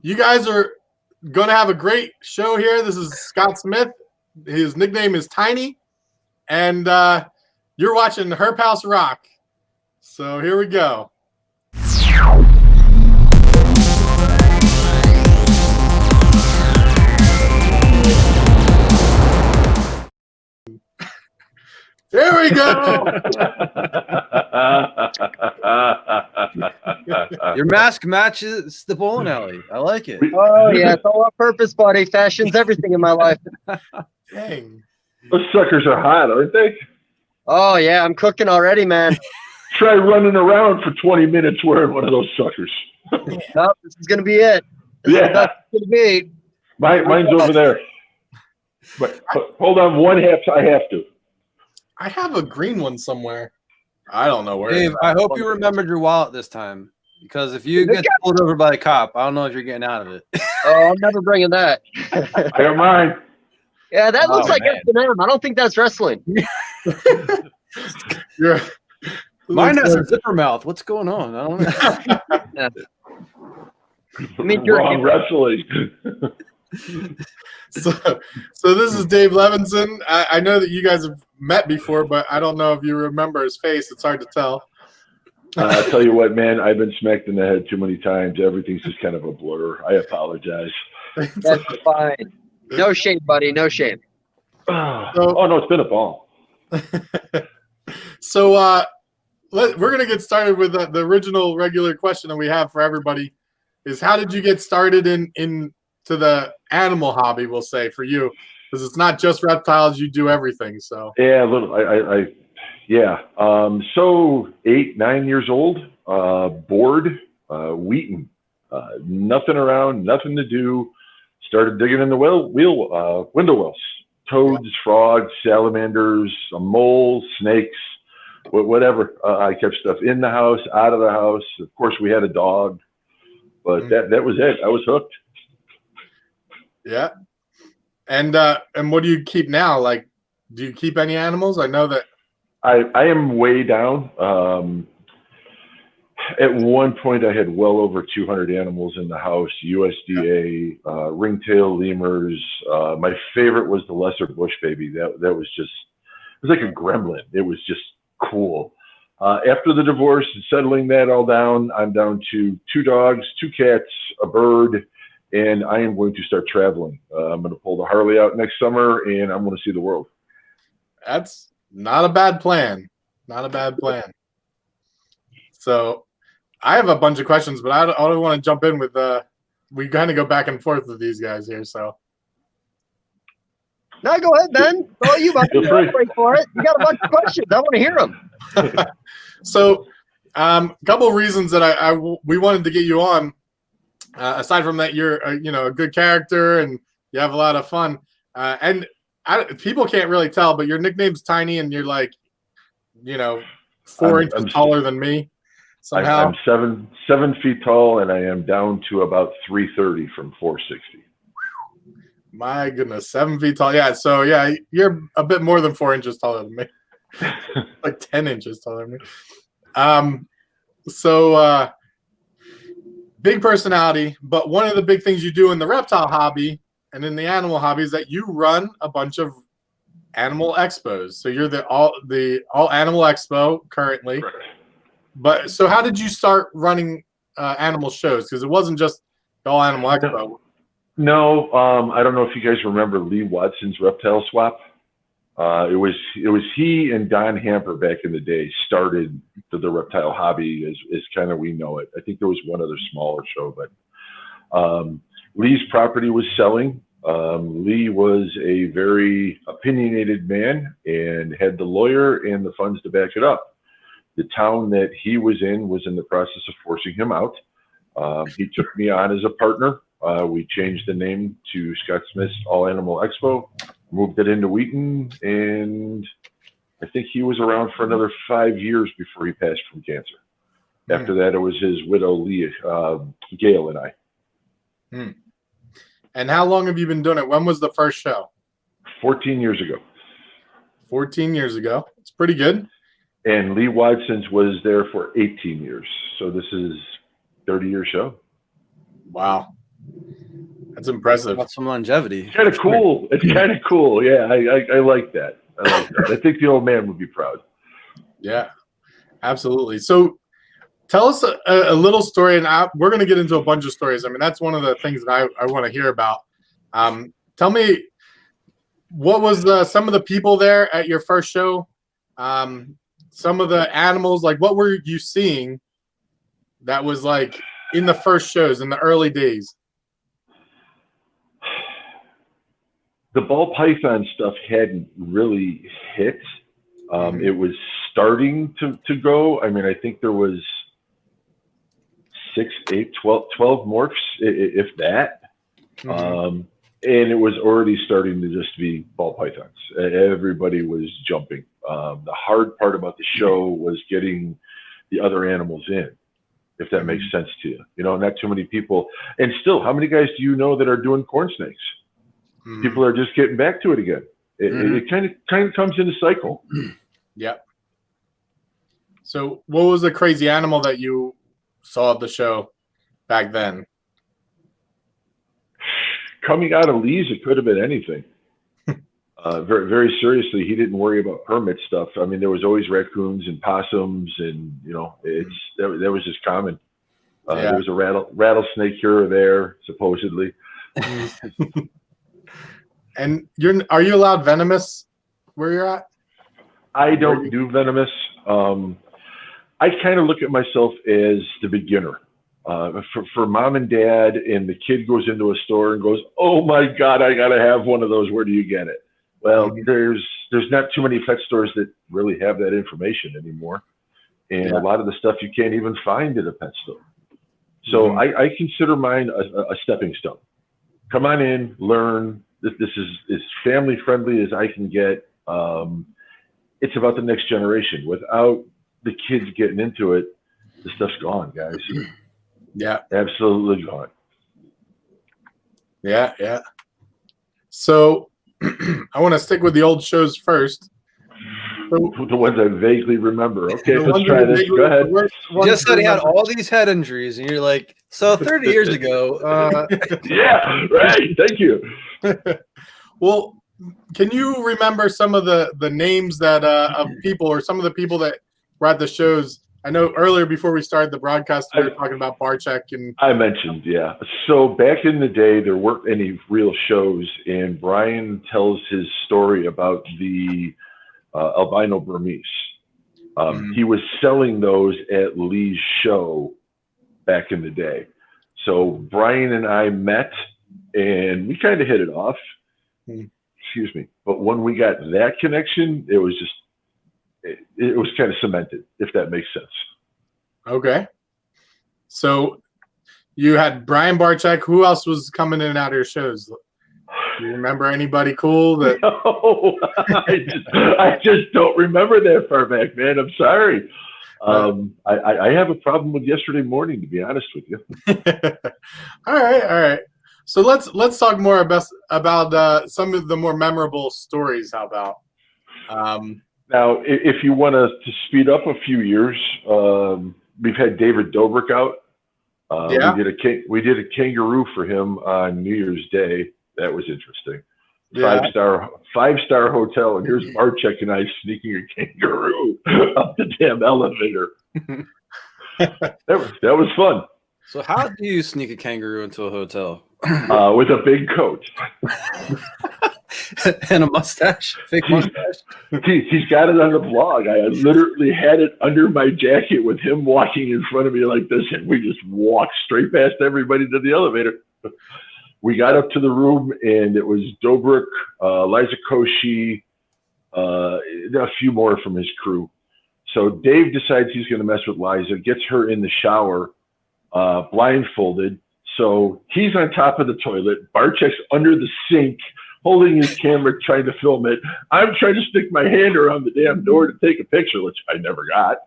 You guys are going to have a great show here. This is Scott Smith. His nickname is Tiny. And you're watching Herp House Rock. So here we go. There we go. Your mask matches the bowling alley. I like it. Oh, yeah. It's all on purpose, buddy. Fashion's everything in my life. Dang. Those suckers are hot, aren't they? Oh, yeah. I'm cooking already, man. Try running around for 20 minutes wearing one of those suckers. Oh, this is going to be it. This is the best it's going to be. Mine's over there. But hold on I have to. I have a green one somewhere. I don't know where. Dave, I hope you remembered your wallet this time. Because if you get pulled over by a cop, I don't know if you're getting out of it. Oh, I'm never bringing that. I got mine. Yeah, that looks like S&M. I don't think that's wrestling. Mine has a zipper mouth. What's going on? I don't know. I mean, you're wrong wrestling. So this is Dave Levinson. I know that you guys have met before, but I don't know if you remember his face. It's hard to tell. I'll tell you what, man, I've been smacked in the head too many times. Everything's just kind of a blur. I apologize. That's fine. No shame, buddy. No shame. Oh, no, it's been a ball. So we're going to get started with the original regular question that we have for everybody is how did you get started into the animal hobby, we'll say, for you? Because it's not just reptiles. You do everything. So yeah, a little. So 8, 9 years old, bored, Wheaton, nothing around, nothing to do. Started digging in the window wells, toads, frogs, salamanders, moles, snakes, whatever. I kept stuff in the house, out of the house. Of course, we had a dog, but that was it. I was hooked. Yeah. And what do you keep now? Like, do you keep any animals? I know that. I am way down. At one point, I had well over 200 animals in the house, USDA, ringtail lemurs. My favorite was the lesser bush baby. That was just, it was like a gremlin. It was just cool. After the divorce and settling that all down, I'm down to 2 dogs, 2 cats, a bird, and I am going to start traveling. I'm going to pull the Harley out next summer, and I'm going to see the world. That's not a bad plan. Not a bad plan. So I have a bunch of questions, but I don't want to jump in with we kind of go back and forth with these guys here. So no, go ahead, Ben. Oh, you about to wait for it. You got a bunch of questions. I want to hear them. So a couple of reasons that we wanted to get you on, aside from that you're a good character and you have a lot of fun, and people can't really tell, but your nickname's Tiny, and you're like, 4 inches taller than me. Somehow. I'm 7 feet tall, and I am down to about 330 from 460. My goodness, 7 feet tall. Yeah, so yeah, you're a bit more than 4 inches taller than me. Like 10 inches taller than me. So big personality, but one of the big things you do in the reptile hobby and in the animal hobby is that you run a bunch of animal expos. So you're the all animal expo currently. Right. But so how did you start running animal shows? Because it wasn't just the all animal expo. No, I don't know if you guys remember Lee Watson's Reptile Swap. It was he and Don Hamper back in the day started the reptile hobby as kind of we know it. I think there was one other smaller show, but Lee's property was selling. Lee was a very opinionated man and had the lawyer and the funds to back it up. The town that he was in the process of forcing him out. He took me on as a partner. We changed the name to Scott Smith's All Animal Expo, moved it into Wheaton, and I think he was around for another 5 years before he passed from cancer. After that, it was his widow, Lee, Gail, and I. And how long have you been doing it? When was the first show? 14 years ago. 14 years ago. It's pretty good. And Lee Watson's was there for 18 years. So this is a 30-year show. Wow. That's impressive. Got some longevity. It's kind of cool. It's kind of cool. Yeah, I like that. I like that. I think the old man would be proud. Yeah, absolutely. So tell us a little story, and we're going to get into a bunch of stories. I mean, that's one of the things that I want to hear about. Tell me, what was some of the people there at your first show? Some of the animals, like what were you seeing that was like in the first shows in the early days? The ball python stuff hadn't really hit. It was starting to go. I mean, I think there was 6, 8, 12 morphs, if that. And it was already starting to just be ball pythons. Everybody was jumping. The hard part about the show was getting the other animals in, if that makes sense to you. You know, not too many people. And still, how many guys do you know that are doing corn snakes? People are just getting back to it again. It kind of comes in a cycle. Yeah. So what was the crazy animal that you saw at the show back then? Coming out of Lee's, it could have been anything. Very, very seriously, he didn't worry about hermit stuff. I mean, there was always raccoons and possums, and you know, that was just common. There was a rattlesnake here or there, supposedly. And are you allowed venomous where you're at? I don't do venomous. I kind of look at myself as the beginner. For mom and dad, and the kid goes into a store and goes, "Oh my God, I gotta have one of those. Where do you get it?" Well, there's not too many pet stores that really have that information anymore, and a lot of the stuff you can't even find at a pet store. So I consider mine a stepping stone. Come on in, learn. This is as family friendly as I can get. It's about the next generation. Without the kids getting into it, the stuff's gone, guys. Yeah, absolutely gone. Yeah. So I want to stick with the old shows first. So, the ones I vaguely remember. Okay, let's try this. Go ahead. You just said he had all these head injuries, and you're like, so 30 years ago. Yeah, right. Thank you. Well, can you remember some of the names that of people, or some of the people that were at the shows? I know earlier before we started the broadcast, we were talking about Barczyk, and I mentioned, yeah. So back in the day, there weren't any real shows, and Brian tells his story about the albino Burmese. He was selling those at Lee's show back in the day. So Brian and I met, and we kind of hit it off. Excuse me. But when we got that connection, it was just, it was kind of cemented, if that makes sense. Okay. So you had Brian Barczyk. Who else was coming in and out of your shows? Do you remember anybody cool? No, I just don't remember that far back, man. I'm sorry. I have a problem with yesterday morning, to be honest with you. All right. So let's talk more about some of the more memorable stories. How about? Now, if you want to speed up a few years, we've had David Dobrik out. We did a kangaroo for him on New Year's Day. That was interesting. Yeah. Five-star hotel, and here's Barczyk and I sneaking a kangaroo up the damn elevator. That was fun. So how do you sneak a kangaroo into a hotel? With a big coat. And a mustache, fake mustache. He's got it on the blog. I literally had it under my jacket with him walking in front of me like this, and we just walked straight past everybody to the elevator. We got up to the room, and it was Dobrik, Liza Koshy, a few more from his crew. So Dave decides he's going to mess with Liza, gets her in the shower, blindfolded. So he's on top of the toilet. Barczyk's under the sink, holding his camera, trying to film it. I'm trying to stick my hand around the damn door to take a picture, which I never got.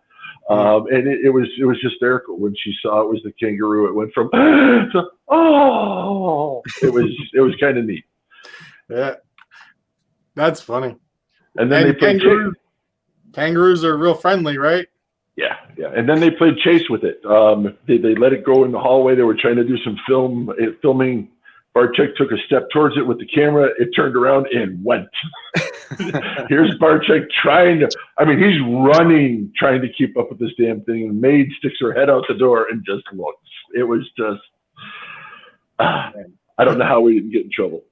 And it was hysterical when she saw it was the kangaroo. It went from to, oh, it was kind of neat. Yeah, that's funny. And then they played kangaroos are real friendly, right? Yeah. And then they played chase with it. They let it go in the hallway. They were trying to do some filming Barczyk took a step towards it with the camera. It turned around and went. Here's Barczyk he's running, trying to keep up with this damn thing. And Maid sticks her head out the door and just looks. It was just, I don't know how we didn't get in trouble.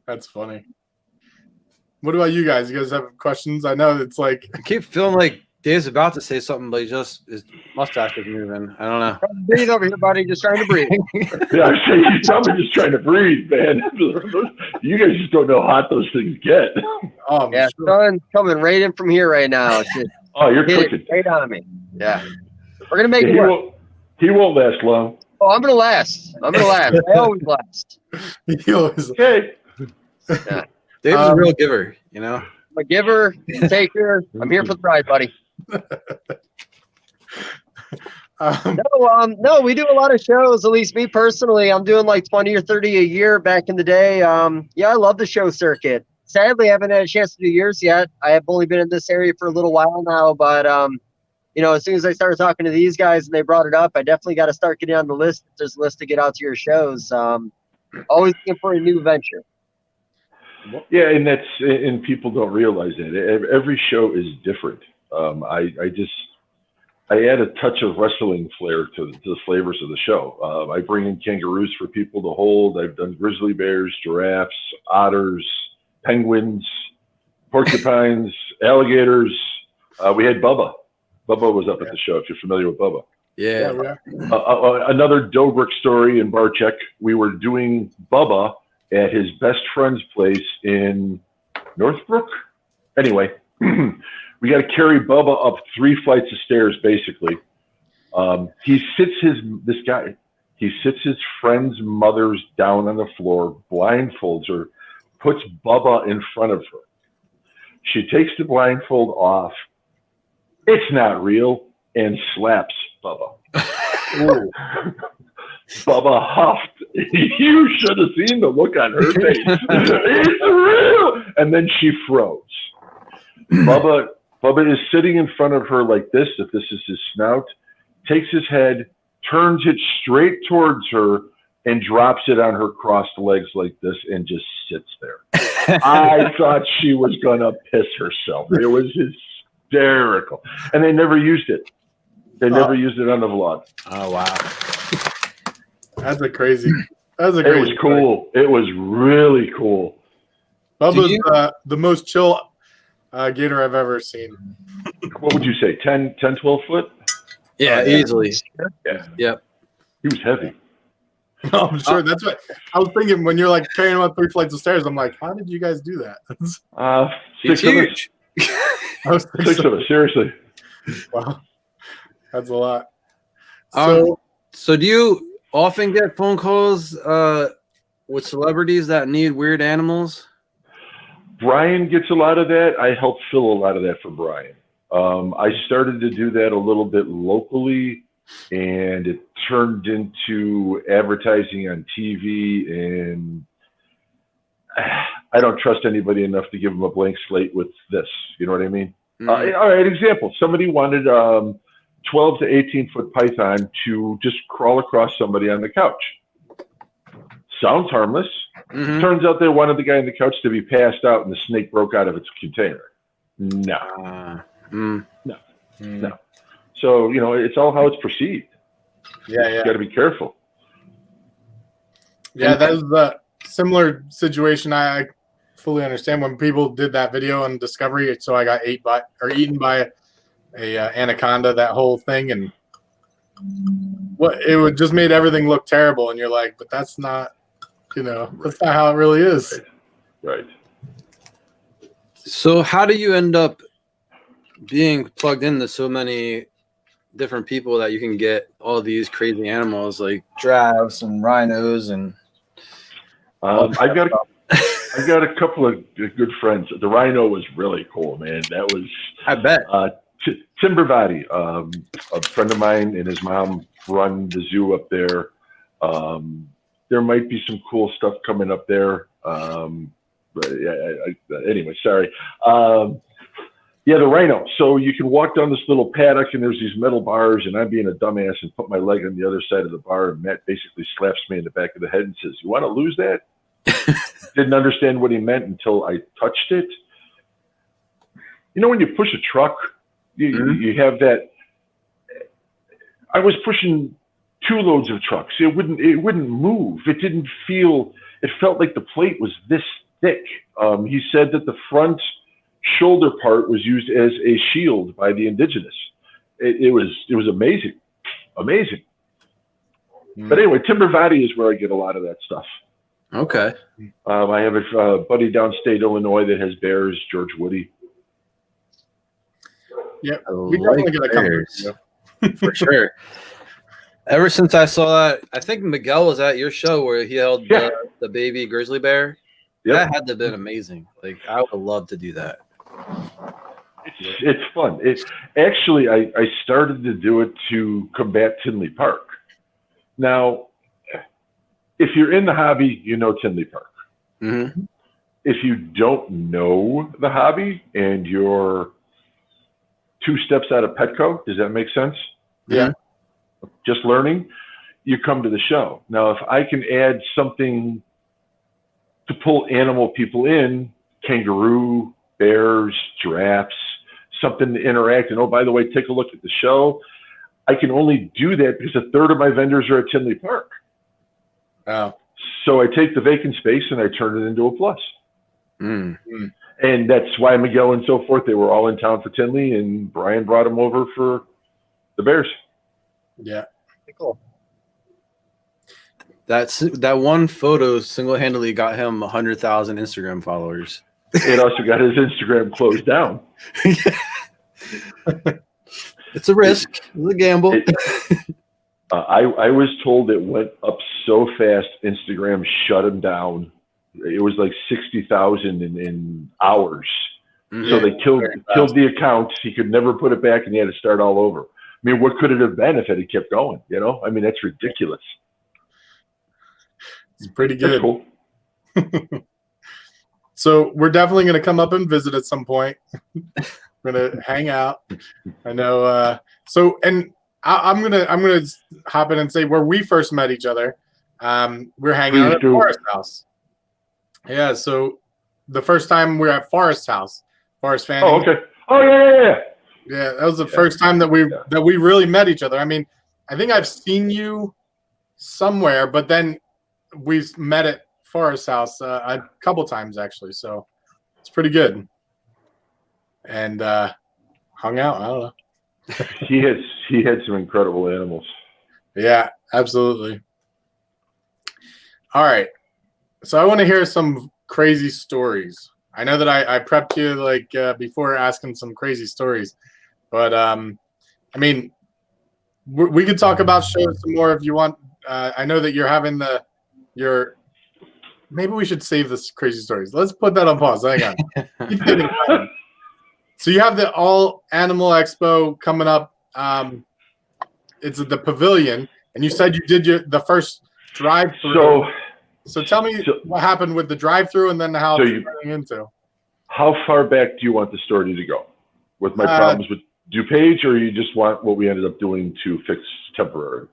That's funny. What about you guys? You guys have questions? I know it's like I keep feeling like Dave's about to say something, but his mustache is moving. I don't know. Breathe over here, buddy. Just trying to breathe. Yeah, I say he's probably just trying to breathe, man. You guys just don't know how hot those things get. oh Yeah, sure. sun's coming right in from here right now. It's just Oh, you're hit cooking. it right on me. Yeah. We're going to make it He work. won't last long. Oh, I'm going to last. I always last. You always- Okay. Dave's a real giver, you know. I'm a giver, taker. I'm here for the ride, buddy. No, we do a lot of shows. At least me personally, I'm doing like 20 or 30 a year back in the day. Yeah, I love the show circuit. Sadly, I haven't had a chance to do yours yet. I have only been in this area for a little while now, but as soon as I started talking to these guys and they brought it up, I definitely got to start getting on the list. If there's a list to get out to your shows. Always looking for a new venture. Yeah, and people don't realize that. Every show is different. I add a touch of wrestling flair to the flavors of the show. I bring in kangaroos for people to hold. I've done grizzly bears, giraffes, otters, penguins, porcupines, alligators. We had Bubba. Bubba was up at the show, if you're familiar with Bubba. Yeah. Another Dobrik story in Barczyk. We were doing Bubba at his best friend's place in Northbrook. Anyway, we got to carry Bubba up 3 flights of stairs, basically. He sits his friend's mother's down on the floor, blindfolds her, puts Bubba in front of her. She takes the blindfold off. It's not real, and slaps Bubba. Bubba huffed. You should have seen the look on her face. It's real. And then she froze. Bubba is sitting in front of her like this, if this is his snout, takes his head, turns it straight towards her, and drops it on her crossed legs like this and just sits there. I thought she was going to piss herself. It was hysterical. And they never used it. They never used it on the vlog. Oh wow. That's a crazy. That was a It great. was cool. It was really cool. Bubba's the most chill gator I've ever seen. What would you say? 10, 12 foot? Yeah, easily. Yeah. Yep. He was heavy. Oh, I'm sure. That's what I was thinking when you're like carrying him up 3 flights of stairs. I'm like, how did you guys do that? He's 6 of us. huge. I was 6 of us. Seriously. Wow, that's a lot. So do you often get phone calls with celebrities that need weird animals? Brian gets a lot of that. I help fill a lot of that for Brian. I started to do that a little bit locally, and it turned into advertising on TV, and I don't trust anybody enough to give them a blank slate with this. You know what I mean? All right, example. Somebody wanted 12 to 18 foot python to just crawl across somebody on the couch. Sounds harmless. Mhm. Turns out they wanted the guy on the couch to be passed out and the snake broke out of its container. No. No. So, it's all how it's perceived. Yeah, You got to be careful. Yeah, that was the similar situation. I fully understand when people did that video on Discovery. So I got eaten by a anaconda, that whole thing, and it would just made everything look terrible. And you're like, but that's not, that's not how it really is. Right. So how do you end up being plugged into so many different people that you can get all these crazy animals like giraffes and rhinos and I've got a couple of good friends. The rhino was really cool, man. That was, I bet. Timberbody, a friend of mine and his mom run the zoo up there. There might be some cool stuff coming up there. But yeah, anyway, sorry. Yeah, the Rhino. So you can walk down this little paddock, and there's these metal bars, and I'm being a dumbass and put my leg on the other side of the bar, and Matt basically slaps me in the back of the head and says, "You want to lose that?" Didn't understand what he meant until I touched it. You know, when you push a truck, you have that. I was pushing 2 loads of trucks. It wouldn't move. It didn't feel. It felt like the plate was this thick. He said that the front shoulder part was used as a shield by the indigenous. It was amazing. But anyway, Timber Valley is where I get a lot of that stuff. Okay. I have a buddy downstate Illinois that has bears, George Woody. Yeah, we definitely got to come here. For sure. Ever since I saw that, I think Miguel was at your show where he held the baby grizzly bear. Yep. That had to have been amazing. Like, I would love to do that. It's fun. It's actually, I started to do it to combat Tinley Park. Now, if you're in the hobby, you know Tinley Park. Mm-hmm. If you don't know the hobby and you're 2 steps out of Petco, does that make sense? Yeah. Just learning, you come to the show. Now, if I can add something to pull animal people in, kangaroo, bears, giraffes, something to interact, and oh, by the way, take a look at the show, I can only do that because 1/3 of my vendors are at Tinley Park. Oh. So I take the vacant space and I turn it into a plus. Mm. And that's why Miguel and so forth, they were all in town for Tinley, and Brian brought them over for the Bears. Yeah. Cool. That one photo single-handedly got him 100,000 Instagram followers. It also got his Instagram closed down. It's a risk. It's a gamble. I was told it went up so fast, Instagram shut him down. It was like 60,000 in hours. Mm-hmm. So they killed the account. He could never put it back, and he had to start all over. I mean, what could it have been if it had kept going? You know, I mean, that's ridiculous. It's pretty That's good. cool. So we're definitely going to come up and visit at some point. We're going to hang out. I know. I'm gonna hop in and say where we first met each other. We're hanging out at Forest House. Yeah. So the first time we were at Forest House, Forest Fanning. Oh, okay. Oh, yeah. Yeah, that was the first time that we really met each other. I mean, I think I've seen you somewhere, but then we met at Forest House a couple times actually. So it's pretty good. And hung out. I don't know. He had some incredible animals. Yeah, absolutely. All right. So I want to hear some crazy stories. I know that I prepped you before asking some crazy stories, but I mean, we could talk about shows some more if you want. I know that you're having maybe we should save this crazy stories. Let's put that on pause. Hang on. Keep thinking about it. So you have the All Animal Expo coming up. It's at the Pavilion, and you said you did the first drive-through. So tell me what happened with the drive-through, and then how it's turning into. How far back do you want the story to go? With my problems with DuPage, or you just want what we ended up doing to fix temporary?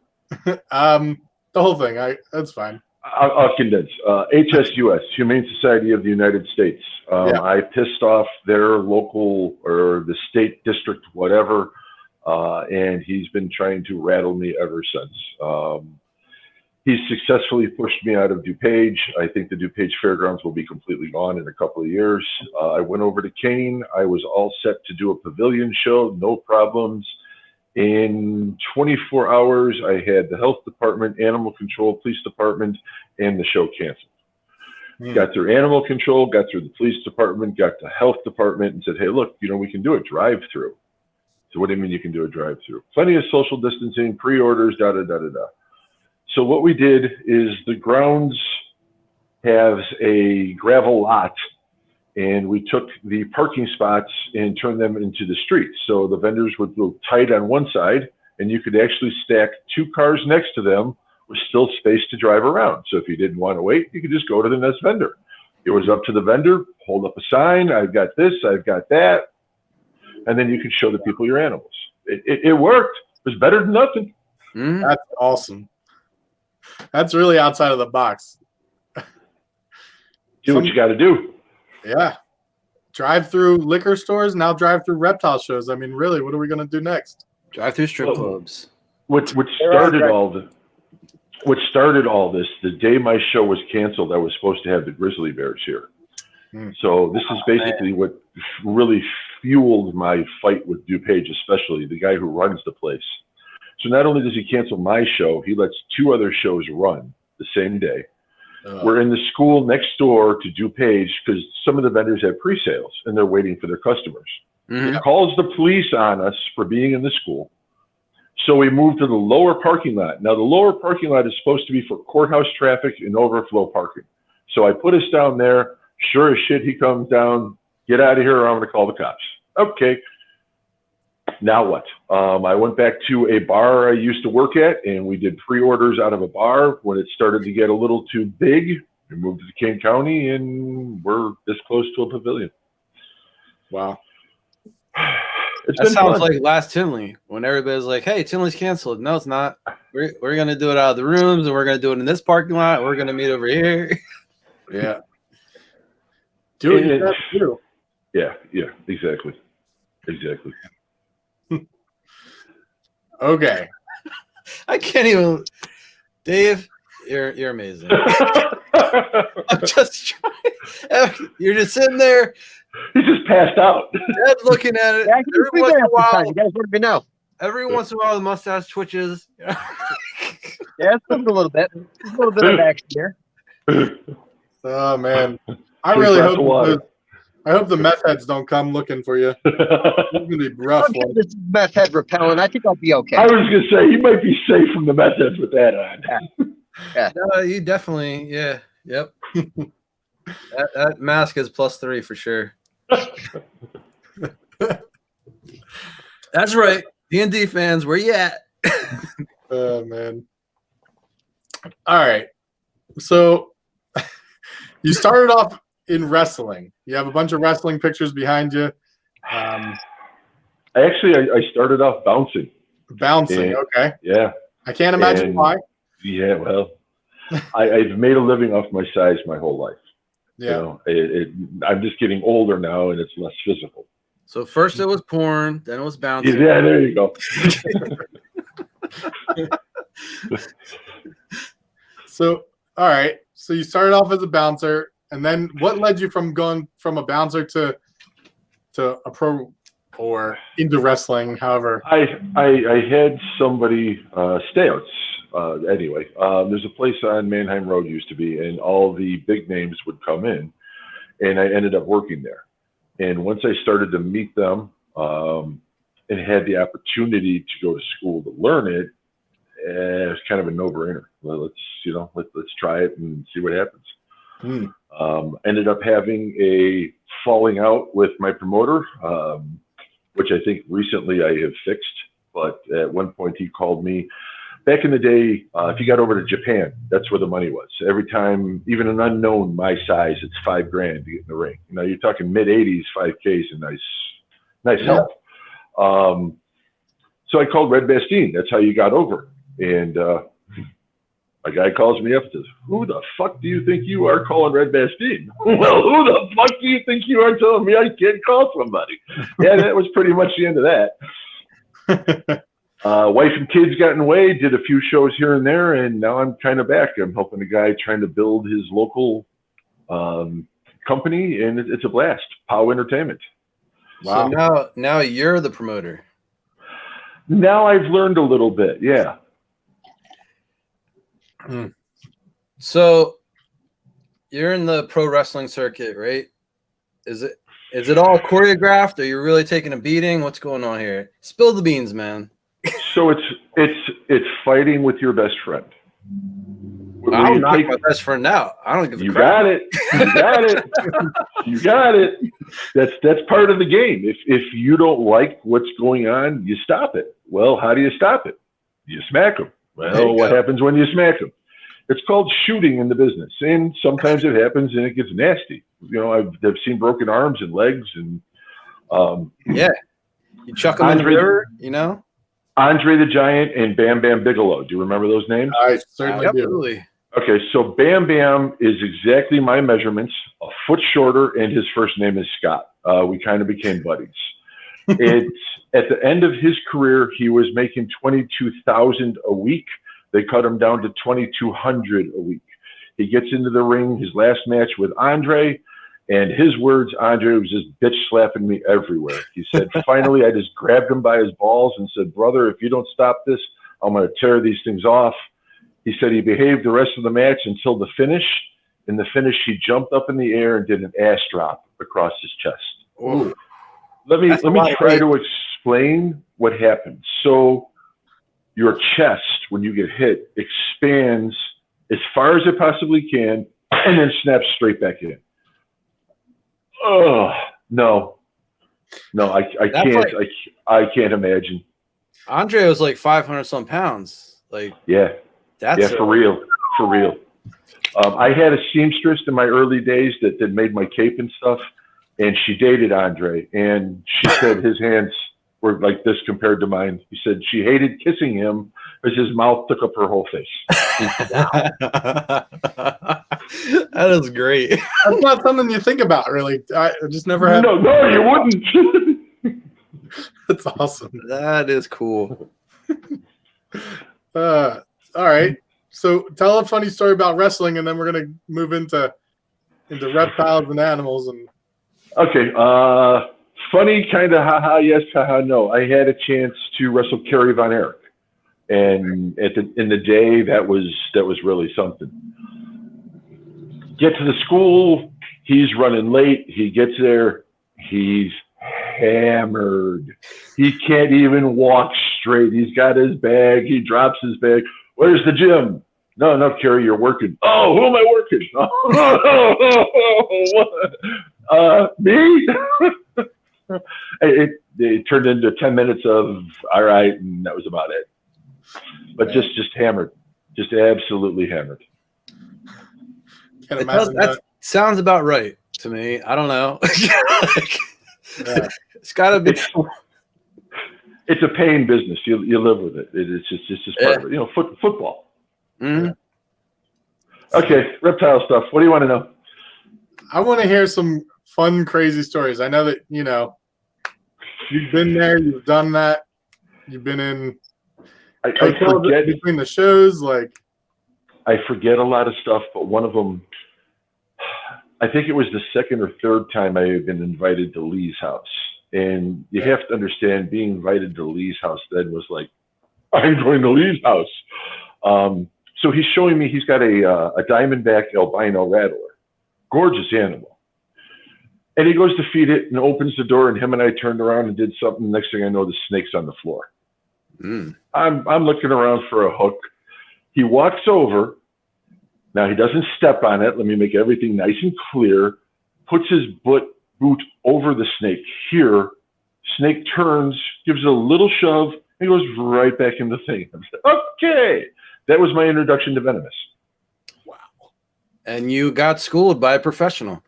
The whole thing. That's fine. I'll condense. HSUS, Humane Society of the United States. I pissed off their local or the state district, whatever, and he's been trying to rattle me ever since. He's successfully pushed me out of DuPage. I think the DuPage Fairgrounds will be completely gone in a couple of years. I went over to Kane. I was all set to do a pavilion show, no problems. In 24 hours, I had the health department, animal control, police department, and the show canceled. Got through animal control, got through the police department, got the health department, and said, hey, look, we can do a drive-through. So what do you mean you can do a drive-through? Plenty of social distancing, pre-orders, da-da-da-da-da. So what we did is the grounds has a gravel lot, and we took the parking spots and turned them into the streets. So the vendors would go tight on one side, and you could actually stack 2 cars next to them with still space to drive around. So if you didn't want to wait, you could just go to the next vendor. It was up to the vendor, hold up a sign, I've got this, I've got that. and then you could show the people your animals. It worked. It was better than nothing. Mhm. That's awesome. That's really outside of the box. Do what you got to do. Yeah. Drive through liquor stores, now drive through reptile shows. I mean, really, what are we going to do next? Drive through strip Well, clubs. What started all this, the day my show was canceled, I was supposed to have the grizzly bears here. So this is basically what really fueled my fight with DuPage, especially the guy who runs the place. So not only does he cancel my show, he lets 2 other shows run the same day. We're in the school next door to DuPage because some of the vendors have pre-sales and they're waiting for their customers. Mhm. He calls the police on us for being in the school. So we moved to the lower parking lot. Now the lower parking lot is supposed to be for courthouse traffic and overflow parking. So I put us down there. Sure as shit, he comes down. Get out of here or I'm going to call the cops. Okay. Now what? I went back to a bar I used to work at, and we did pre-orders out of a bar. When it started to get a little too big, we moved to Kane County, and we're this close to a pavilion. Wow. It's That been sounds fun. like last Tinley when everybody's like, "Hey, Tinley's canceled." No, it's not. We're gonna do it out of the rooms, and we're gonna do it in this parking lot. We're gonna meet over here. Yeah. Do what you It- got to do. Yeah, exactly. Okay. I can't even. Dave, you're amazing. I'm just trying. You're just sitting there, He just passed out. dead looking at it. Yeah, I can Every speak once in a after time. while, You guys let me know. every once in a while, the mustache twitches. Yeah, it's moved a little bit. There's a little bit of action here. Oh, man. I Drink really lots hope of water. I hope the meth heads don't come looking for you. It's going to be rough. Okay, this is meth head repellent. I think I'll be okay. I was going to say, he might be safe from the methods with that on. No, you definitely, yeah, yep. that mask is +3 for sure. That's right, D&D fans, where you at? Oh, man. All right. So you started off in wrestling. You have a bunch of wrestling pictures behind you. Actually, I started off bouncing. Bouncing. Yeah. Okay. Yeah. I can't imagine And- why. Yeah, well, I've made a living off my size my whole life. Yeah. You know, I'm just getting older now, and it's less physical. So first it was porn, then it was bouncing. Yeah, there you go. So, all right. So you started off as a bouncer, and then what led you from going from a bouncer to a pro or into wrestling? However, I had somebody stayouts. Anyway, there's a place on Mannheim Road used to be, and all the big names would come in, and I ended up working there. And once I started to meet them and had the opportunity to go to school to learn it, it's kind of a no-brainer. Well, let's try it and see what happens. Ended up having a falling out with my promoter, which I think recently I have fixed. But at one point he called me. Back in the day, if you got over to Japan, that's where the money was. Every time, even an unknown my size, it's $5,000 to get in the ring. You know, you're talking mid 80s, 5K is a nice help. So I called Red Bastien. That's how you got over. And a guy calls me up and says, "Who the fuck do you think you are calling Red Bastien?" Well, who the fuck do you think you are telling me I can't call somebody? Yeah, that was pretty much the end of that. Wife and kids got in the way, did a few shows here and there, and now I'm kind of back. I'm helping a guy trying to build his local company, and it's a blast. POW Entertainment. Wow. So now you're the promoter. Now I've learned a little bit, yeah. So you're in the pro wrestling circuit, right? Is it all choreographed? Are you really taking a beating? What's going on here? Spill the beans, man. So it's fighting with your best friend. When I'll you knock take- my best friend out. I don't give a You crap. got it. You got it. You got it. That's part of the game. If you don't like what's going on, you stop it. Well, how do you stop it? You smack them. There Well, you what go. happens when you smack them? It's called shooting in the business, and sometimes it happens and it gets nasty. You know, I've seen broken arms and legs, and Yeah. You chuck them in the Andre- river, you know? Andre the Giant and Bam Bam Bigelow. Do you remember those names? I certainly do. Absolutely. Okay, so Bam Bam is exactly my measurements, a foot shorter, and his first name is Scott. We kind of became buddies. It's at the end of his career, he was making $22,000 a week. They cut him down to $2,200 a week. He gets into the ring, his last match with Andre, and his words, Andre was just bitch slapping me everywhere. He said, finally, I just grabbed him by his balls and said, brother, if you don't stop this, I'm going to tear these things off. He said he behaved the rest of the match until the finish. In the finish, he jumped up in the air and did an ass drop across his chest. Ooh. Let me That's a lot of try weight. to explain what happened. So your chest, when you get hit, expands as far as it possibly can and then snaps straight back in. Oh, no, I That's can't. I can't imagine. Andre was like 500 some pounds. Like, Yeah, that's for real. I had a seamstress in my early days that made my cape and stuff, and she dated Andre, and she said his hands were like this compared to mine. He said she hated kissing him because his mouth took up her whole face. That is great. That's not something you think about, really. I just never had. No, you wouldn't. That's awesome. That is cool. All right. So tell a funny story about wrestling, and then we're gonna move into reptiles and animals. And Okay, funny, kind of haha, yes, haha, no. I had a chance to wrestle Kerry Von Erich, and in the day that was really something. Get to the school, he's running late. He gets there, he's hammered. He can't even walk straight. He's got his bag. He drops his bag. Where's the gym? No, Kerry, you're working. Oh, who am I working? Me? It turned into 10 minutes of all right, and that was about it. But just hammered, just absolutely hammered. can't imagine That sounds about right to me. I don't know. Yeah. It's got to be. It's a paying business. You live with it. It's just part of it. You know, football. Mhm. Okay, reptile stuff. What do you want to know? I want to hear some fun, crazy stories. I know that you've been there, you've done that, you've been in I hotels forget. between the shows. Like, I forget a lot of stuff, but one of them, I think it was the second or third time I had been invited to Lee's house. And you have to understand, being invited to Lee's house then was like, I'm going to Lee's house. So he's showing me, he's got a Diamondback albino rattler, gorgeous animal. And he goes to feed it and opens the door, and him and I turned around and did something. Next thing I know, the snake's on the floor. Mm. I'm looking around for a hook. He walks over. Now, he doesn't step on it. Let me make everything nice and clear. Puts his boot over the snake. Here, snake turns, gives it a little shove, and goes right back in the thing. I'm like, okay. That was my introduction to venomous. And you got schooled by a professional.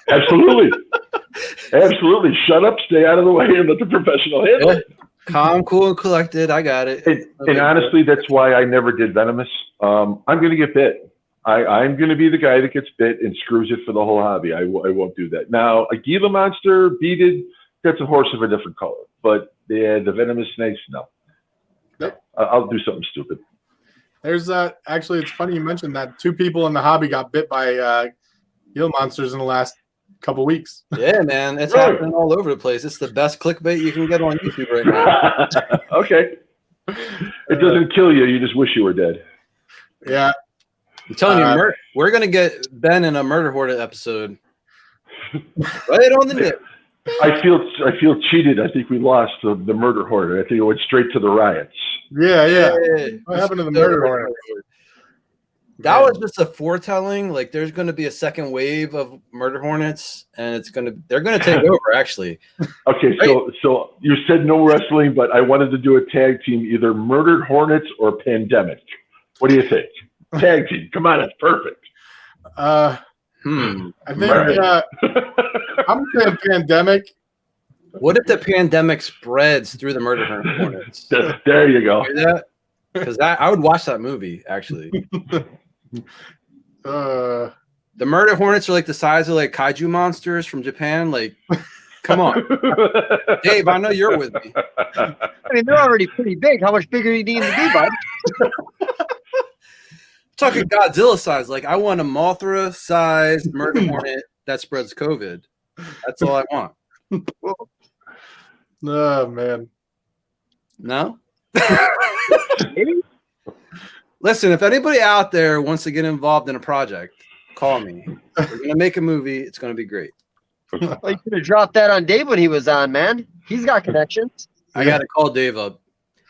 Absolutely. Absolutely. Shut up, stay out of the way, and let the professional handle it. Calm, cool, and collected. I got it. And honestly, that's why I never did venomous. I'm going to get bit. I'm going to be the guy that gets bit and screws it for the whole hobby. I won't do that. Now, a Gila monster, beaded, that's a horse of a different color. But the venomous snakes, no. Nope. I'll do something stupid. there's actually, it's funny you mentioned that 2 people in the hobby got bit by Gila monsters in the last couple weeks. Yeah, man. It's Right. happening all over the place. It's the best clickbait you can get on YouTube right now. Okay. It doesn't kill you. You just wish you were dead. Yeah. I'm telling you, we're going to get Ben in a Murder Horde episode. Right on the nip. I feel cheated. I think we lost the murder horde. I think it went straight to the riots. Yeah. What happened to the murder hornet? That was just a foretelling. Like, there's going to be a second wave of murder hornets, and they're going to take over. Actually, Okay, so you said no wrestling, but I wanted to do a tag team, either murdered hornets or pandemic. What do you think? Tag team. Come on, it's perfect. I think Right. I'm saying pandemic. What if the pandemic spreads through the murder hornets? There you go. Hear that? Because I would watch that movie, actually. Uh, The murder hornets are like the size of like kaiju monsters from Japan. Like, come on. Dave, I know you're with me. I mean, they're already pretty big. How much bigger do you need to be, bud? Talking Godzilla size. Like, I want a Mothra sized murder hornet that spreads COVID. That's all I want. oh man. No? Listen, if anybody out there wants to get involved in a project, call me. We're going to make a movie. It's going to be great. Well, you could have dropped that on Dave when he was on, man. He's got connections. I got to call Dave up.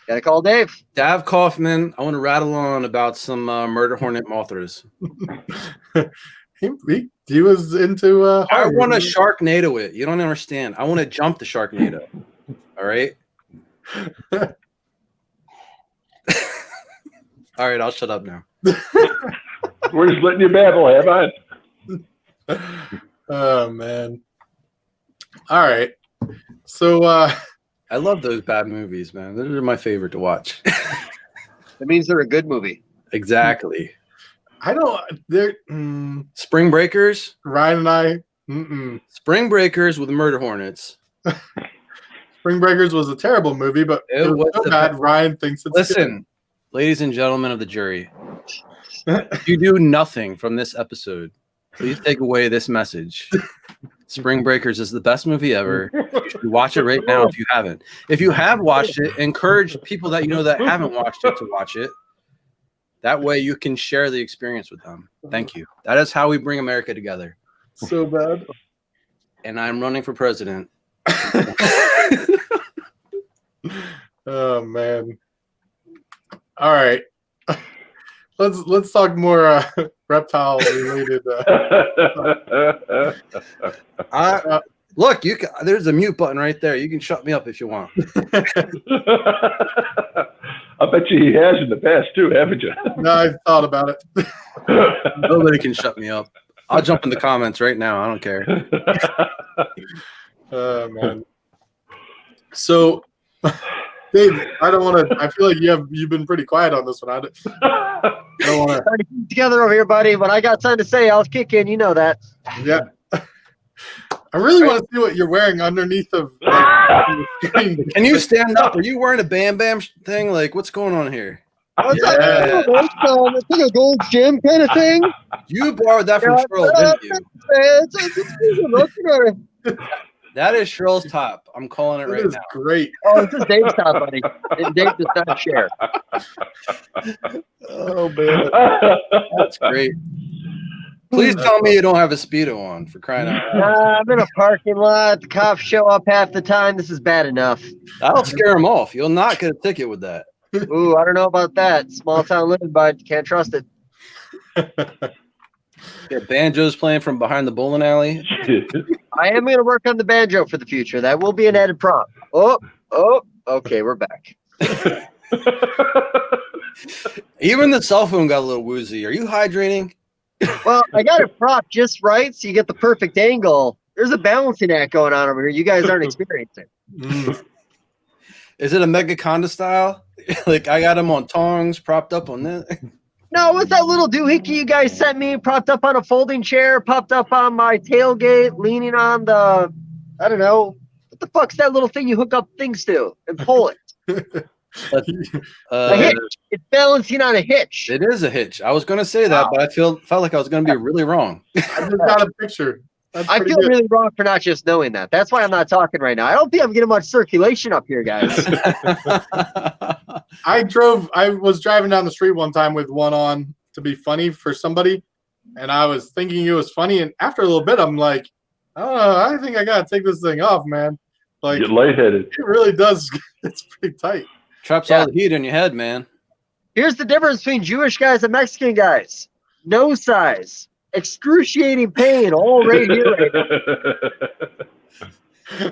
Gotta call Dave. Dav Kaufman, I want to rattle on about some murder hornet Mothras. He was into I horror want to movies. Sharknado it. You don't understand. I want to jump the Sharknado. All right? All right, I'll shut up now. We're just letting you babble, have on. Oh man. All right. So I love those bad movies, man. Those are my favorite to watch. That means they're a good movie. Exactly. I don't there Spring Breakers. Ryan and I Spring Breakers with murder hornets. Spring Breakers was a terrible movie, but It it was was so the bad best. Ryan thinks it's Listen, ladies and gentlemen of the jury, if you do nothing from this episode, please take away this message. Spring Breakers is the best movie ever. You should watch it right now if you haven't. If you have watched it, encourage people that you know that haven't watched it to watch it. That way you can share the experience with them. Thank you. That is how we bring America together. so bad. And I'm running for president. Oh man. All right. Let's talk more reptile related. Look, there's a mute button right there. You can shut me up if you want. I bet you he has in the past too, haven't you? No, I thought about it. Nobody can shut me up. I'll jump in the comments right now. I don't care. Oh man. So, Dave, I don't want to. I feel like you've been pretty quiet on this one. I don't want to. Trying to keep it together over here, buddy. When I got something to say, I'll kick in. You know that. Yeah. I really want to see what you're wearing underneath of the screen. Can you stand up? Are you wearing a Bam Bam thing? Like, what's going on here? What's Yeah. up? It's like a Gold's Gym kind of thing. You borrowed that from Yeah, Shrill, didn't you? It's That is Shrill's top. I'm calling it It right is now. great. oh, this is Dave's top, buddy. And Dave does not share. Oh man. That's great. Please tell me you don't have a Speedo on, for crying out loud. I'm in a parking lot. The cops show up half the time. This is bad enough. That'll scare him off. You'll not get a ticket with that. Ooh, I don't know about that. Small town living, bud. Can't trust it. Yeah, banjos playing from behind the bowling alley. I am going to work on the banjo for the future. That will be an added prompt. Oh, okay, we're back. Even the cell phone got a little woozy. Are you hydrating? Well, I got it propped just right so you get the perfect angle. There's a balancing act going on over here. You guys aren't experiencing. Is it a Megaconda style? Like, I got him on tongs, propped up on this. No, what's that little doohickey you guys sent me? Propped up on a folding chair, popped up on my tailgate, leaning on the, I don't know, what the fuck's that little thing you hook up things to and pull it? A hitch. It's balancing on a hitch. It is a hitch. I was going to say that, Wow. but I felt like I was going to be really wrong. I just got a picture. That's I pretty feel good. really wrong for not just knowing that. That's why I'm not talking right now. I don't think I'm getting much circulation up here, guys. I was driving down the street one time with one on to be funny for somebody, and I was thinking it was funny, and after a little bit, I'm like, I don't know, I think I gotta take this thing off, man. Like, Get lightheaded. it really does. It's pretty tight. Traps Yeah. all the heat in your head, man. Here's the difference between Jewish guys and Mexican guys. No size. Excruciating pain all right here. Right now.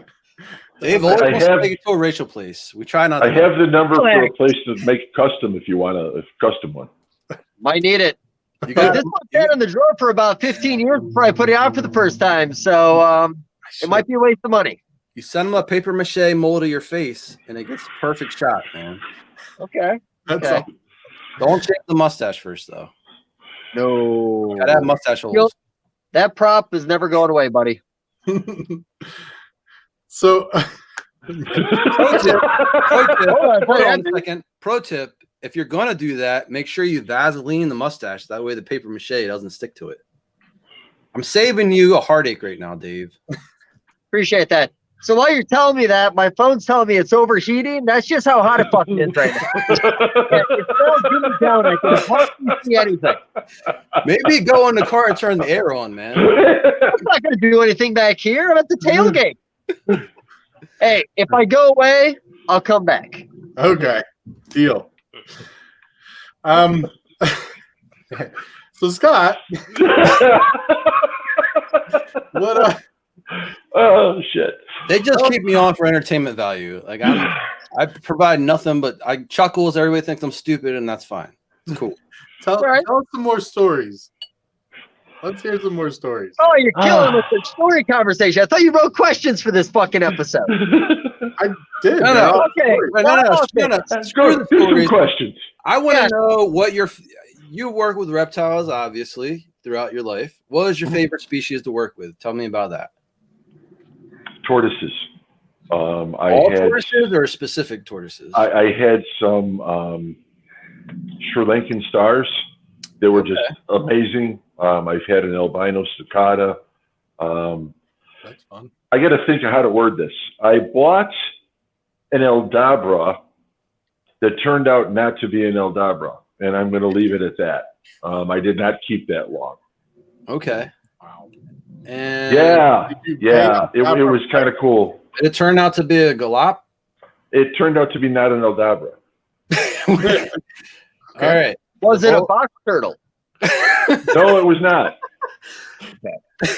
Dave, I always have- take it to a racial place. We try not I to. have the number for a place to make custom if you want a custom one. Might need it. You But got this one sat in the drawer for about 15 years before I put it out for the first time. So it might be a waste of money. You send them a paper mache mold of your face, and it gets the perfect shot, man. Okay. That's Okay. Don't shave the mustache first, though. No. Gotta have mustache You'll- holes. That prop is never going away, buddy. all. So Pro tip. on, Hold on Anthony. a second. Pro tip: if you're gonna do that, make sure you Vaseline the mustache. That way, the paper mache doesn't stick to it. I'm saving you a heartache right now, Dave. Appreciate that. So while you're telling me that, my phone's telling me it's overheating. That's just how hot it fucking is right now. Yeah, it's still getting down. I can hardly see anything. Maybe go in the car and turn the air on, man. I'm not going to do anything back here. I'm at the tailgate. Hey, if I go away, I'll come back. okay, deal. So Scott, what? Oh shit! They just keep me on for entertainment value. Like I provide nothing but I chuckles. Everybody thinks I'm stupid, and that's fine. It's cool. Tell Right. us some more stories. Let's hear some more stories. Oh, you're killing with the story conversation. I thought you wrote questions for this fucking episode. Did No, man. no. Okay. Screw the Good stories. questions. I want to Yeah. know what you work with reptiles, obviously, throughout your life. What is your favorite species to work with? Tell me about that. Tortoises. I All had tortoises or specific tortoises? I had some Sri Lankan stars. They were just amazing. I've had an albino cicada. That's fun. I got to think of how to word this. I bought an Eldabra that turned out not to be an Eldabra, and I'm going to leave it at that. I did not keep that long. Okay. Wow. And Yeah, Did you yeah, pay it Eldabra was kind of cool. did it turn out to be a galop? It turned out to be not an Eldabra. All right. Was it a Well- box turtle? No, it was not.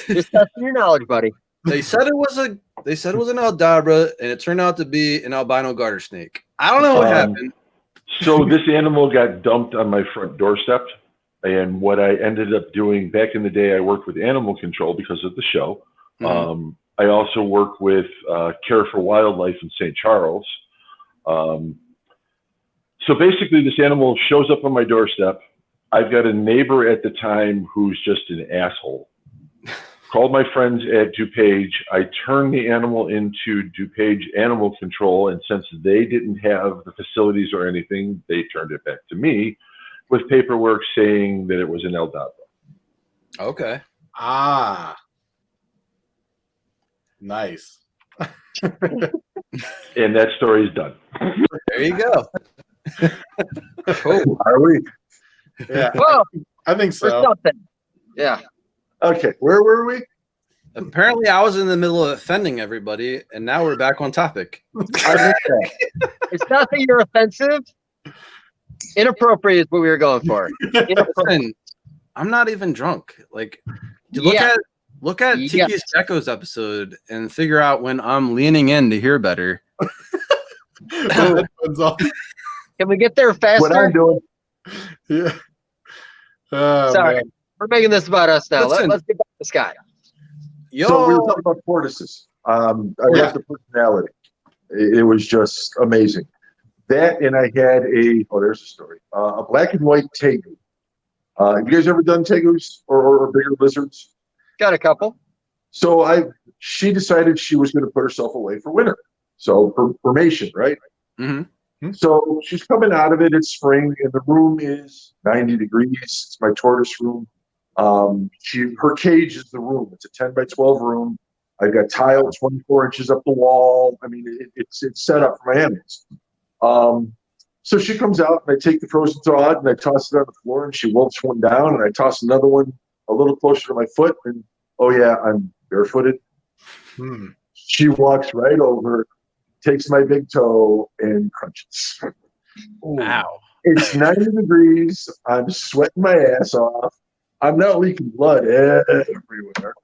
Just testing your knowledge, buddy. They said it was an Aldabra, and it turned out to be an albino garter snake. I don't know what happened. So this animal got dumped on my front doorstep. And what I ended up doing back in the day, I worked with animal control because of the show. Mhm. I also work with Care for Wildlife in St. Charles. So basically, this animal shows up on my doorstep. I've got a neighbor at the time who's just an asshole. Called my friends at DuPage. I turned the animal into DuPage Animal Control, and since they didn't have the facilities or anything, they turned it back to me with paperwork saying that it was an Eldabra. Okay. Ah. Nice. And that story is done. There you go. Cool. Are we? Yeah, Well, I think for so. something. Yeah. Okay, where were we? Apparently, I was in the middle of offending everybody, and now we're back on topic. I missed that. It's not that you're offensive. Inappropriate is what we were going for. Inappropriate. Listen, I'm not even drunk. Like, Yeah. look at Yes. Tiki's Echoes episode and figure out when I'm leaning in to hear better. That's all. Can we get there What faster? I'm doing. Yeah. Oh, Sorry. man. We're making this about us now. Listen. Let's get back to Scott. Yo, So we were talking about tortoises. I love the personality. It was just amazing. That, and I had there's a story. A black and white tegu. Have you guys ever done tegus or bigger lizards? Got a couple. So she decided she was going to put herself away for winter. So for formation, right? Mhm. So she's coming out of it. It's spring, and the room is 90 degrees. It's my tortoise room. Her cage is the room. It's a 10 by 12 room. I've got tile 24 inches up the wall. I mean, it's set up for my animals. So she comes out, and I take the frozen thaw and I toss it on the floor, and she wolfs one down, and I toss another one a little closer to my foot, and oh yeah, I'm barefooted. Hmm. She walks right over, takes my big toe, and crunches. wow. It's 90 degrees. I'm sweating my ass off. I'm not leaking blood everywhere.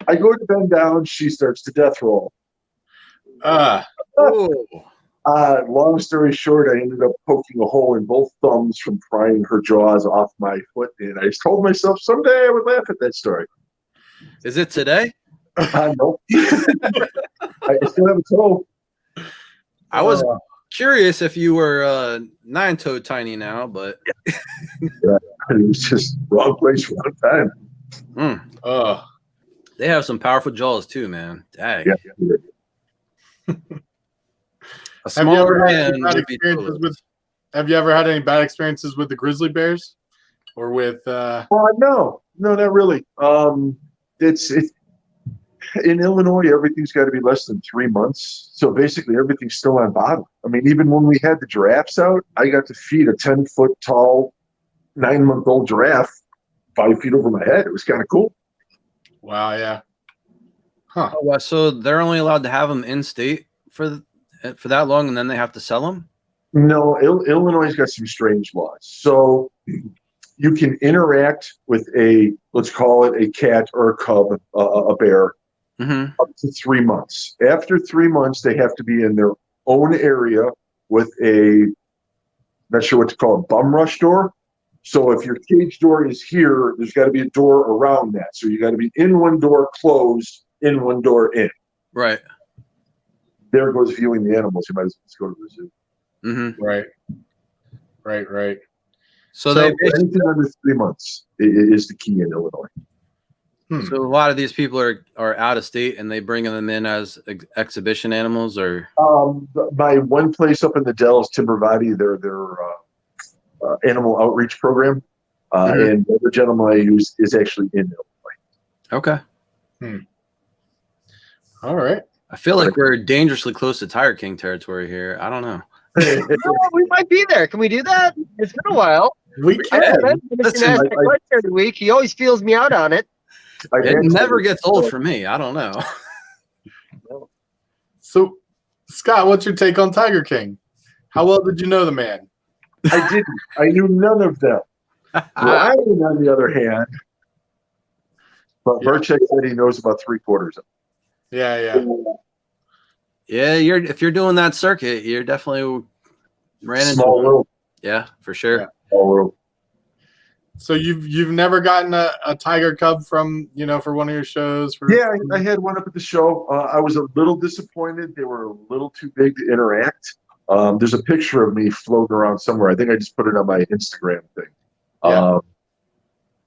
I go to bend down. She starts to death roll. Oh, Long story short, I ended up poking a hole in both thumbs from prying her jaws off my foot. And I told myself someday I would laugh at that story. is it today? No. I still have a toe. I was curious if you were 9-toed tiny now, but It was just wrong place, wrong time. Oh, they have some powerful jaws too, man. Dang. Yeah. A have you smaller ever had man any bad would be experiences totally- with? Have you ever had any bad experiences with the grizzly bears, or with? No, not really. It's in Illinois, everything's got to be less than 3 months. So basically, everything's still on bottom. I mean, even when we had the giraffes out, I got to feed a 10-foot tall, 9-month-old giraffe 5 feet over my head. It was kind of cool. Wow, yeah. Huh. Oh, wow, so they're only allowed to have them in state for that long, and then they have to sell them. No, Illinois got some strange laws. So you can interact with let's call it a cat or a cub, a bear, Mm-hmm. up to 3 months. After 3 months, they have to be in their own area with not sure what to call it, bum rush door. So if your cage door is here, there's got to be a door around that. So you got to be in one door, closed, in one door, in. Right. There goes viewing the animals. You might as well just go to the zoo. Mm-hmm. Right. So So they anything under 3 months is the key in Illinois. so a lot of these people are out of state, and they bring them in as exhibition animals, or My one place up in the Dells, Timbervati, their animal outreach program, Mhm. and the other gentleman I use is actually in Illinois. okay. All right. I feel like we're dangerously close to Tiger King territory here. I don't know. Oh, we might be there. Can we do that? It's been a while. We I can. haven't been Listen, asked that question every week. He always feels me out on it. It never gets old for me. I don't know. So, Scott, what's your take on Tiger King? How well did you know the man? I didn't. I knew none of them. Ryan, on the other hand, but Yeah. Burchek said he knows about 3/4 of Yeah. them. Yeah, if you're doing that circuit, you're definitely ran into Small one. world. Yeah, for sure. Yeah. Small world. So you've never gotten a tiger cub from for one of your shows? Yeah, I had one up at the show. I was a little disappointed. They were a little too big to interact. There's a picture of me floating around somewhere. I think I just put it on my Instagram thing. Yeah.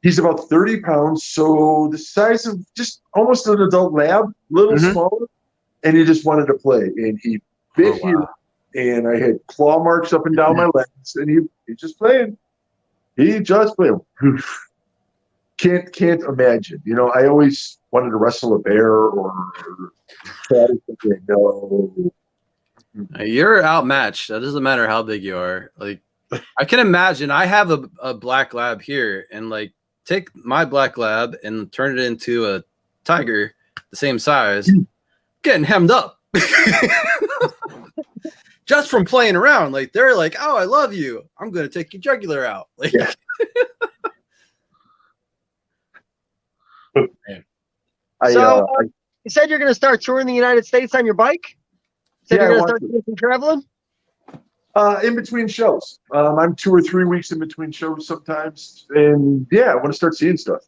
He's about 30 pounds, so the size of just almost an adult lab, little Mhm. smaller, and he just wanted to play. And he bit Oh, wow. here, and I had claw marks up and down my legs, and he just playing. He just playing. Can't imagine. I always wanted to wrestle a bear or try to something. No. You're outmatched. That doesn't matter how big you are. Like, I can imagine. I have a black lab here, and like take my black lab and turn it into a tiger the same size, getting hemmed up. Just from playing around. Like, they're like, "Oh, I love you. I'm gonna take your jugular out." Like, Yeah. So, you said you're going to start touring the United States on your bike? Said Yeah, you're I going to want start to. doing some traveling? In between shows. I'm 2 or 3 weeks in between shows sometimes, and yeah, I want to start seeing stuff.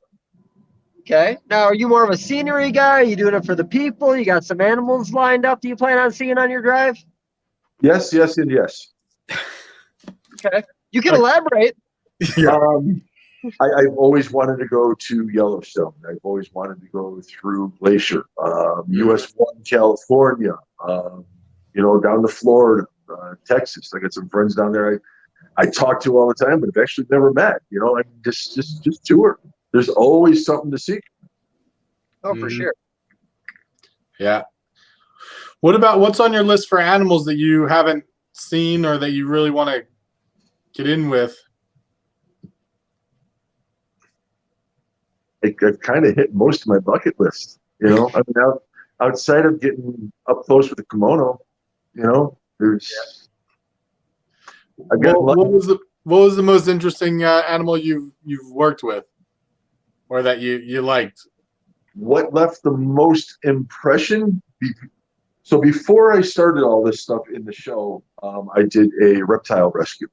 Okay. Now, are you more of a scenery guy? Are you doing it for the people? You got some animals lined up? Do you plan on seeing on your drive? Yes, and yes. Okay. You can elaborate. I've always wanted to go to Yellowstone. I've always wanted to go through Glacier, US 1, California, down to Florida, Texas. I got some friends down there I talk to all the time, but I've actually never met. I mean, just tour. There's always something to see. Oh, for Mhm. sure. Yeah. What's on your list for animals that you haven't seen or that you really want to get in with? I've kind of hit most of my bucket list. I mean, outside of getting up close with the kimono, there's. I've got What was the most interesting animal you've worked with, or that you liked? What left the most impression. So before I started all this stuff in the show, I did a reptile rescue,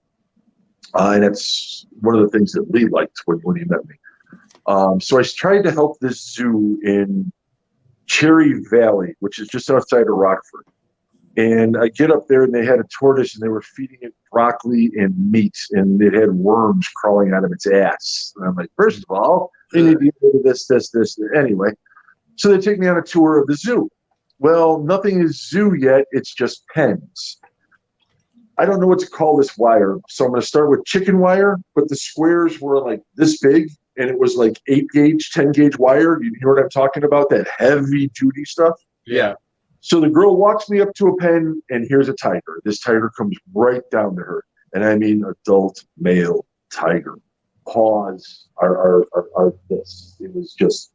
and that's one of the things that Lee liked when he met me. So I tried to help this zoo in Cherry Valley, which is just outside of Rockford. And I get up there and they had a tortoise and they were feeding it broccoli and meat and it had worms crawling out of its ass. And I'm like, first of all, they need to get rid of this. Anyway, so they take me on a tour of the zoo. Well, nothing is zoo yet. It's just pens. I don't know what to call this wire. So I'm going to start with chicken wire, but the squares were like this big and it was like 8 gauge, 10 gauge wire. You know what I'm talking about? That heavy duty stuff. Yeah. So the girl walks me up to a pen, and here's a tiger. This tiger comes right down to her, and I mean adult male tiger. Paws are this. It was just.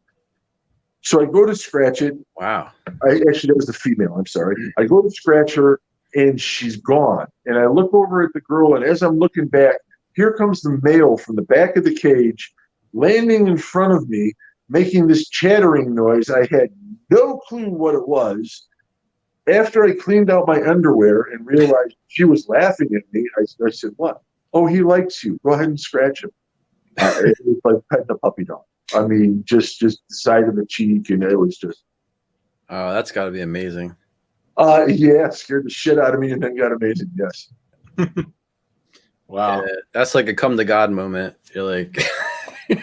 So I go to scratch it. Wow. That was the female. I'm sorry. I go to scratch her, and she's gone. And I look over at the girl, and as I'm looking back, here comes the male from the back of the cage, landing in front of me, making this chattering noise. I had no clue what it was. After I cleaned out my underwear and realized she was laughing at me, I said, what? Oh, he likes you. Go ahead and scratch him. It was like petting a puppy dog. I mean, just the side of the cheek, and it was just. Oh, that's got to be amazing. Yeah, scared the shit out of me and then got amazing, yes. Wow. Yeah, that's like a come to God moment. You're like,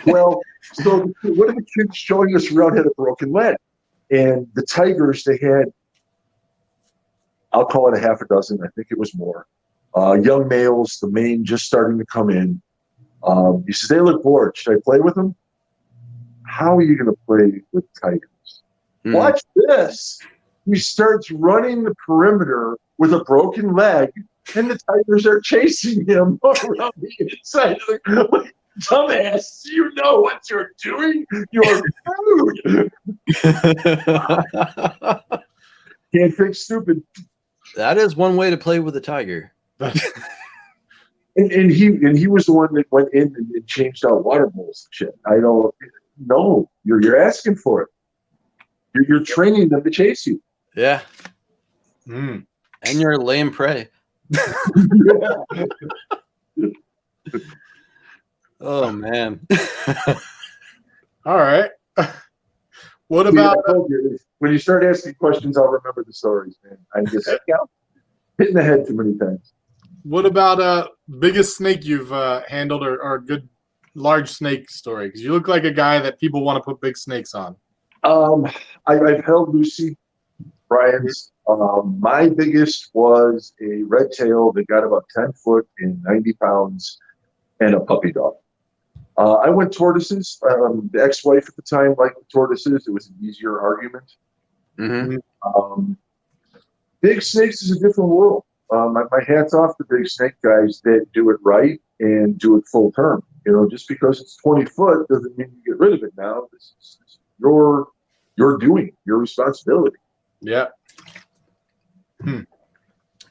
Well, so what are the kids showing us around had a broken leg? And the tigers, they had, I'll call it a half a dozen. I think it was more. Young males, the mane just starting to come in. He says, they look bored. Should I play with them? How are you going to play with tigers? Watch this. He starts running the perimeter with a broken leg, and the tigers are chasing him around the inside of the dumbass, you know what you're doing? You're rude. Can't fix stupid. That is one way to play with a tiger. And he was the one that went in and changed out water bowls and shit. I don't know. You're asking for it. You're training them to chase you. Yeah. Mm. And you're a lame prey. Oh man. All right. What about when you start asking questions, I'll remember the stories, man. I just hit in the head too many times. what about biggest snake you've handled or a good large snake story? Because you look like a guy that people want to put big snakes on. I've held Lucy Bryant's. My biggest was a red tail that got about 10 foot and 90 pounds and a puppy dog. I went tortoises. The ex-wife at the time liked the tortoises. It was an easier argument. Mm-hmm. Big snakes is a different world. My hat's off to big snake guys that do it right and do it full term. You know, just because it's 20 foot doesn't mean you get rid of it now. This is your doing, your responsibility. Yeah.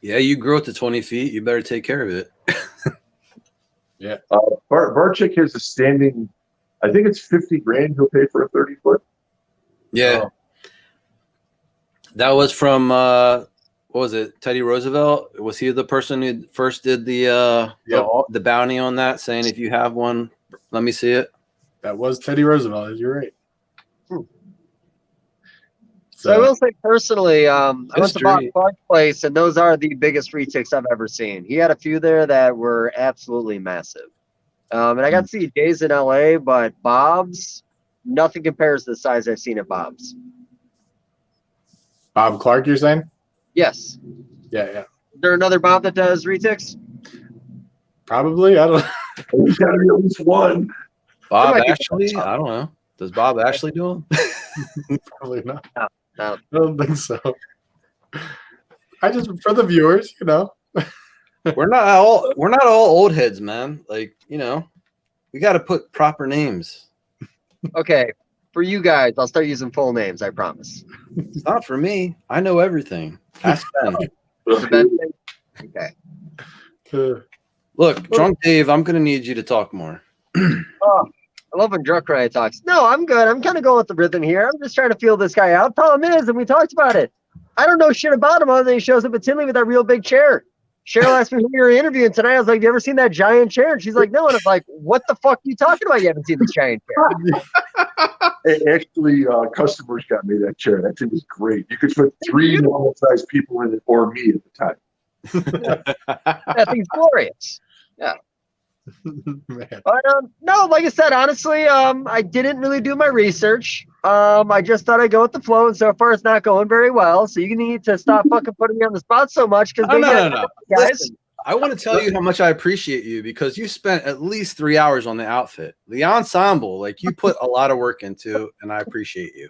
Yeah, you grow it to 20 feet. You better take care of it. Yeah. Barczyk has a standing, I think it's 50 grand he'll pay for a 30 foot. Yeah. That was from what was it? Teddy Roosevelt? Was he the person who first did the bounty on that, saying if you have one, let me see it? That was Teddy Roosevelt. You're right. So I will say personally, I went to History. Bob Clark's place, and those are the biggest retics I've ever seen. He had a few there that were absolutely massive. And I got to see Jay's in LA, but Bob's, nothing compares to the size I've seen at Bob's. Bob Clark, you're saying? Yes. Yeah. Is there another Bob that does retics? Probably. I don't There's got to be at least one. Bob might be Ashley? I don't know. Does Bob Ashley do them? Probably not. No. I don't think so. I just, for the viewers, you know. We're not all old heads, man. Like, you know, we got to put proper names. Okay. For you guys, I'll start using full names, I promise. It's not for me. I know everything. Ask Ben. Okay. Look, Drunk Dave, I'm going to need you to talk more. Oh, I love when Drunk Ray talks. No, I'm good. I'm kind of going with the rhythm here. I'm just trying to feel this guy out. Problem is, and we talked about it, I don't know shit about him other than he shows up at Tinley with that real big chair. Cheryl asked me who you were interviewing tonight. I was like, you ever seen that giant chair? And she's like, no. And I'm like, what the fuck are you talking about? You haven't seen this giant chair. Actually, customers got me that chair. That thing was great. You could fit 3 normal-sized people in it, or me at the time. That thing's glorious. Man. But no, like I said, honestly, I didn't really do my research. I just thought I'd go with the flow, and so far it's not going very well. So you need to stop fucking putting me on the spot so much, because No. guys. Listen, I want to tell you how much I appreciate you, because you spent at least 3 hours on the outfit, the ensemble. Like, you put a lot of work into, and I appreciate you.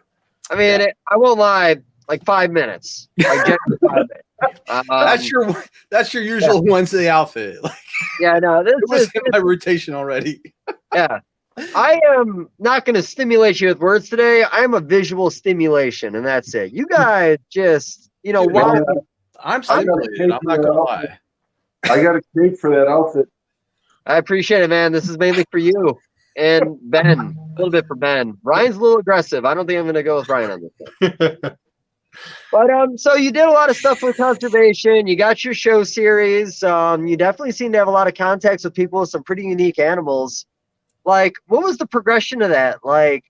I mean, I won't lie, like 5 minutes. Like genuinely 5 minutes. That's your usual Wednesday outfit. Like, Yeah, no, this it was is in my rotation already. yeah. I am not going to stimulate you with words today. I am a visual stimulation, and that's it. You guys just, Dude, wow. I'm stimulated. I'm not gonna lie. I got a cake for that outfit. I appreciate it, man. This is mainly for you and Ben. A little bit for Ben. Ryan's a little aggressive. I don't think I'm going to go with Ryan on this one. But so you did a lot of stuff with conservation. You got your show series. You definitely seem to have a lot of contacts with people with some pretty unique animals. Like, what was the progression of that? Like,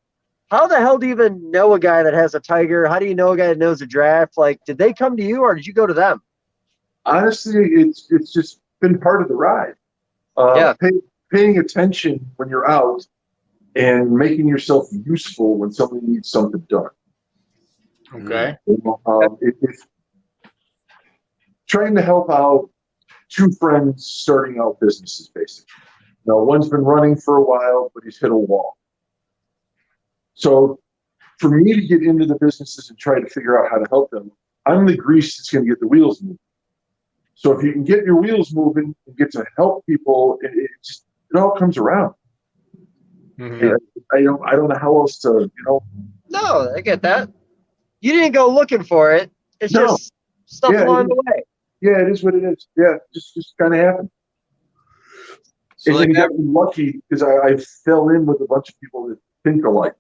how the hell do you even know a guy that has a tiger? How do you know a guy that knows a giraffe? Like, did they come to you, or did you go to them? Honestly, it's just been part of the ride. Paying attention when you're out and making yourself useful when somebody needs something done. Okay. It's trying to help out 2 friends starting out businesses, basically. Now, one's been running for a while, but he's hit a wall. So for me to get into the businesses and try to figure out how to help them, I'm the grease that's going to get the wheels moving. So if you can get your wheels moving and get to help people, it all comes around. Mhm. I don't know how else to, No, I get that. You didn't go looking for it. It's No. just stuff Yeah, along the way. Yeah, it is what it is. Yeah, just kind of happened. So, like, And I got lucky because I fell in with a bunch of people that think alike.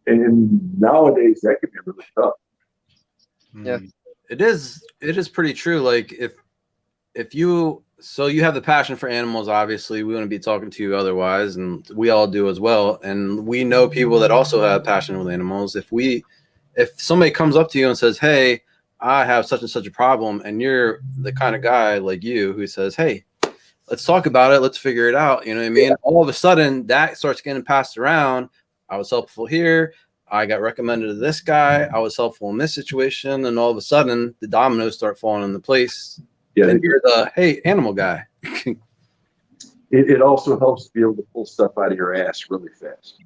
And nowadays that can be really tough. Yeah. it is pretty true. Like, if you have the passion for animals, obviously we wouldn't be talking to you otherwise, and we all do as well. And we know people that also have passion with animals. If somebody comes up to you and says, "Hey, I have such and such a problem," and you're the kind of guy like you who says, "Hey, let's talk about it. Let's figure it out." You know what I mean? Yeah. All of a sudden that starts getting passed around. I was helpful here. I got recommended to this guy. I was helpful in this situation. And all of a sudden the dominoes start falling into place. Yeah, and you're the, hey, animal guy. It also helps to be able to pull stuff out of your ass really fast.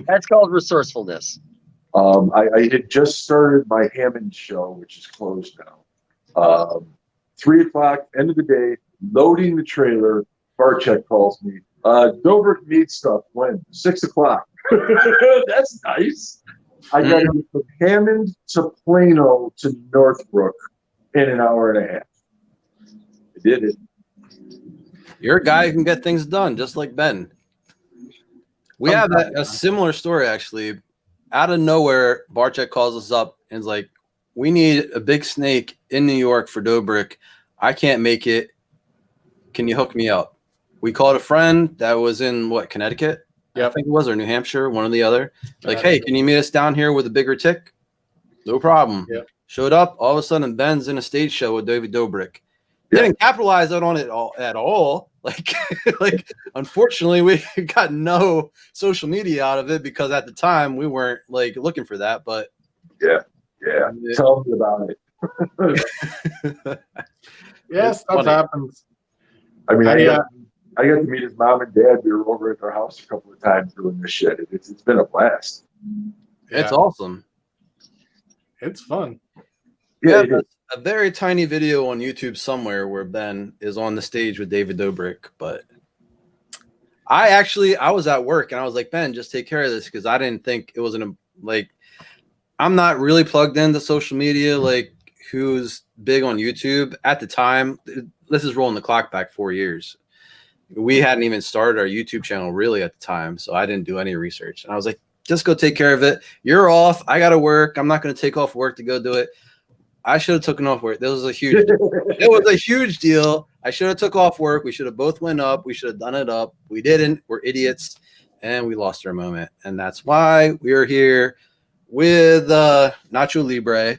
That's called resourcefulness. I had just started my Hammond show, which is closed now. 3 o'clock, end of the day, loading the trailer. Barcheck calls me. Dobrik needs stuff. When? 6 o'clock. That's nice. I got to from Hammond to Plano to Northbrook in an hour and a half. I did it. You're a guy who can get things done, just like Ben. We have a similar story, actually. Out of nowhere, Barcheck calls us up and is like, "We need a big snake in New York for Dobrik. I can't make it. Can you hook me up?" We called a friend that was in Connecticut? Yeah, I think it was, or New Hampshire, one or the other. Like, "Hey, can you meet us down here with a bigger tick?" No problem. Yep. Showed up. All of a sudden, Ben's in a stage show with David Dobrik. Didn't capitalize on it at all. Like, unfortunately, we got no social media out of it because at the time we weren't looking for that. But yeah. Tell me about it. Yeah, stuff happens. I mean, I got to meet his mom and dad. We were over at their house a couple of times doing this shit. It's been a blast. It's awesome. It's fun. Yeah, a very tiny video on YouTube somewhere where Ben is on the stage with David Dobrik. But I was at work and I was like, "Ben, just take care of this," because I didn't think it was I'm not really plugged into social media who's big on YouTube at the time. This is rolling the clock back 4 years. We hadn't even started our YouTube channel really at the time, so I didn't do any research. And I was like, "Just go take care of it. You're off. I got to work. I'm not going to take off work to go do it." I should have taken off work. It was a huge deal. I should have took off work. We should have both went up. We should have done it up. We didn't. We're idiots. and we lost our moment. And that's why we are here with Nacho Libre.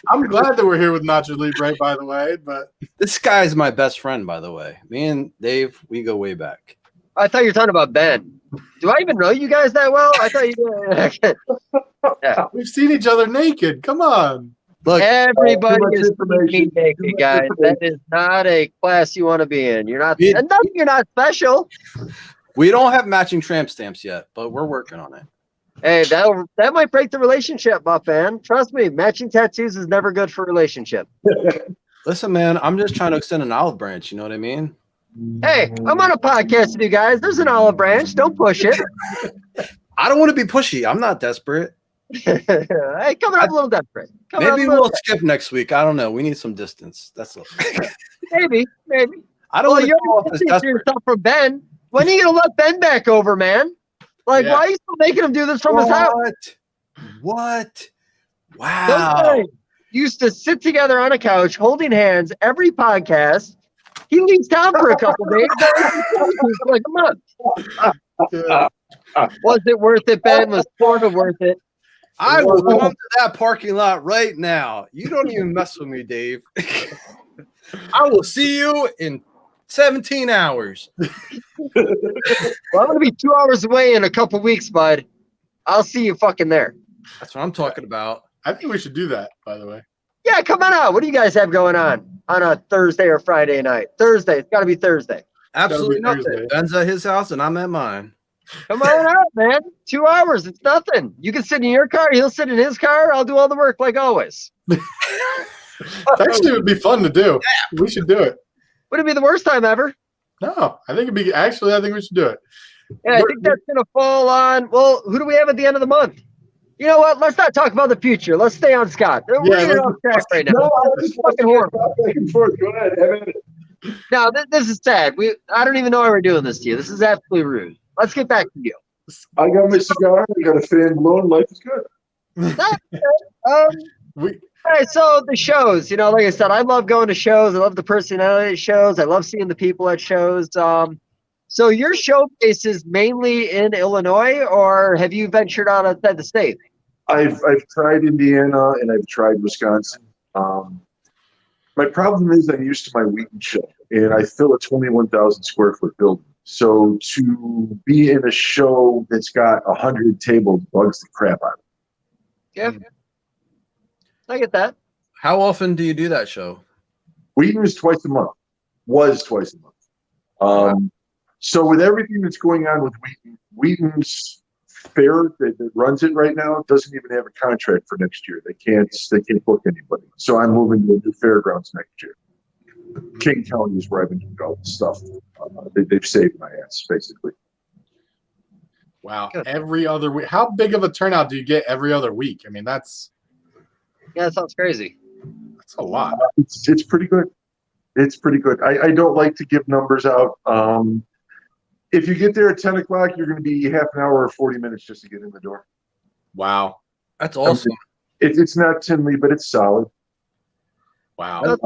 I'm glad that we're here with Nacho Libre, by the way. But This guy's my best friend, by the way. Me and Dave, we go way back. I thought you were talking about Ben. Do I even know you guys that well? I thought you. we've seen each other naked. Come on. Look, Everybody Too much is information. being Too naked, much guys. That information. is not a class you want to be in. You're not. It- And nothing. You're not special. we don't have matching tramp stamps yet, but we're working on it. Hey, that might break the relationship, my fan. Trust me, matching tattoos is never good for a relationship. Listen, man, I'm just trying to extend an olive branch. You know what I mean? Hey, I'm on a podcast with you guys. There's an olive branch. Don't push it. I don't want to be pushy. I'm not desperate. Hey, coming up a little desperate. Coming up a Maybe little we'll skip next week. I don't know. We need some distance. That's all. maybe. I don't Well, want to you're come off as desperate. yourself from Ben. When are you gonna let Ben back over, man? Like, Yeah. why are you still making him do this from his house? What? Those Wow. guys used to sit together on a couch holding hands every podcast. He leaves town for a couple days. For like a month. Yeah. Was it worth it, Ben? Was sort of worth it. I will come to that parking lot right now. You don't even mess with me, Dave. I will see you in 17 hours. Well, I'm gonna be 2 hours away in a couple weeks, bud. I'll see you fucking there. That's what I'm talking about. I think we should do that, by the way. Yeah, come on out. What do you guys have going on a Thursday or Friday night? Thursday. It's got to be Thursday. Absolutely That'll be nothing. Thursday. Ben's at his house and I'm at mine. Come on out, man. 2 hours. It's nothing. You can sit in your car. He'll sit in his car. I'll do all the work like always. Actually, it would be fun to do. We should do it. Would it be the worst time ever? No, I think it'd be. Actually, I think we should do it. Yeah, I think that's going to fall on, well, who do we have at the end of the month? You know what? Let's not talk about the future. Let's stay on Scott. We're getting let's- off track right now. No, I just want Fucking horrible. to back and forth. Go ahead, have at it. Now, this is sad. I don't even know why we're doing this to you. This is absolutely rude. Let's get back to you. I got my cigar. I got a fan blown. Life is good. We All right, so the shows, like I said, I love going to shows. I love the personality at shows. I love seeing the people at shows. So your show base is mainly in Illinois, or have you ventured out outside the state? I've tried Indiana and I've tried Wisconsin. My problem is I'm used to my Wheaton show, and I fill a 21,000 square foot building. So to be in a show that's got 100 tables bugs the crap out of Yeah, I get that. How often do you do that show? me. Wheaton is twice a month. Was twice a month. So with everything that's going on with Wheaton, Wheaton's fair that runs it right now doesn't even have a contract for next year. They can't book anybody. So I'm moving to a new fairgrounds next year. King County is where I've been doing all this stuff. They've saved my ass, basically. wow. Good. Every other week. How big of a turnout do you get every other week? I mean, that's Yeah, that sounds crazy. a lot. It's pretty good. It's pretty good. I don't like to give numbers out. If you get there at 10 o'clock, you're going to be half an hour or 40 minutes just to get in the door. Wow. That's awesome. It's not Tinley, but it's solid. Wow.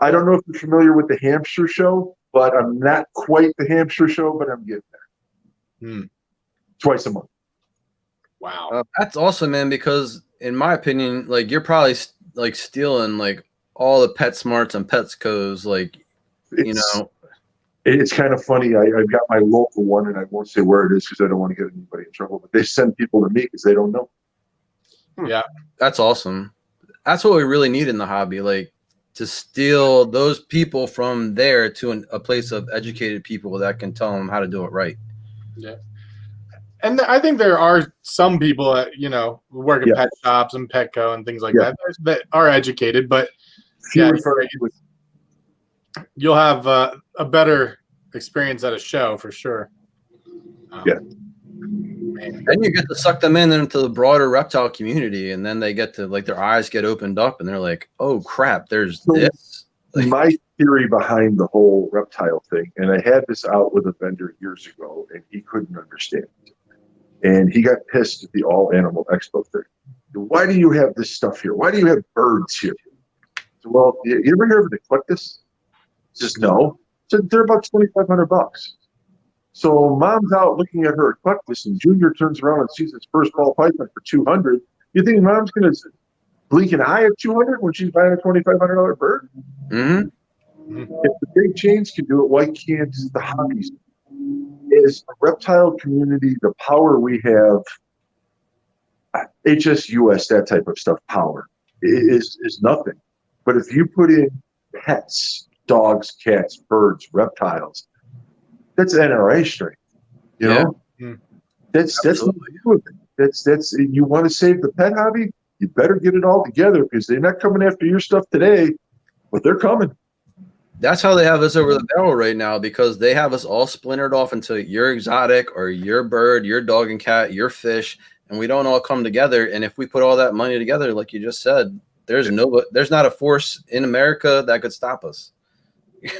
I don't know if you're familiar with the Hampshire show, but I'm not quite the Hampshire show, but I'm getting there. Hmm. Twice a month. Wow. That's awesome, man, because in my opinion, like you're probably like stealing like all the PetSmarts and Petco's, like, It's kind of funny. I've got my local one, and I won't say where it is because I don't want to get anybody in trouble. But they send people to me because they don't know. that's awesome. That's what we really need in the hobby, like to steal those people from there to a place of educated people that can tell them how to do it right. Yeah. And I think there are some people that, who work at Yeah. pet shops and Petco and things like Yeah. that are educated, but Few Yeah, and far between. you'll have a better experience at a show for sure. Yeah. Man. Then you get to suck them in into the broader reptile community, and then they get to like their eyes get opened up, and they're like, "Oh crap, there's So- this." Like, My theory behind the whole reptile thing, and I had this out with a vendor years ago, and he couldn't understand it. And he got pissed at the All Animal Expo thing. Why do you have this stuff here? Why do you have birds here? So, well, you ever hear of an eclectus? He says, no. So they're about $2,500. So mom's out looking at her eclectus, and Junior turns around and sees his first ball python for 200. You think mom's gonna blink an eye at 200 when she's buying a $2,500 bird? Mm-hmm. If the big chains can do it, why can't the hobbies? Is the reptile community the power we have? HSUS, that type of stuff, power is nothing. But if you put in pets, dogs, cats, birds, reptiles, that's NRA strength. You know, that's what we do with it. That's you want to save the pet hobby, you better get it all together because they're not coming after your stuff today, but they're coming. That's how they have us over the barrel right now, because they have us all splintered off into your exotic or your bird, your dog and cat, your fish, and we don't all come together. And if we put all that money together, like you just said, there's not a force in America that could stop us. Yeah.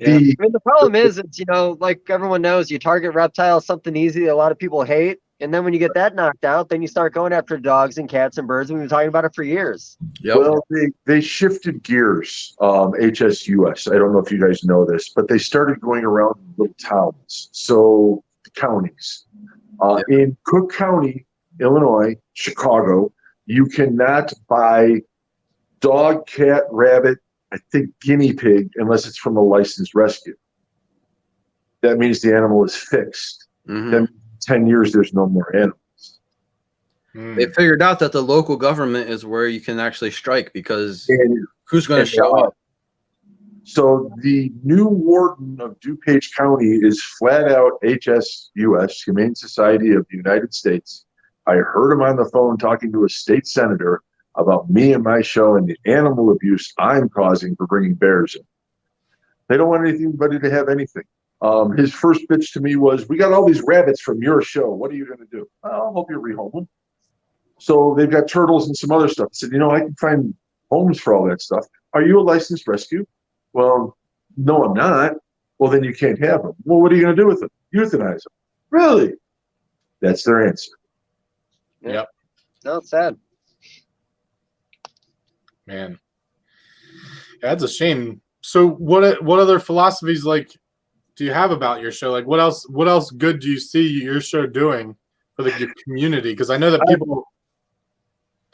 I mean, the problem is, it's, like everyone knows, you target reptiles, something easy that a lot of people hate. And then when you get that knocked out, then you start going after dogs and cats and birds. We've been talking about it for years. Yep. Well, they shifted gears, HSUS. I don't know if you guys know this, but they started going around little towns. So the counties. In Cook County, Illinois, Chicago, you cannot buy dog, cat, rabbit, I think guinea pig, unless it's from a licensed rescue. That means the animal is fixed. Mm-hmm. Then 10 years, there's no more animals. They figured out that the local government is where you can actually strike, because who's going to show up? So the new warden of DuPage County is flat out HSUS, Humane Society of the United States. I heard him on the phone talking to a state senator about me and my show and the animal abuse I'm causing for bringing bears in. They don't want anybody to have anything. His first bitch to me was, we got all these rabbits from your show. What are you going to do? I'll help you rehome them. So they've got turtles and some other stuff. I said, I can find homes for all that stuff. Are you a licensed rescue? Well, no, I'm not. Well, then you can't have them. Well, what are you going to do with them? Euthanize them. Really? That's their answer. Yep. No, it's sad. Man, that's a shame. So what other philosophies do you have about your show? Like what else good do you see your show doing for the community? Because I know that people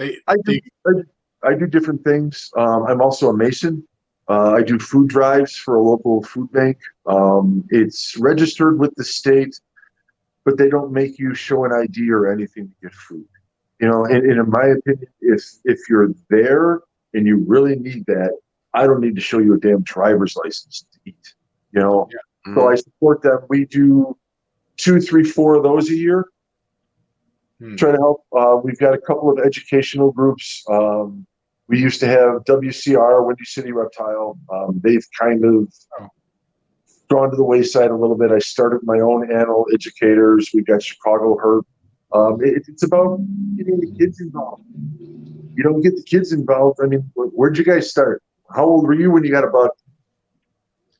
I do different things. I'm also a Mason. I do food drives for a local food bank. It's registered with the state, but they don't make you show an ID or anything to get food. And in my opinion, if you're there and you really need that, I don't need to show you a damn driver's license to eat. Yeah. So I support them. We do 2, 3, 4 of those a year. Try to help. We've got a couple of educational groups. We used to have WCR, Windy City Reptile. They've kind of gone to the wayside a little bit. I started my own animal educators. We've got Chicago Herb. It's about getting the kids involved. You don't get the kids involved. I mean, where'd you guys start? How old were you when you got a buck?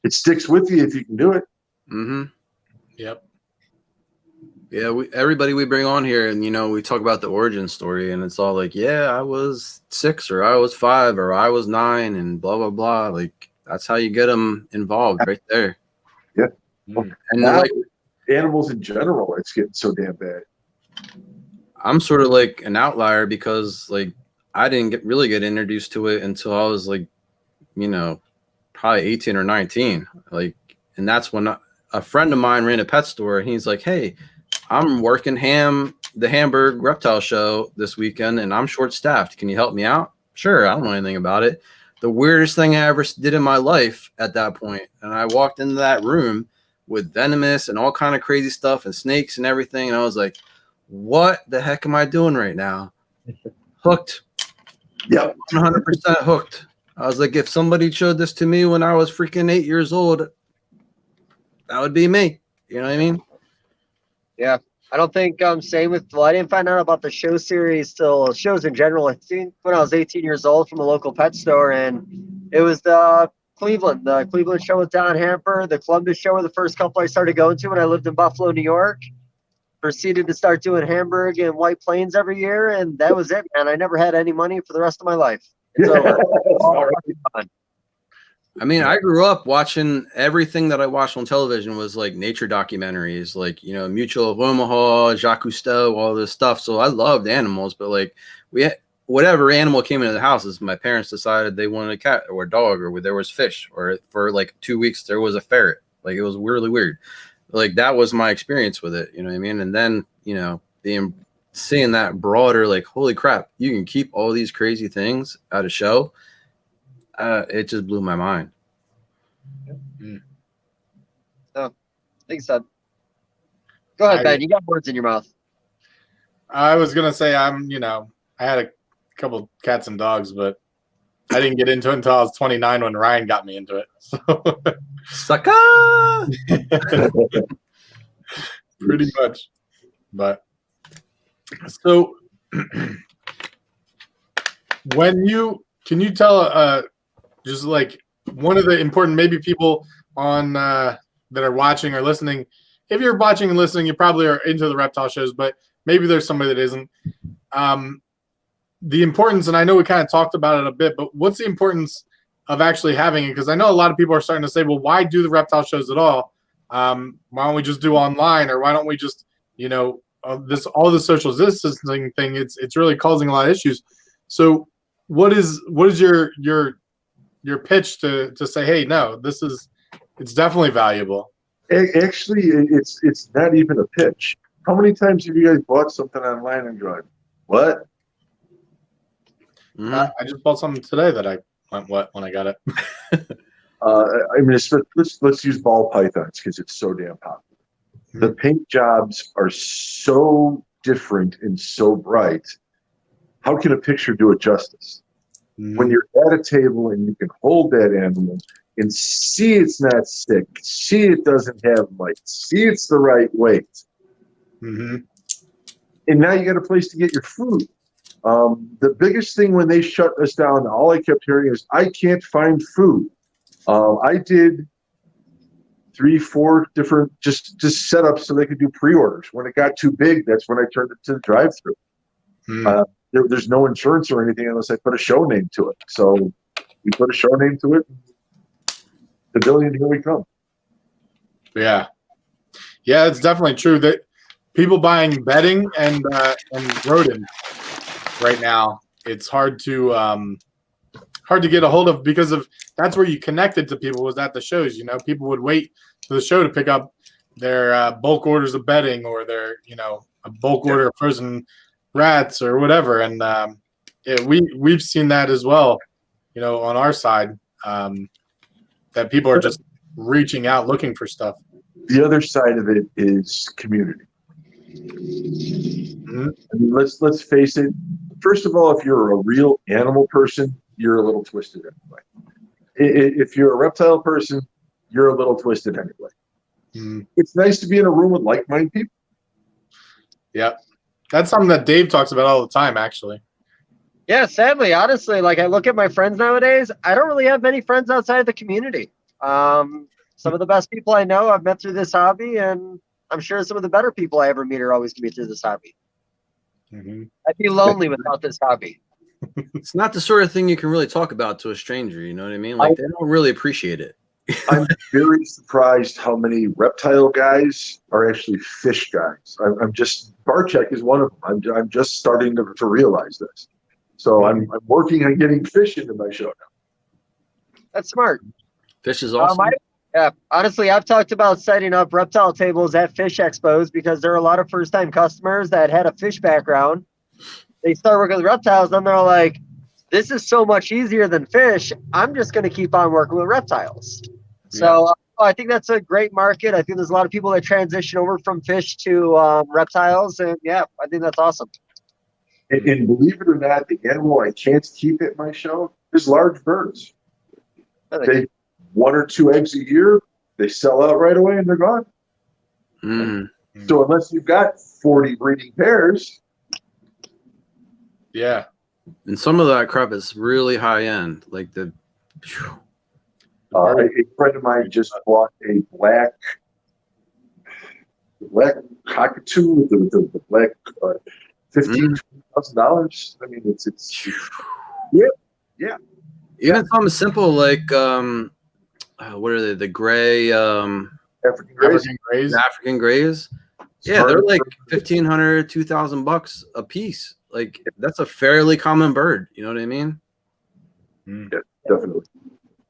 It sticks with you if you can do it. Mm-hmm. Yep. Yeah, everybody we bring on here, and we talk about the origin story, and it's all like, yeah, I was 6 or I was 5 or I was 9 and blah blah blah. Like that's how you get them involved right there. Yeah. And now, animals in general, it's getting so damn bad. I'm sort of like an outlier because I didn't really get introduced to it until I was probably 18 or 19. And that's when a friend of mine ran a pet store, and he's like, hey, I'm working the Hamburg Reptile Show this weekend, and I'm short-staffed. Can you help me out? Sure, I don't know anything about it. The weirdest thing I ever did in my life at that point, and I walked into that room with venomous and all kind of crazy stuff and snakes and everything, and I was like, what the heck am I doing right now? Hooked. Yep. 100% hooked. I was like, if somebody showed this to me when I was freaking 8 years old, that would be me. You know what I mean? Yeah. I don't think same with, well, I didn't find out about the show series till shows in general. I think when I was 18 years old from a local pet store, and it was the Cleveland show with Don Hamper, the Columbus show were the first couple I started going to when I lived in Buffalo, New York. Proceeded to start doing Hamburg and White Plains every year, and that was it, man. I never had any money for the rest of my life. It's over. I mean, I grew up watching everything that I watched on television was like nature documentaries, like, you know, Mutual of Omaha, Jacques Cousteau, all this stuff. So I loved animals, but like whatever animal came into the houses, my parents decided they wanted a cat or a dog, or there was fish, or for like 2 weeks there was a ferret. Like, it was really weird. Like, that was my experience with it. You know what I mean? And then, you know, seeing that broader, like, holy crap, you can keep all these crazy things at a show. It just blew my mind. Thanks, son. Go ahead, Ben. You got words in your mouth. I was gonna say I had a couple cats and dogs, but I didn't get into it until I was 29 when Ryan got me into it. So Sucker! pretty much. But so can you tell just like one of the important maybe people on that are watching or listening, if you're watching and listening, you probably are into the reptile shows, but maybe there's somebody that isn't. The importance, and I know we kind of talked about it a bit, but what's the importance of actually having it? Because I know a lot of people are starting to say, well, why do the reptile shows at all? Why don't we just do online, or why don't we just, all the social distancing thing? It's really causing a lot of issues. So what is your pitch to say, hey, no, it's definitely valuable? Actually, it's not even a pitch. How many times have you guys bought something online and going, what? Mm-hmm. I just bought something today that I went wet when I got it. I mean, let's use ball pythons because it's so damn popular. Mm-hmm. The paint jobs are so different and so bright. How can a picture do it justice? Mm-hmm. When you're at a table and you can hold that animal and see it's not sick, see it doesn't have mites, see it's the right weight. Mm-hmm. And now you got a place to get your food. The biggest thing when they shut us down, all I kept hearing is, I can't find food. I did 3-4 different just setups so they could do pre-orders. When it got too big, that's when I turned it to the drive-through. Mm. There's no insurance or anything unless I put a show name to it. So we put a show name to it. Pavilion, here we come. Yeah, it's definitely true that people buying bedding and rodents right now, it's hard to get a hold of, because of that's where you connected to people, was at the shows. People would wait for the show to pick up their bulk orders of bedding, or their a bulk order of frozen rats or whatever. And we've seen that as well, on our side, that people are just reaching out looking for stuff. The other side of it is community. Mm-hmm. I mean, let's face it. First of all, if you're a real animal person, you're a little twisted anyway. If you're a reptile person, you're a little twisted anyway. Mm-hmm. It's nice to be in a room with like-minded people. Yeah, that's something that Dave talks about all the time, actually. Yeah, sadly, honestly, like, I look at my friends nowadays, I don't really have many friends outside the community. Some of the best people I know I've met through this hobby, and I'm sure some of the better people I ever meet are always going to be through this hobby. Mm-hmm. I'd be lonely without this hobby. It's not the sort of thing you can really talk about to a stranger. You know what I mean? Like, they don't really appreciate it. I'm very surprised how many reptile guys are actually fish guys. Barcheck is one of them. I'm just starting to realize this. So I'm working on getting fish into my show now. That's smart. Fish is awesome. Honestly, I've talked about setting up reptile tables at fish expos because there are a lot of first-time customers that had a fish background. They start working with reptiles, and they're like, this is so much easier than fish. I'm just going to keep on working with reptiles. So I think that's a great market. I think there's a lot of people that transition over from fish to reptiles, and I think that's awesome. And believe it or not, the animal I can't keep at my show is large birds. They 1 or 2 eggs a year, they sell out right away and they're gone. Mm-hmm. So unless you've got 40 breeding pairs. Yeah. And some of that crap is really high end. Like a friend of mine just bought a black cockatoo, the black $15,000. I mean, it's yeah. Even something simple like what are they? The gray African Grays. African Grays. African grays. Yeah, they're like $1,500, $2,000 a piece. Like that's a fairly common bird. You know what I mean? Definitely.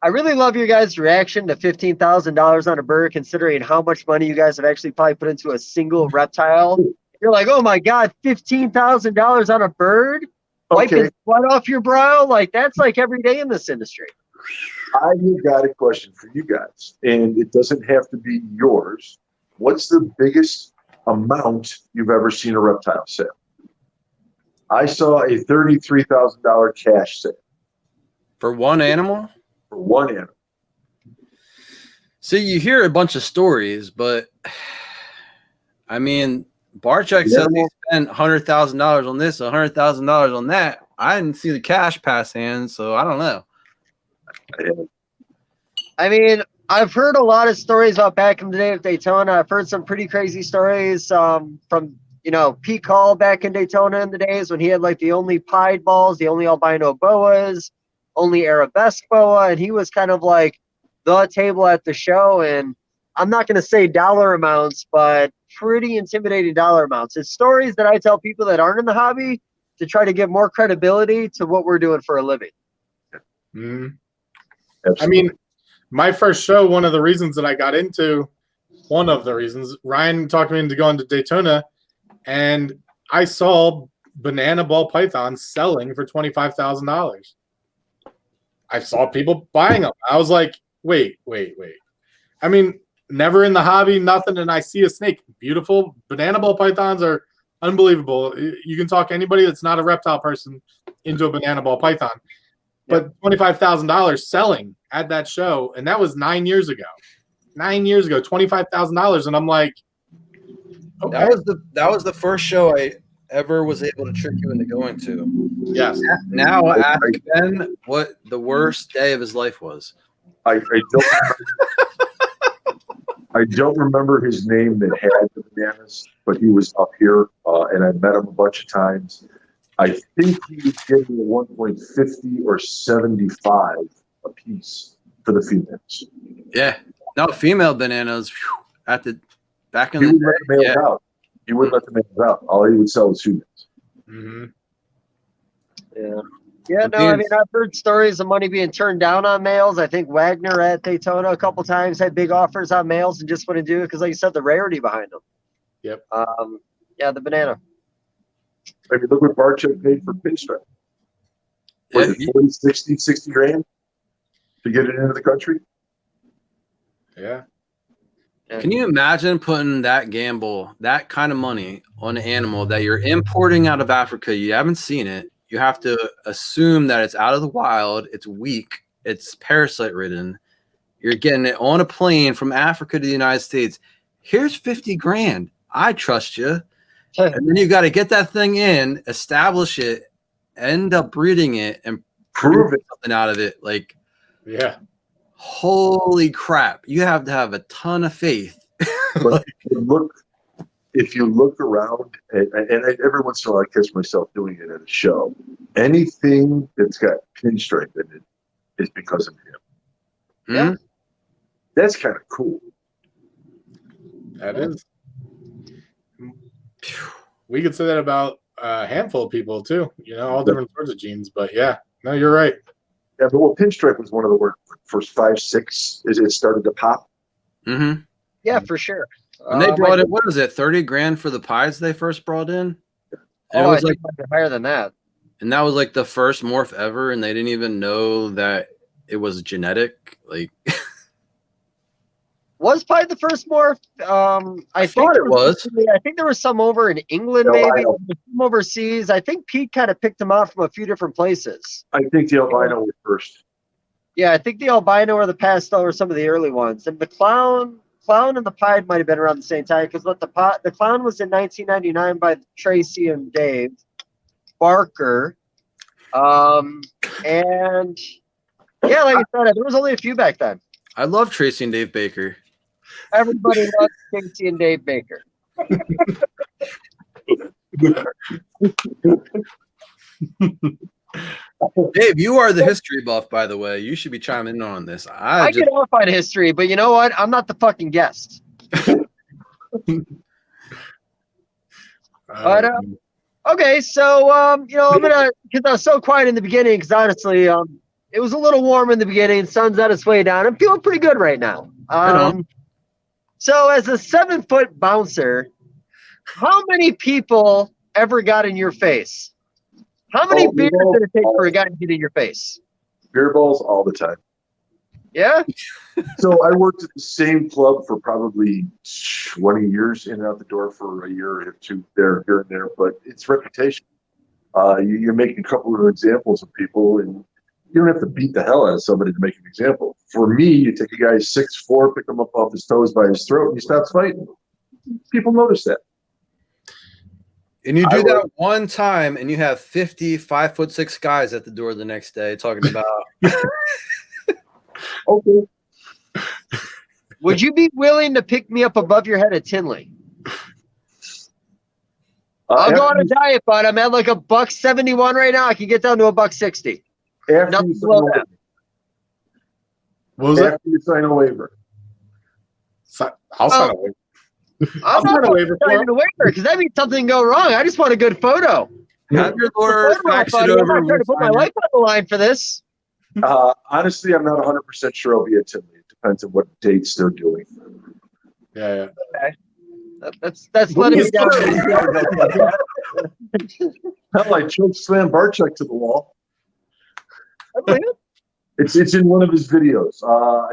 I really love your guys' reaction to $15,000 on a bird, considering how much money you guys have actually probably put into a single reptile. You're like, oh my God, $15,000 on a bird? Wipe Okay, his sweat off your brow? Like, that's like every day in this industry. I have got a question for you guys, and it doesn't have to be yours. What's the biggest amount you've ever seen a reptile sale? I saw a $33,000 cash sale For one animal? for one animal. See, you hear a bunch of stories, but I mean, Barczyk said he spent $100,000 on this, $100,000 on that. I didn't see the cash pass hands, so I don't know. I mean, I've heard a lot of stories about back in the day of Daytona. I've heard some pretty crazy stories from, Pete Call back in Daytona in the days when he had like the only pied balls, the only albino boas, only arabesque boa, and he was kind of like the table at the show. And I'm not going to say dollar amounts, but pretty intimidating dollar amounts. It's stories that I tell people that aren't in the hobby to try to give more credibility to what we're doing for a living. Mhm. Absolutely. I mean, my first show, one of the reasons, Ryan talked me into going to Daytona, and I saw banana ball pythons selling for $25,000. I saw people buying them. I was like, wait. I mean, never in the hobby, nothing, and I see a snake. Beautiful. Banana ball pythons are unbelievable. You can talk anybody that's not a reptile person into a banana ball python. But $25,000 selling at that show, and that was 9 years ago. 9 years ago, $25,000, and I'm like, okay, That was the first show I ever was able to trick you into going to. yes. Now ask Ben what the worst day of his life was. I don't remember his name that had the bananas, but he was up here, and I met him a bunch of times. I think he was getting a 1.50 or 75 a piece for the females. Yeah. No, female bananas back in He the wouldn't let the males yeah. out. He wouldn't let the males out. All he would sell was females. Mm-hmm. Yeah, no, I mean, I've heard stories of money being turned down on males. I think Wagner at Daytona a couple times had big offers on males and just wouldn't do it because, like you said, the rarity behind them. Yep. The banana. I mean, look what Barczyk paid for Pinstripe. Was Yeah, it 60 grand to get it into the country? Yeah. Can you imagine putting that gamble, that kind of money on an animal that you're importing out of Africa? You haven't seen it. You have to assume that it's out of the wild. It's weak. It's parasite ridden. You're getting it on a plane from Africa to the United States. Here's 50 grand. I trust you. And then you got to get that thing in, establish it, end up breeding it, and Prove it. something out of it. Like, Yeah. holy crap. You have to have a ton of faith. But if you look around, and every once in a while I catch myself doing it at a show, anything that's got pinstripe in it is because of him. Yeah. That's kind of cool. That is. We could say that about a handful of people too. All different sorts of genes. But yeah, no, you're right. Yeah, but pinstripe was one of the first 5, 6 as it started to pop. Mm-hmm. Yeah, for sure. And they brought it, what was it, 30 grand for the pies they first brought in? And, I think it might be higher than that. and that was like the first morph ever, and they didn't even know that it was genetic. Like, Was Pied the first morph? I think thought it was. I think there was some over in England, No, maybe I some overseas. I think Pete kind of picked them out from a few different places. I think the albino was first. Yeah, I think the albino or the pastel were some of the early ones, and the clown and the pied might have been around the same time because the clown was in 1999 by Tracy and Dave Barker, and yeah, like I said, there was only a few back then. I love Tracy and Dave Baker. Everybody loves Tracy and Dave Baker. Dave, you are the history buff, by the way. You should be chiming in on this. I get off on history, but you know what? I'm not the fucking guest. But, okay, so I'm gonna, because I was so quiet in the beginning, because honestly, it was a little warm in the beginning. Sun's on its way down. I'm feeling pretty good right now. So as a 7-foot bouncer, how many people ever got in your face? How many beers did it take for a guy to get in your face? Beer balls all the time. Yeah. So I worked at the same club for probably 20 years, in and out the door for a year or two there, here and there. But it's reputation. You're making a couple of examples of people, and you don't have to beat the hell out of somebody to make an example. For me, you take a guy 6'4", pick him up off his toes by his throat, and he stops fighting. People notice that. And you do that one time, and you have 50 5'6" guys at the door the next day talking about. Okay. Would you be willing to pick me up above your head at Tinley? I'll go on a diet, but I'm at like $1.71 right now. I can get down to $1.60. Nothing below that. What was that? After you sign a waiver. I'll sign a waiver. I'm not signing a waiver because that means something go wrong. I just want a good photo. Have your lawyer fax it over. I'm not trying to put my life on the line for this. Honestly, I'm not 100% sure I'll be at Tinley. It depends on what dates they're doing. Yeah. Okay. That's letting me down. Hell, I choke slam Barczyk to the wall. Okay. It's in one of his videos.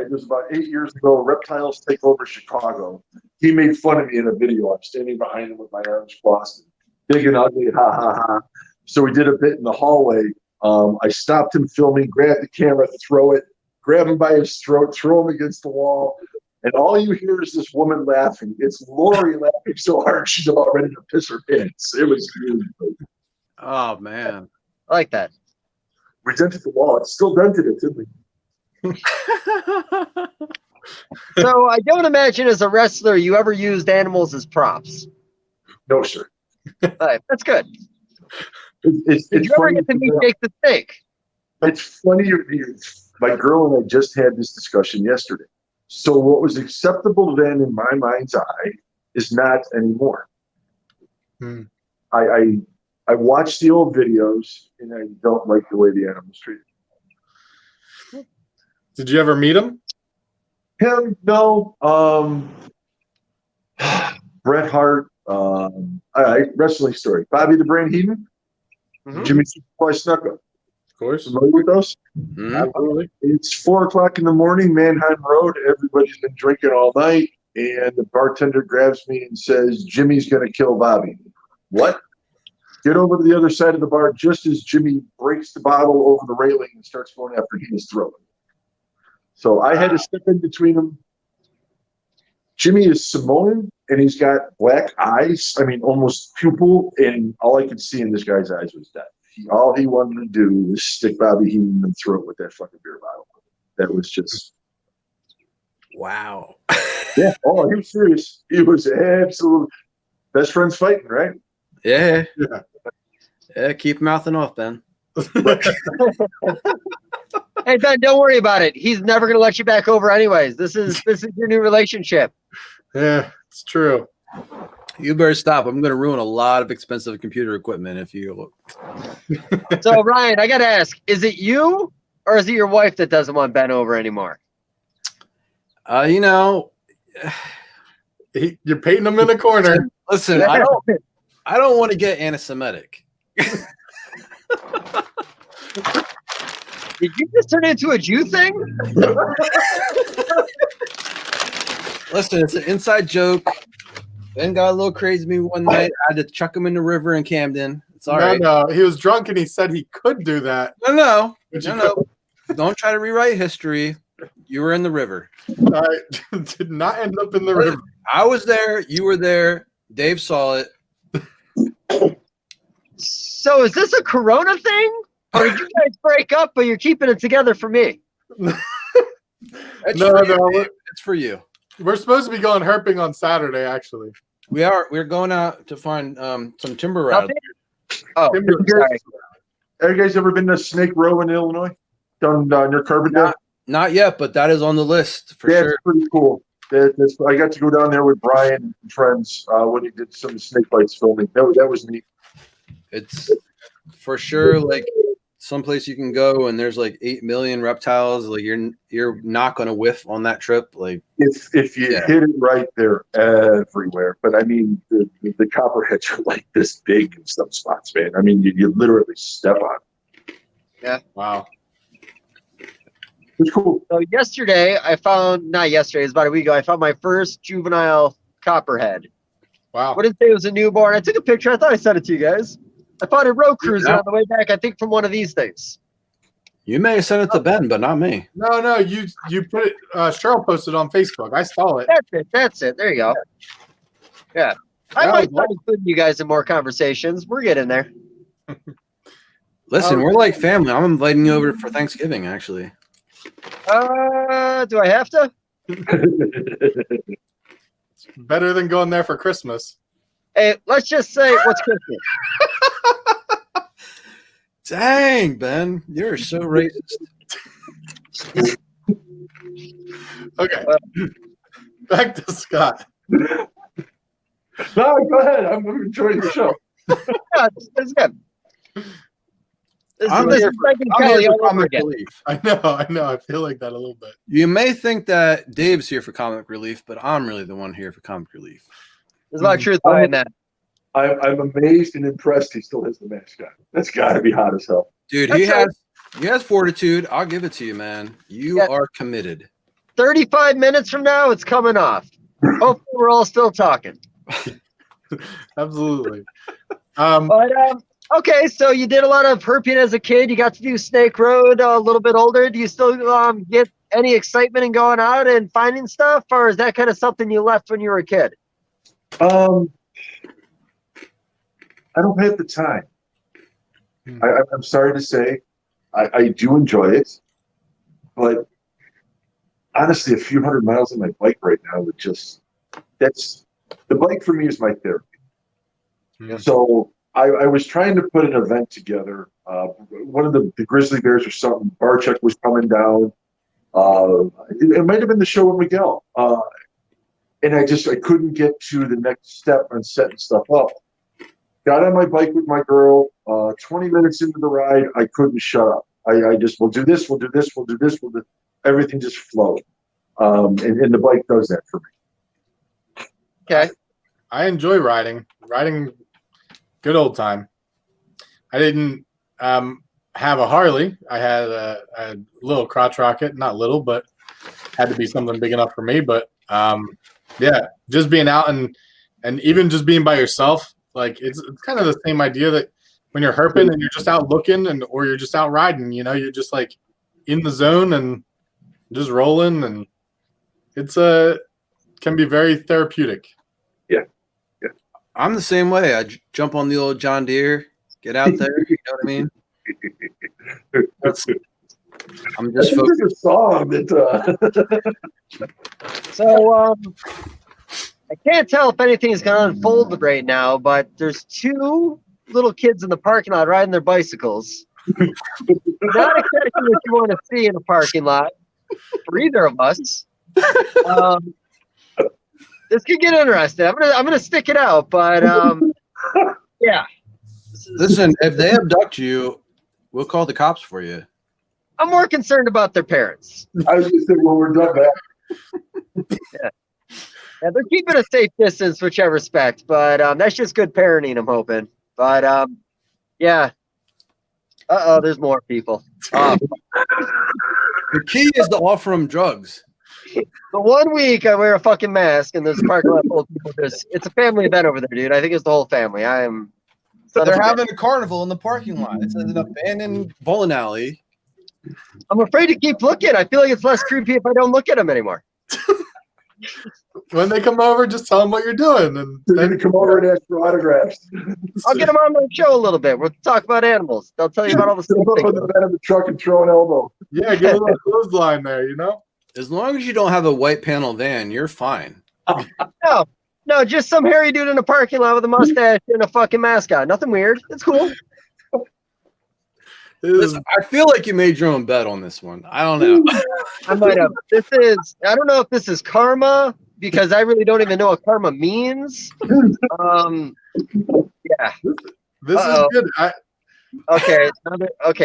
It was about 8 years ago. Reptiles Take Over Chicago. He made fun of me in a video. I'm standing behind him with my arms crossed, big and ugly, ha ha ha. So we did a bit in the hallway. I stopped him filming, grabbed the camera, grab him by his throat, throw him against the wall, and all you hear is this woman laughing. It's Lori laughing so hard she's about ready to piss her pants. It was really good. Oh man, I like that. We dented the wall. It's still dented, didn't we? So I don't imagine as a wrestler you ever used animals as props. No, sir. All right, that's good. Did you ever get to meet Jake the Snake? It's funny. My girl and I just had this discussion yesterday. So what was acceptable then in my mind's eye is not anymore. I watched the old videos and I don't like the way the animal's treated. Did you ever meet him? Him? No. Bret Hart. All right, wrestling story. Bobby the Brain Heenan. Jimmy Superfly Snuka. Of course. Familiar with those? Absolutely. It's 4:00 in the morning, Manheim Road. Everybody's been drinking all night, and the bartender grabs me and says, "Jimmy's going to kill Bobby." What? Get over to the other side of the bar just as Jimmy breaks the bottle over the railing and starts going after Heenan's throat. So I had to step in between them. Jimmy is Samoan, and he's got black eyes. I mean, almost pupil, and all I could see in this guy's eyes was death. All he wanted to do was stick Bobby Heenan in the throat with that fucking beer bottle. That was just... Wow. Yeah. Oh, he was serious. He was absolutely... Best friends fighting, right? Yeah. Keep mouthing off, Ben. Hey Ben, don't worry about it. He's never gonna let you back over anyways. This is your new relationship. Yeah, it's true. You better stop. I'm going to ruin a lot of expensive computer equipment if you look. So Ryan, I gotta ask, is it you or is it your wife that doesn't want Ben over anymore? You're painting him in a corner. Listen, I don't want to get anti-Semitic. Did you just turn into a Jew thing? Listen, it's an inside joke. Ben got a little crazy with me one night. I had to chuck him in the river in Camden. It's all right. No, he was drunk and he said he could do that. No. Don't try to rewrite history. You were in the river. I did not end up in the river. I was there. You were there. Dave saw it. So is this a Corona thing? Or did you guys break up, but you're keeping it together for me? It's for you. We're supposed to be going herping on Saturday, actually. We're going out to find some timber rats. Oh, sorry. Have you guys ever been to Snake Row in Illinois? Down near Carbondale? Not yet, but that is on the list for Yeah, sure. it's pretty cool. I got to go down there with Brian and friends when he did some snake bites filming. That was neat. It's for sure like someplace you can go and there's like 8 million reptiles. Like you're not going to whiff on that trip. Like If you hit it right, they're everywhere. But I mean, the copperheads are like this big in some spots, man. I mean, you literally step on it. Yeah. Wow. It's cool. So yesterday, not yesterday, it was about a week ago, I found my first juvenile copperhead. Wow. What did it say? It was a newborn. I took a picture. I thought I sent it to you guys. I found a road cruiser on the way back, I think, from one of these things. you may have sent it to Ben, but not me. No, you put it. Cheryl posted on Facebook. I saw it. That's it. There you go. Yeah. I That might was start including you guys in more conversations. We're getting there. Listen, we're like family. I'm inviting you over for Thanksgiving, actually. Do I have to? Better than going there for Christmas. Hey, let's just say what's Christmas. Dang, Ben, you're so racist. Okay. Back to Scott. No, go ahead. I'm enjoying the show. Yeah, it's good. This I'm is here Frank and I'm Kelly here all for over comic again. relief. I know. I feel like that a little bit. You may think that Dave's here for comic relief, but I'm really the one here for comic relief. There's a lot of truth behind that. I'm amazed and impressed he still has the mascot. That's got to be hot as hell. Dude, That's he has fortitude. I'll give it to you, man. You are committed. 35 minutes from now, it's coming off. Hopefully, we're all still talking. Absolutely. But okay, so you did a lot of herping as a kid. You got to do Snake Road a little bit older. Do you still get any excitement in going out and finding stuff, or is that kind of something you left when you were a kid? I don't have the time. I'm sorry to say, I do enjoy it, but honestly, a few hundred miles on my bike right now would that's the bike for me is my therapy. Yeah. So I was trying to put an event together. One of the Grizzly Bears or something, Barchuk was coming down. It might have been the show with Miguel. And I couldn't get to the next step on setting stuff up. Got on my bike with my girl. 20 minutes into the ride, I couldn't shut up. I just, we'll do this, we'll do this, we'll do this, we'll do. Everything just flowed. And the bike does that for me. Okay. I enjoy riding. Riding, good old time. I didn't have a Harley. I had a little crotch rocket, not little, but had to be something big enough for me. But yeah, just being out and even just being by yourself, like it's kind of the same idea that when you're herping and you're just out looking or you're just out riding, you're just like in the zone and just rolling, and it's can be very therapeutic. I'm the same way. I jump on the old John Deere, get out there. You know what I mean? I'm just focused. There's a song that. So I can't tell if anything is going to unfold right now, but there's two little kids in the parking lot riding their bicycles. Not exactly what you want to see in a parking lot for either of us. This could get interesting. I'm gonna stick it out, but yeah. Listen, if they abduct you, we'll call the cops for you. I'm more concerned about their parents. I was just saying, when we're done that. Yeah, they're keeping a safe distance, which I respect, but that's just good parenting, I'm hoping. But yeah. There's more people. The key is to offer them drugs. The 1 week I wear a fucking mask and there's a parking lot full of people. It's a family event over there, dude. I think it's the whole family. They're having a carnival in the parking lot. It's an abandoned bowling alley. I'm afraid to keep looking. I feel like it's less creepy if I don't look at them anymore. When they come over, just tell them what you're doing, and They're going to come over and ask for autographs. I'll get them on the show a little bit. We'll talk about animals. They'll tell you about all the stuff. Jump up on the bed of the truck and throw an elbow. Yeah, get a little clothesline there, As long as you don't have a white panel van, you're fine. No, just some hairy dude in a parking lot with a mustache and a fucking mascot. Nothing weird. It's cool. Listen, I feel like you made your own bet on this one. I don't know. I might have. I don't know if this is karma because I really don't even know what karma means. Yeah. This is good. Okay.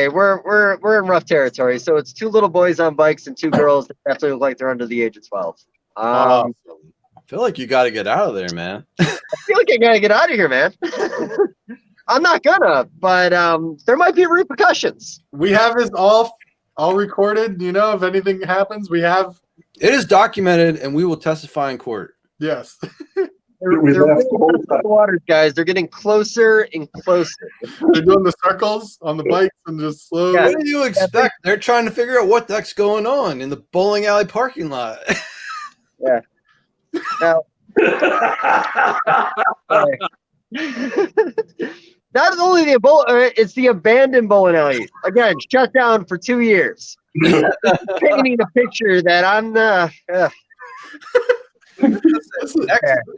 We're in rough territory. So it's two little boys on bikes and two girls that definitely look like they're under the age of 12. Awesome. I feel like you got to get out of there, man. I feel like I gotta get out of here, man. I'm not gonna, but there might be repercussions. We have this all recorded. You know, if anything happens, we have. It is documented, and we will testify in court. Yes. They're We really left the whole testing the waters, guys. They're getting closer and closer. They're doing the circles on the bikes and just slowly. Yeah. What do you expect? They're trying to figure out what the heck's going on in the bowling alley parking lot. Now, not only it's the abandoned bowling alley. Again, shut down for 2 years. Painting a picture that I'm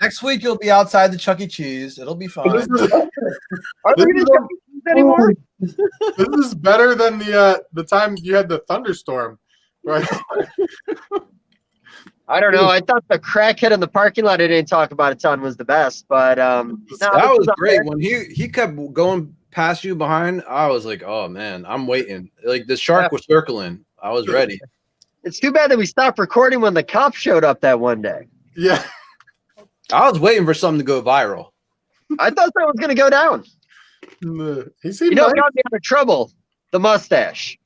Next week you'll be outside the Chuck E. Cheese. It'll be fine. This is, Are there any Chuck E. Cheese anymore? this is better than the time you had the thunderstorm, right? I don't know. I thought the crackhead in the parking lot I didn't talk about a ton was the best, but no, That was great. When he kept going past you behind, I was like, oh man, I'm waiting. Like the shark was circling. I was ready. It's too bad that we stopped recording when the cops showed up that one day. Yeah. I was waiting for something to go viral. I thought that was going to go down. He seemed You know, nice. what got me out of trouble? The mustache.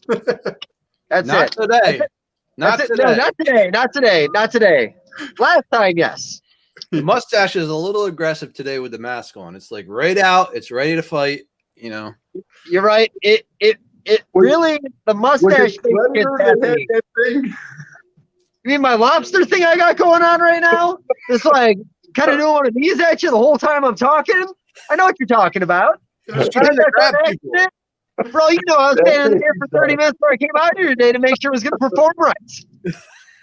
That's Not it. today. Not That's it. today. No, not today. Not today. Not today. Last time, yes. The mustache is a little aggressive today with the mask on. It's like right out. It's ready to fight. You know. You're right. It really, the mustache thing gets happening. You mean my lobster thing I got going on right now? It's like kind of doing one of these at you the whole time I'm talking. I know what you're talking about. Just trying to grab people. Bro, you know I was standing there for 30 minutes before I came out here today to make sure it was going to perform right.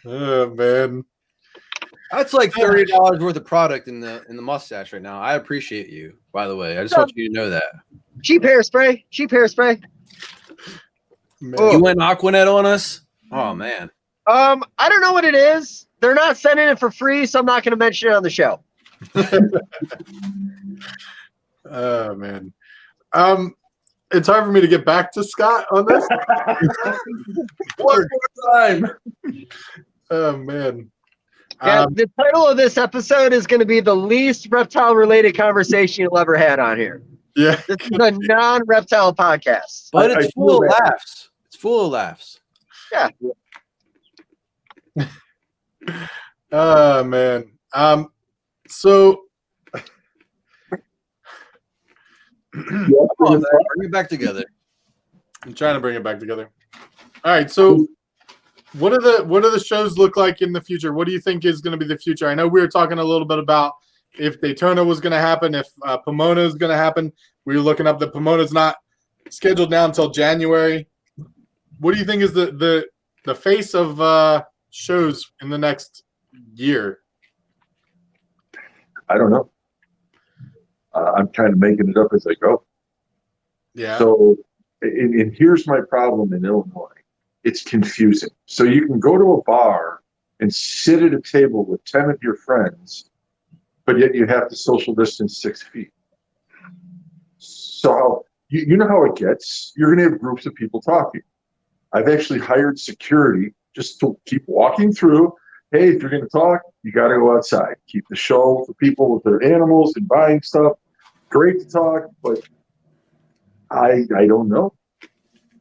Oh man. That's like $30 worth of product in the mustache right now. I appreciate you, by the way. I just want you to know that. Cheap hairspray. Cheap hairspray. Man. You went Aquanet on us? Oh man. I don't know what it is. They're not sending it for free, so I'm not going to mention it on the show. Oh man. It's hard for me to get back to Scott on this. One more time. Oh man. Yeah, the title of this episode is going to be the least reptile-related conversation you'll ever had on here. Yeah. This is a non-reptile podcast. But I it's feel full of that. laughs. It's full of laughs. Oh man. So Come on, man. Bring it back together. I'm trying to bring it back together. All right. So what do the shows look like in the future? What do you think is going to be the future? I know we were talking a little bit about if Daytona was going to happen, if Pomona is going to happen. We were looking up that Pomona's not scheduled now until January. What do you think is the face of shows in the next year? I don't know. I'm kind of making it up as I go. Yeah. So, and here's my problem in Illinois. It's confusing. So you can go to a bar and sit at a table with 10 of your friends, but yet you have to social distance 6 feet. So you know how it gets. You're going to have groups of people talking. I've actually hired security just to keep walking through. Hey, if you're going to talk, you got to go outside. Keep the show for people with their animals and buying stuff. Great to talk, but I don't know.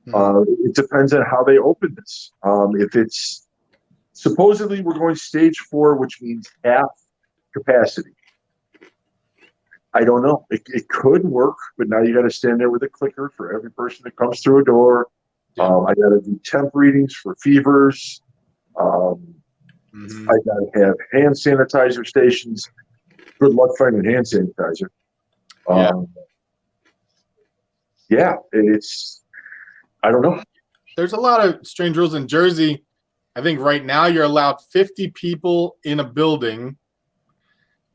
It depends on how they open this. If it's supposedly we're going stage 4, which means half capacity. I don't know. It could work, but now you got to stand there with a clicker for every person that comes through a door. I got to do temp readings for fevers. I got to have hand sanitizer stations. Good luck finding hand sanitizer. It's, I don't know. There's a lot of strange rules in Jersey. I think right now you're allowed 50 people in a building.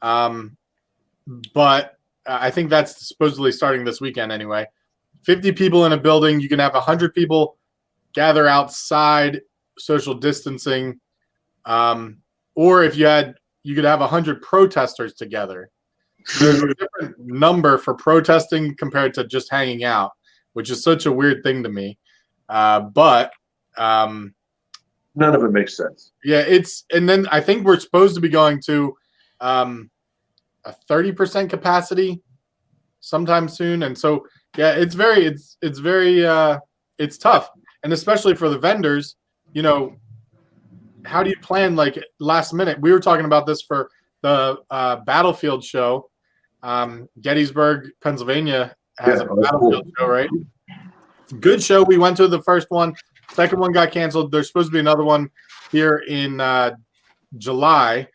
But I think that's supposedly starting this weekend anyway. 50 people in a building. You can have 100 people gather outside, social distancing. Or if you could have 100 protesters together. So there's a different number for protesting compared to just hanging out, which is such a weird thing to me. But None of it makes sense. yeah, and then I think we're supposed to be going to a 30% capacity sometime soon. And so, yeah, it's very tough. And especially for the vendors, you know, how do you plan like last minute? We were talking about this for the Battlefield show. Gettysburg, Pennsylvania has a Battlefield show, right? Good show. We went to the first one. Second one got canceled. There's supposed to be another one here in July,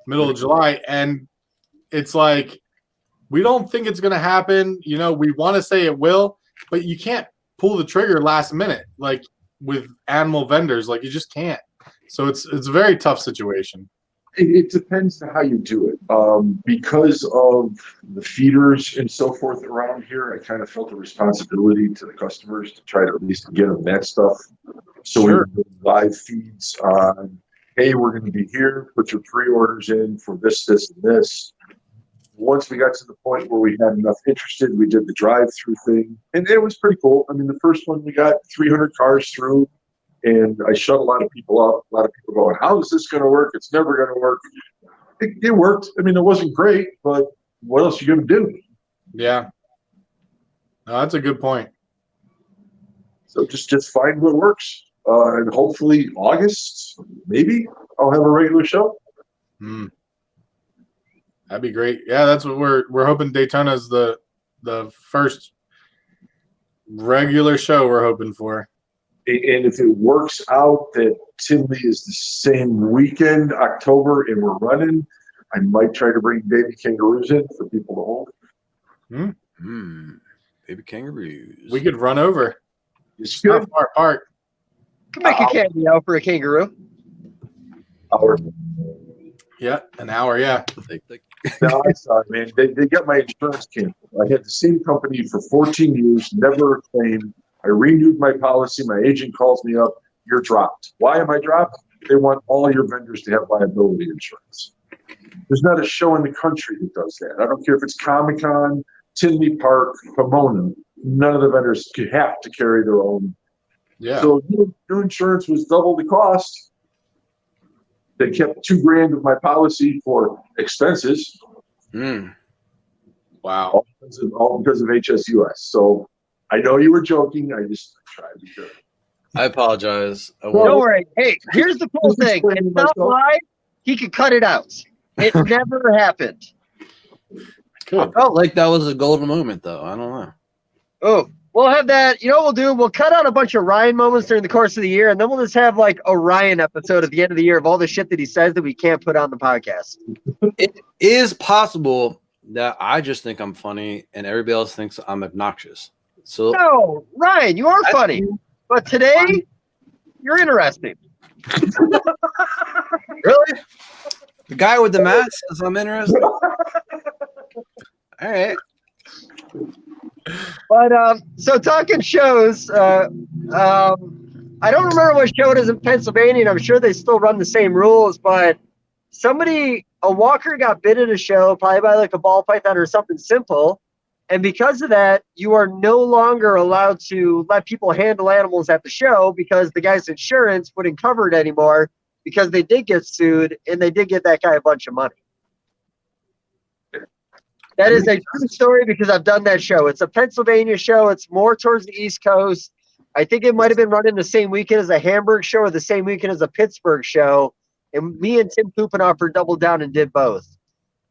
middle of July. And it's like, we don't think it's going to happen. You know, we want to say it will, but you can't pull the trigger last minute, like with animal vendors. Like, you just can't. So it's a very tough situation. It depends on how you do it. Because of the feeders and so forth around here, I kind of felt a responsibility to the customers to try to at least get them that stuff. So Sure. we did live feeds on, hey, we're going to be here, put your pre-orders in for this, this, and this. Once we got to the point where we had enough interested, we did the drive-through thing, and it was pretty cool. I mean, the first one we got 300 cars through, and I shut a lot of people up. A lot of people going, how is this going to work? It's never going to work. It worked. I mean, it wasn't great, but what else are you going to do? Yeah. No, that's a good point. So just find what works. And hopefully August, maybe I'll have a regular show. That'd be great. Yeah, that's what we're hoping. Daytona is the first regular show we're hoping for. And if it works out that Tinley is the same weekend, October, and we're running, I might try to bring baby kangaroos in for people to hold. Baby kangaroos. We could run over. It's It's not good. far apart. Could make a cameo for a kangaroo. Hour. Yeah, an hour. Yeah. No, I'm sorry, man. They got my insurance canceled. I had the same company for 14 years, never a claim. I renewed my policy. My agent calls me up. You're dropped. Why am I dropped? They want all your vendors to have liability insurance. There's not a show in the country that does that. I don't care if it's Comic-Con, Tinley Park, Pomona. None of the vendors have to carry their own. Yeah. So new insurance was double the cost. They kept $2,000 of my policy for expenses, Wow. all because of HSUS. So I know you were joking. I just tried to be good. I apologize. Don't worry. Hey, here's the cool thing. It's not live. He could cut it out. It never happened. I Good. felt like that was a golden moment, though. I don't know. Oh, we'll have that. You know what we'll do? We'll cut out a bunch of Ryan moments during the course of the year, and then we'll just have like a Ryan episode at the end of the year of all the shit that he says that we can't put on the podcast. It is possible that I just think I'm funny and everybody else thinks I'm obnoxious. So No, Ryan, you are funny. But today, you're interesting. really, the guy with the mask says I'm interested. All right. But so talking shows, I don't remember what show it is in Pennsylvania, and I'm sure they still run the same rules, but a walker got bit at a show, probably by like a ball python or something simple. And because of that, you are no longer allowed to let people handle animals at the show because the guy's insurance wouldn't cover it anymore because they did get sued and they did get that guy a bunch of money. That is a true story because I've done that show. It's a Pennsylvania show. It's more towards the East Coast. I think it might have been running the same weekend as a Hamburg show or the same weekend as a Pittsburgh show. And me and Tim Kuppenhofer doubled down and did both.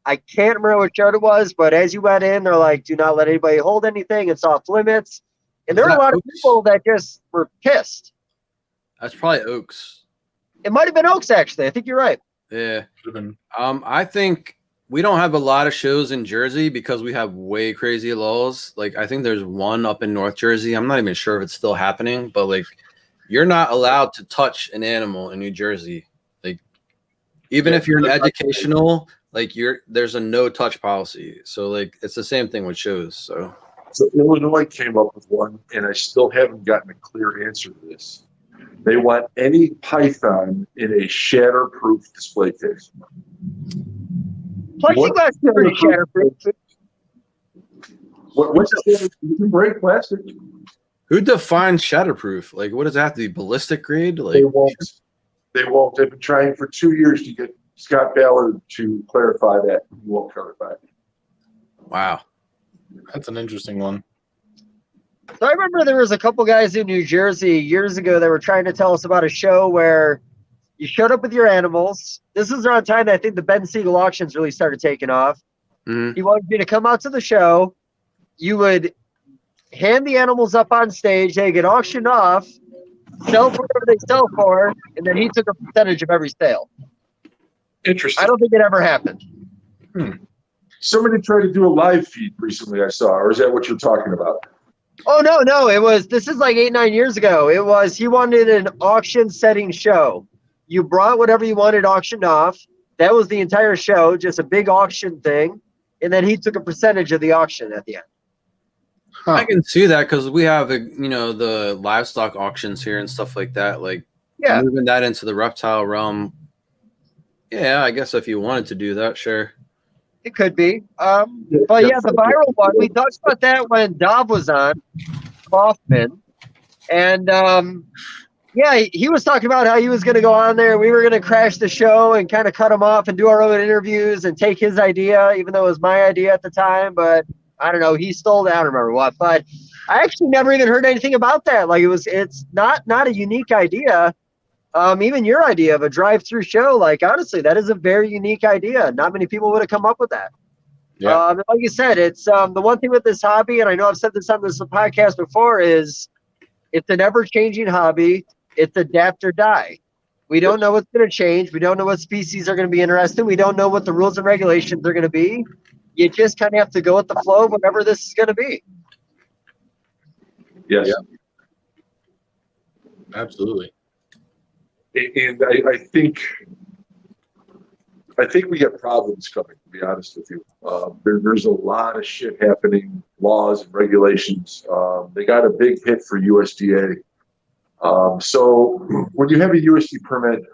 I can't remember what show it was, but as you went in, they're like, do not let anybody hold anything. It's off limits. And there were a lot of people that just were pissed. That's probably Oaks. It might have been Oaks, actually. I think you're right. Yeah. Should've been- I think we don't have a lot of shows in Jersey because we have way crazy laws. Like, I think there's one up in North Jersey. I'm not even sure if it's still happening, but like, you're not allowed to touch an animal in New Jersey. Like, even if you're an educational, like there's a no touch policy. So like, it's the same thing with shows. So So Illinois came up with one, and I still haven't gotten a clear answer to this. They want any python in a shatterproof display case. Plexiglass is pretty shatterproof. What's the you can break plastic? Who defines shatterproof? Like, what does it have to be? Ballistic grade? Like, They won't. They won't. They've been trying for 2 years to get Scott Ballard to clarify that. He won't clarify it. wow. That's an interesting one. So I remember there was a couple guys in New Jersey years ago that were trying to tell us about a show where you showed up with your animals. This is around time that I think the Ben Siegel auctions really started taking off. Mhm. He wanted you to come out to the show. You would hand the animals up on stage. They get auctioned off, sell for whatever they sell for, and then he took a percentage of every sale. Interesting. I don't think it ever happened. Somebody tried to do a live feed recently, I saw, or is that what you're talking about? Oh, no. This is like 8-9 years ago. He wanted an auction setting show. You brought whatever you wanted auctioned off. That was the entire show, just a big auction thing. And then he took a percentage of the auction at the end. I can see that because we have, the livestock auctions here and stuff like that. Like, Yeah. moving that into the reptile realm. Yeah, I guess if you wanted to do that, sure. It could be. But yeah, the viral one, we talked about that when Dov was on, Kaufman. And yeah, he was talking about how he was going to go on there. We were going to crash the show and kind of cut him off and do our own interviews and take his idea, even though it was my idea at the time. But I don't know, he stole it. I don't remember what. But I actually never even heard anything about that. Like it's not a unique idea. Even your idea of a drive-through show, like honestly, that is a very unique idea. Not many people would have come up with that. Yeah. And like you said, it's the one thing with this hobby, and I know I've said this on this podcast before, is it's an ever-changing hobby. It's adapt or die. We don't know what's going to change. We don't know what species are going to be interested. We don't know what the rules and regulations are going to be. You just kind of have to go with the flow of whatever this is going to be. Yes. Yeah. Absolutely. And I think we got problems coming, to be honest with you. There's a lot of shit happening, laws and regulations. They got a big hit for USDA. So when you have a USD permit,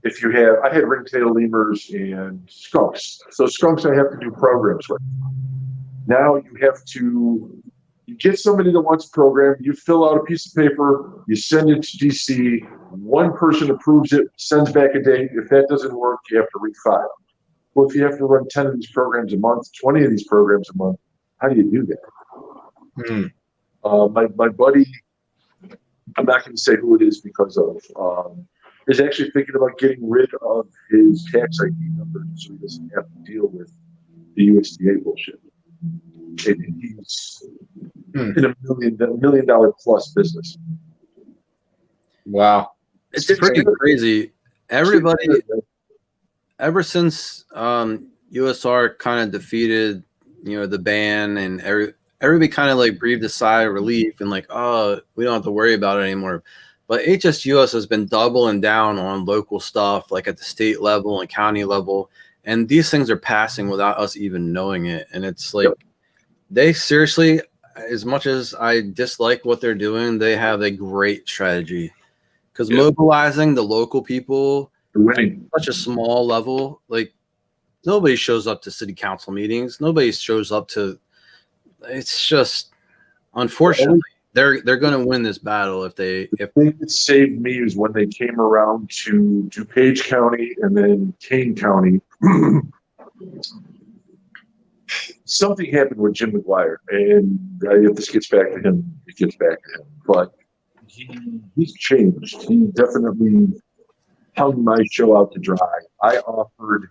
I had ring-tailed lemurs and skunks. So skunks I have to do programs with. Now you get somebody that wants a program, you fill out a piece of paper, you send it to DC, one person approves it, sends back a date. If that doesn't work, you have to refile. Well, if you have to run 10 of these programs a month, 20 of these programs a month, how do you do that? My buddy, I'm not going to say who it is because of, is actually thinking about getting rid of his tax ID number so he doesn't have to deal with the USDA bullshit. And he's in $1 million plus business. Wow. It's pretty crazy. Everybody, ever since USR kind of defeated, the ban, and everybody kind of like breathed a sigh of relief and like, oh, we don't have to worry about it anymore. But HSUS has been doubling down on local stuff, like at the state level and county level, and these things are passing without us even knowing it. And it's like, they seriously, as much as I dislike what they're doing, they have a great strategy. Because mobilizing the local people at such a small level, like nobody shows up to city council meetings. Nobody shows up to. It's just, unfortunately, they're going to win this battle if they. The thing that saved me is when they came around to DuPage County and then Kane County. Something happened with Jim McGuire, and if this gets back to him, it gets back to him. But he's changed. He definitely hung my show out to dry. I offered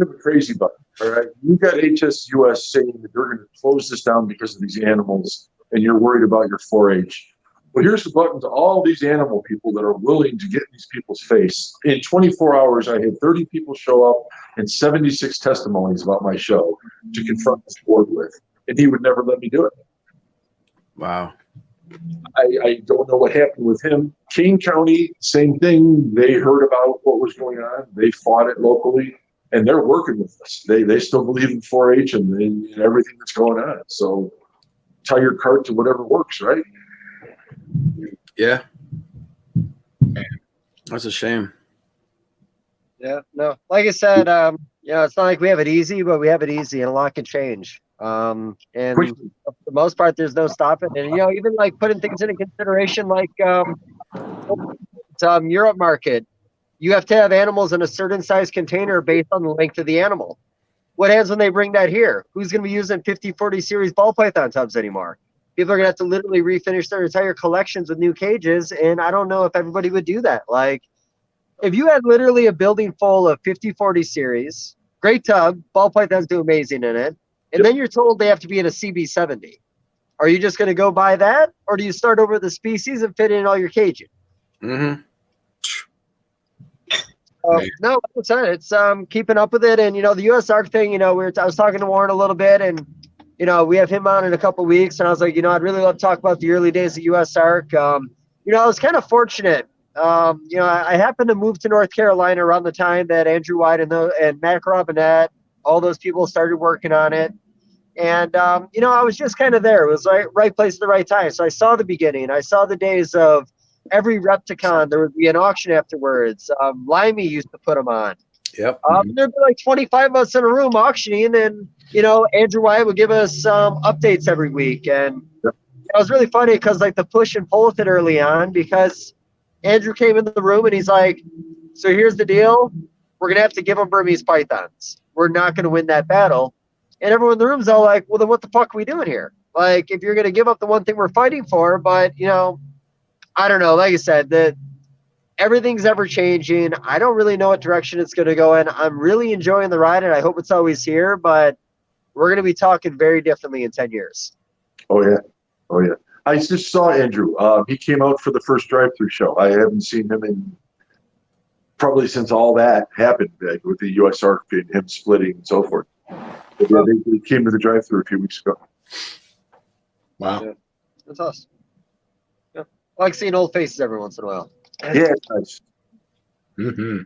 him a crazy button. All right, you got HSUS saying that they're going to close this down because of these animals, and you're worried about your 4-H. Well, here's the button to all these animal people that are willing to get in these people's face. In 24 hours, I had 30 people show up and 76 testimonies about my show to confront this board with, and he would never let me do it. Wow. I don't know what happened with him. Kane County, same thing. They heard about what was going on. They fought it locally, and they're working with us. They still believe in 4-H and everything that's going on. So tie your cart to whatever works, right? Yeah. That's a shame. Yeah, no. Like I said, it's not like we have it easy, but we have it easy, and a lot can change. And Quickly. for the most part, there's no stopping. And even like putting things into consideration, like Europe market, you have to have animals in a certain size container based on the length of the animal. What happens when they bring that here? Who's going to be using 50-40 series ball python tubs anymore? People are going to have to literally refinish their entire collections with new cages, and I don't know if everybody would do that. Like, if you had literally a building full of 50-40 series, great tub, ball pythons do amazing in it, and then you're told they have to be in a CB70. Are you just going to go buy that, or do you start over the species and fit in all your caging? Mm-hmm. No, like I said, it's keeping up with it, and the U.S. ARC thing. I was talking to Warren a little bit, and we have him on in a couple of weeks, and I was like, I'd really love to talk about the early days of U.S. ARC. I was kind of fortunate. I happened to move to North Carolina around the time that Andrew White and Matt Robinette, all those people started working on it. And, I was just kind of there. It was right place at the right time. So I saw the beginning. I saw the days of every Repticon. There would be an auction afterwards. Limey used to put them on. Yep. There'd be like 25 of us in a room auctioning, and, Andrew White would give us updates every week. And it was really funny because, like, the push and pull with it early on, because Andrew came in the room and he's like, so here's the deal. We're going to have to give them Burmese pythons. We're not going to win that battle. And everyone in the room's all like, well, then what the fuck are we doing here? Like, if you're going to give up the one thing we're fighting for, but, I don't know. Like I said, everything's ever changing. I don't really know what direction it's going to go in. I'm really enjoying the ride, and I hope it's always here, but we're going to be talking very differently in 10 years. Oh, yeah. Oh, yeah. I just saw Andrew. He came out for the first drive-through show. I haven't seen him in probably since all that happened, like, with the U.S. ARC and him splitting and so forth. But yeah, they came to the drive-through a few weeks ago. Wow. Yeah. That's awesome. Yeah. I like seeing old faces every once in a while. Yeah, it's nice. Mm-hmm.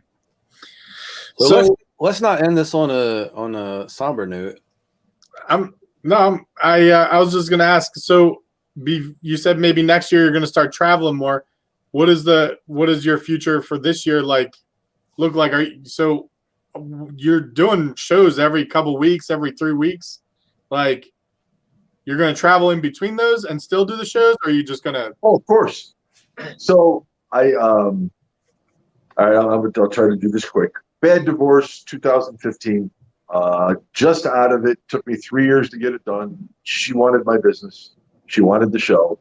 So let's not end this on a somber note. I was just gonna ask. So, you said maybe next year you're gonna start traveling more. What is your future for this year look like? You're doing shows every couple weeks, every 3 weeks? Like, you're gonna travel in between those and still do the shows, or are you just gonna? Oh, of course. So I'll try to do this quick. Bad divorce, 2015. Just out of it. Took me 3 years to get it done. She wanted my business. She wanted the show.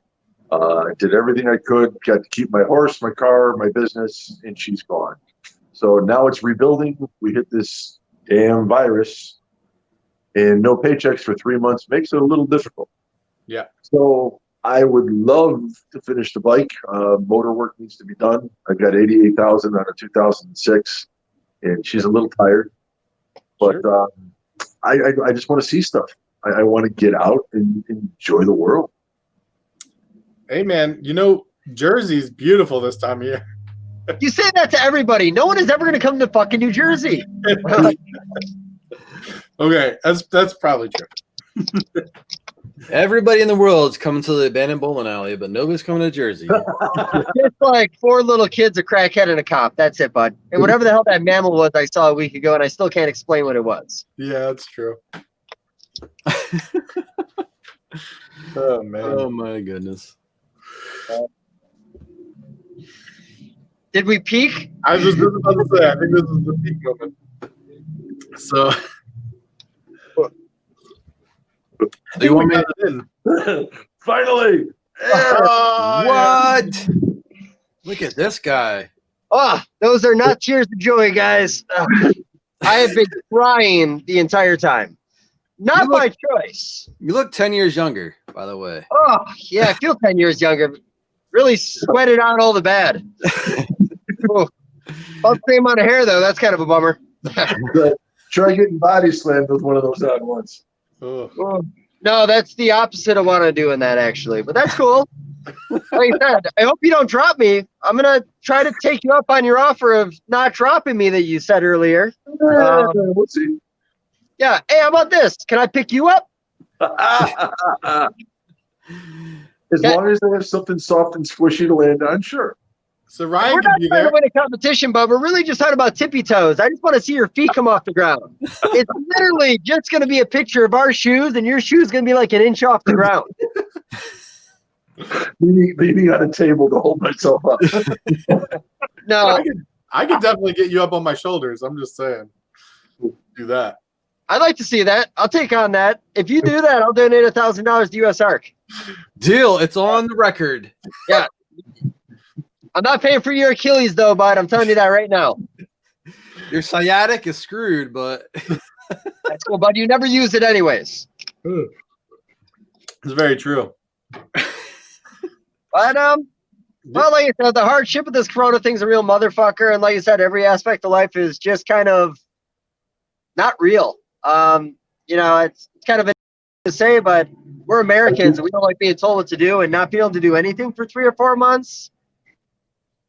I did everything I could. Got to keep my horse, my car, my business, and she's gone. So now it's rebuilding. We hit this damn virus, and no paychecks for 3 months makes it a little difficult. Yeah. So I would love to finish the bike. Motor work needs to be done. I've got 88,000 out of 2006, and she's a little tired. But I just want to see stuff. I want to get out and enjoy the world. Hey, man, Jersey's beautiful this time of year. You say that to everybody. No one is ever going to come to fucking New Jersey. Okay, that's probably true. Everybody in the world is coming to the abandoned bowling alley, but nobody's coming to Jersey. It's like 4 little kids, a crackhead, and a cop. That's it, bud. And whatever the hell that mammal was I saw a week ago, and I still can't explain what it was. Yeah, that's true. Oh, man. Oh my goodness. Did we peak? I was just about to say, I think this is the peak moment. So, Do you want me in? Finally. Oh, What? Look at this guy. Oh, those are not tears of joy, guys. I have been crying the entire time. Not by choice. You look 10 years younger, by the way. Oh, yeah, I feel 10 years younger. Really sweated out all the bad. Oh, about the same amount of hair, though. That's kind of a bummer. Try getting body slammed with one of those on once. Oh. Oh, no, that's the opposite of what I'm doing that, actually. But that's cool. Like I said, I hope you don't drop me. I'm going to try to take you up on your offer of not dropping me that you said earlier. We'll see. Yeah. Hey, how about this? Can I pick you up? As long as they have something soft and squishy to land on, sure. So Ryan We're can not be trying there. to win a competition, but we're really just talking about tippy toes. I just want to see your feet come off the ground. It's literally just going to be a picture of our shoes, and your shoe's going to be like an inch off the ground. Leaning on a table to hold myself up. No, I could definitely get you up on my shoulders. I'm just saying. Do that. I'd like to see that. I'll take on that. If you do that, I'll donate $1,000 to US Arc. Deal. It's on the record. I'm not paying for your Achilles though, bud. I'm telling you that right now. Your sciatic is screwed, but That's cool, bud. You never use it anyways. It's very true. But well, like you said, the hardship of this Corona thing's a real motherfucker, and like you said, every aspect of life is just kind of not real. It's kind of to say, but we're Americans and we don't like being told what to do and not being able to do anything for 3 or 4 months.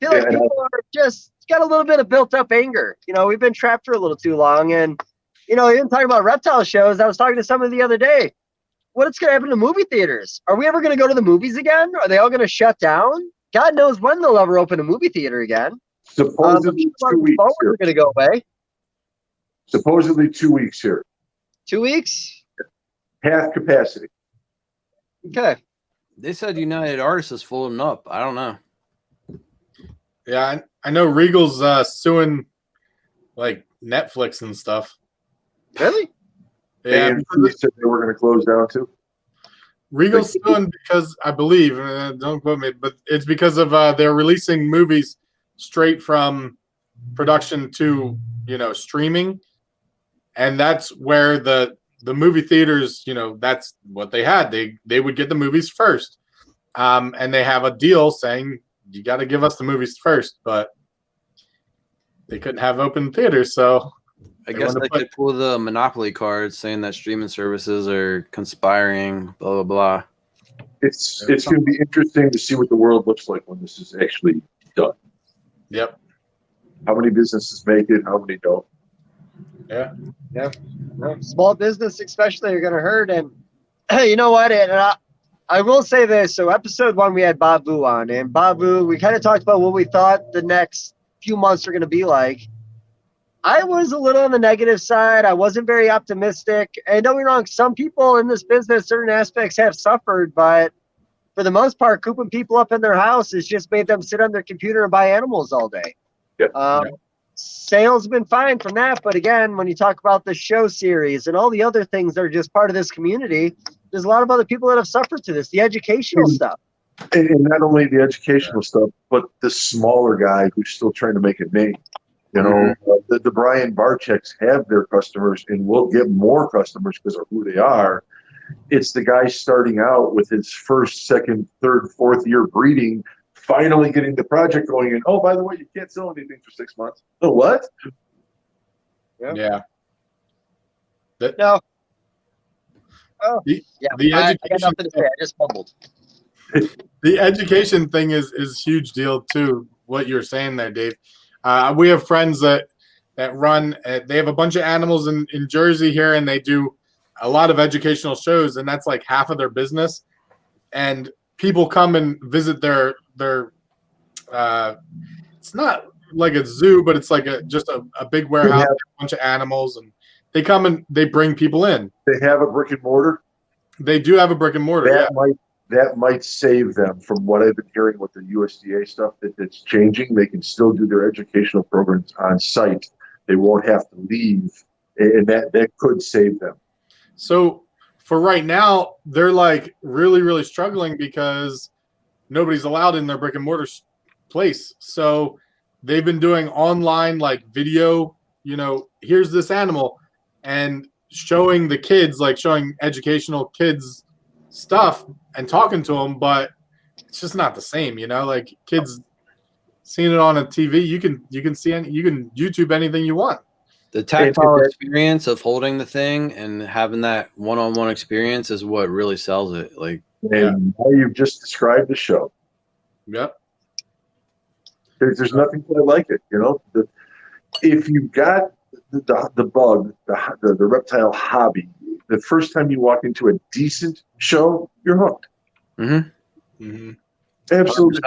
I feel like people are just got a little bit of built up anger. We've been trapped for a little too long, and even talking about reptile shows, I was talking to someone the other day. What's going to happen to movie theaters? Are we ever going to go to the movies again? Are they all going to shut down? God knows when they'll ever open a movie theater again. Supposedly 2 weeks We're here. going to go away. Supposedly 2 weeks here. 2 weeks? Half capacity. Okay. they said United Artists is folding up. I don't know. Yeah, I know Regal's suing like Netflix and stuff. Really? Yeah, And they said they were going to close down too. Regal's suing because I believe, don't quote me, but it's because of they're releasing movies straight from production to streaming, and that's where the movie theaters, that's what they had. They would get the movies first, and they have a deal saying you got to give us the movies first, but they couldn't have open theaters, so I guess they could pull the monopoly card saying that streaming services are conspiring, blah, blah, blah. It's going to be interesting to see what the world looks like when this is actually done. Yep. How many businesses make it? How many don't? Yeah. Small business especially are going to hurt. And you know what? And I will say this. So episode 1, we had Bob Vu on. And Bob Vu, we kind of talked about what we thought the next few months are going to be like. I was a little on the negative side. I wasn't very optimistic. And don't get me wrong, some people in this business, certain aspects have suffered. But for the most part, cooping people up in their house has just made them sit on their computer and buy animals all day. Sales have been fine from that, but again, when you talk about the show series and all the other things that are just part of this community, there's a lot of other people that have suffered to this, the educational stuff. And not only the educational stuff, but the smaller guy who's still trying to make a name. The Brian Barcheks have their customers and will get more customers because of who they are. It's the guy starting out with his first, second, third, fourth year breeding, finally getting the project going. And, oh, by the way, you can't sell anything for 6 months. Oh, what? Yeah. No. Oh, The I got education, nothing to say. I just mumbled. the education thing is huge deal too. What you're saying there, Dave. We have friends that run. They have a bunch of animals in Jersey here, and they do a lot of educational shows, and that's like half of their business. And people come and visit their. It's not like a zoo, but it's like just a big warehouse, a bunch of animals, and they come and they bring people in. They have a brick and mortar. They do have a brick and mortar. That might save them from what I've been hearing with the USDA stuff that's changing. They can still do their educational programs on site. They won't have to leave, and that could save them. So for right now, they're like really, really struggling because nobody's allowed in their brick and mortar place. So they've been doing online like video, here's this animal, and showing the kids, like showing educational kids stuff and talking to them, but it's just not the same, like kids seeing it on a TV. You can see you can YouTube anything you want. The tactile experience of holding the thing and having that one-on-one experience is what really sells it. Like, and now you've just described the show. Yep. There's nothing quite like it, if you got the bug, the reptile hobby, the first time you walk into a decent show, you're hooked. Mm-hmm. Hmm. Absolutely.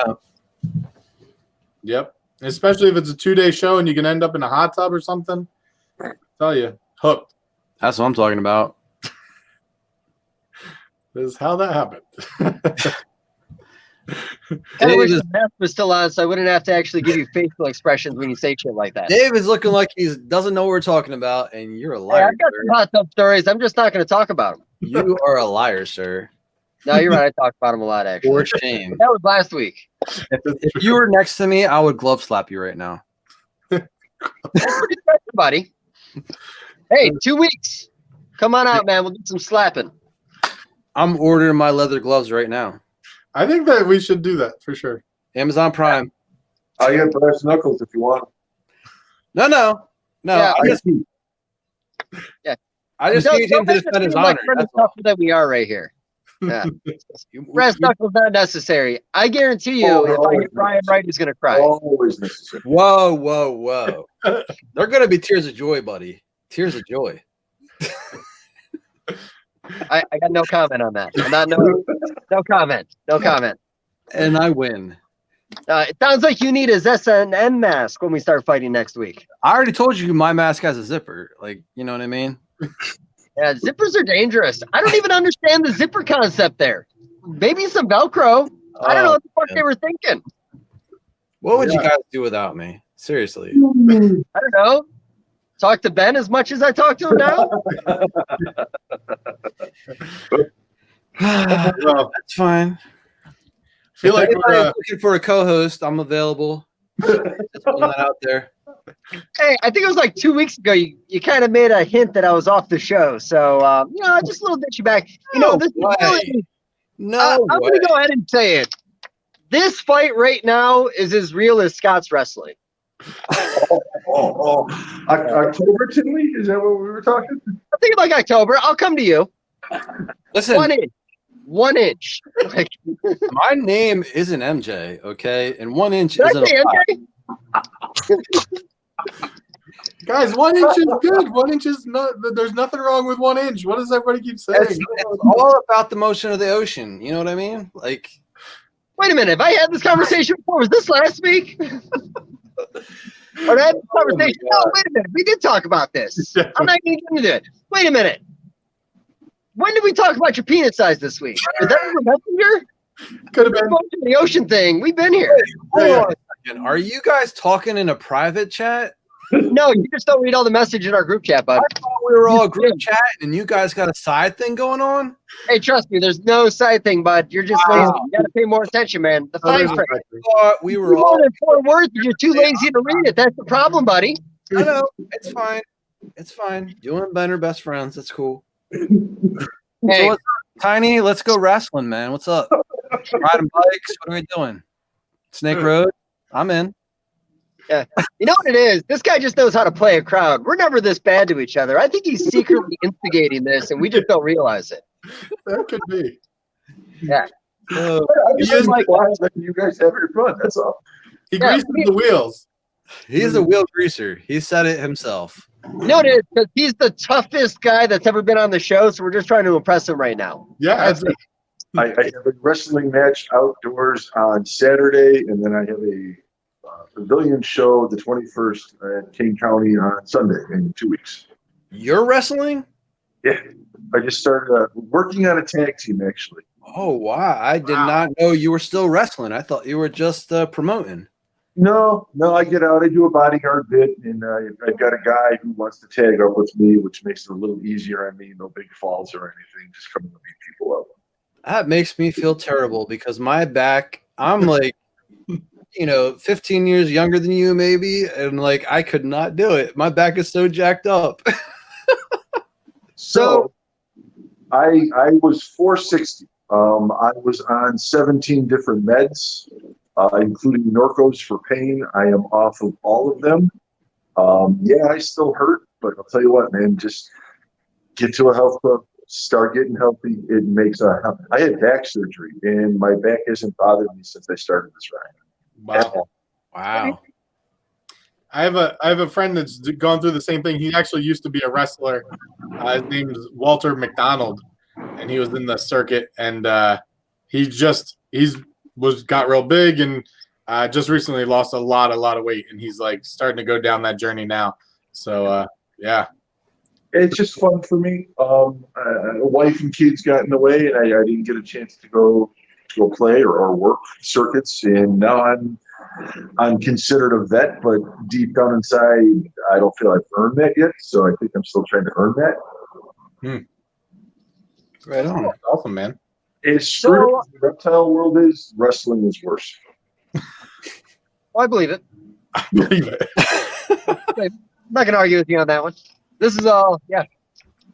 Yep. Especially if it's a 2-day show and you can end up in a hot tub or something. I tell you, hooked. That's what I'm talking about. This is how that happened. Kind of wish Dave is, the mask was still on, so I wouldn't have to actually give you facial expressions when you say shit like that. Dave is looking like he doesn't know what we're talking about, and you're a Hey, liar. I've got Sir. some hot tub stories. I'm just not going to talk about them. You are a liar, sir. No, you're right. I talked about them a lot, actually. For shame. That was last week. If you were next to me, I would glove slap you right now. Pretty special, buddy. Hey, 2 weeks. Come on out, man. We'll get some slapping. I'm ordering my leather gloves right now. I think that we should do that for sure. Amazon Prime. I got brass knuckles if you want. No. Yeah, I just Don't- need him don't to make us defend his seem like honor. we're the That's all. tougher than we are right here. Yeah. You- Brass knuckles not necessary. I guarantee you, Oh, if I always hit Ryan right, he's going to cry. Always necessary. Whoa. They're gonna be tears of joy, buddy. Tears of joy. I got no comment on that. No comment. No comment. And I win. It sounds like you need a SNN mask when we start fighting next week. I already told you my mask has a zipper. Like, you know what I mean? Yeah, zippers are dangerous. I don't even understand the zipper concept there. Maybe some Velcro. I don't know what the fuck man. they were thinking. What would you Yeah. guys do without me? Seriously. I don't know. Talk to Ben as much as I talk to him now. Well, That's fine. I feel If like anybody's looking for a co-host, I'm available. Just putting that out there. Hey, I think it was like 2 weeks ago. You kind of made a hint that I was off the show. So, just a little bit you back. No This is way. really, No I'm way. going to go ahead and say it. This fight right now is as real as Scott's wrestling. October, Tinley? Is that what we were talking? I think like October. I'll come to you. Listen, 1 inch. 1 inch. Like, my name isn't MJ, okay? And 1 inch did I isn't say a lot. MJ? guys, 1 inch is good. 1 inch is not. There's nothing wrong with 1 inch. What does everybody keep saying? It's all about the motion of the ocean. You know what I mean? Like, Wait a minute. Have I had this conversation before? Was this last week? Or did I have this conversation? God. No, wait a minute. We did talk about this. Yeah. I'm not going to get into it. Wait a minute. When did we talk about your penis size this week? Is that a messenger? Could have We're been. going to the ocean thing. We've been here. hold Yeah. on a second. Are you guys talking in a private chat? No, you just don't read all the message in our group chat, bud. I thought we were all group chat and you guys got a side thing going on? Hey, trust me, there's no side thing, bud. You're just Wow. lazy. You got to pay more attention, man. The Oh, fine there's print. a I factor. thought we were More all. than 4 words, and you're too lazy to read it. That's the problem, buddy. I know. It's fine. It's fine. You and Ben are best friends. That's cool. So Hey, what's up, Tiny? Let's go wrestling, man. What's up? Riding bikes? What are we doing? Snake Road? I'm in. you know what it is? This guy just knows how to play a crowd. We're never this bad to each other. I think he's secretly instigating this, and we just don't realize it. That could be. So, I'm just is- like, why is that you guys have your fun? That's all. He Yeah. greases the wheels. he's a wheel greaser. He said it himself. You know what it is? Because he's the toughest guy that's ever been on the show, so we're just trying to impress him right now. Yeah, that's it. I have a wrestling match outdoors on Saturday, and then I have a pavilion show the 21st at King County on Sunday in 2 weeks. You're wrestling? I just started working on a tag team, actually. Oh, wow. I did Wow. not know you were still wrestling. I thought you were just promoting. No, I get out, I do a bodyguard bit, and I've got a guy who wants to tag up with me, which makes it a little easier on me. No big falls or anything, just coming to beat people up. That makes me feel terrible because my back, I'm like, 15 years younger than you, maybe. And like, I could not do it. My back is so jacked up. So I was 460. I was on 17 different meds, including Norcos for pain. I am off of all of them. I still hurt, but I'll tell you what, man, just get to a health club, start getting healthy. It makes I had back surgery, and my back hasn't bothered me since I started this ride. Wow. Wow. I have a friend that's gone through the same thing. He actually used to be a wrestler. His name is Walter McDonald, and he was in the circuit. And got real big and just recently lost a lot of weight, and he's like starting to go down that journey now. So yeah. It's just fun for me. Wife and kids got in the way, and I didn't get a chance to go play or work circuits. And now I'm considered a vet, but deep down inside, I don't feel I've earned that yet. So I think I'm still trying to earn that. Right on. That's awesome, man. As screwed as the reptile world is, wrestling is worse. Well, I believe it. I believe it. I'm not gonna argue with you on that one. This is all, yeah.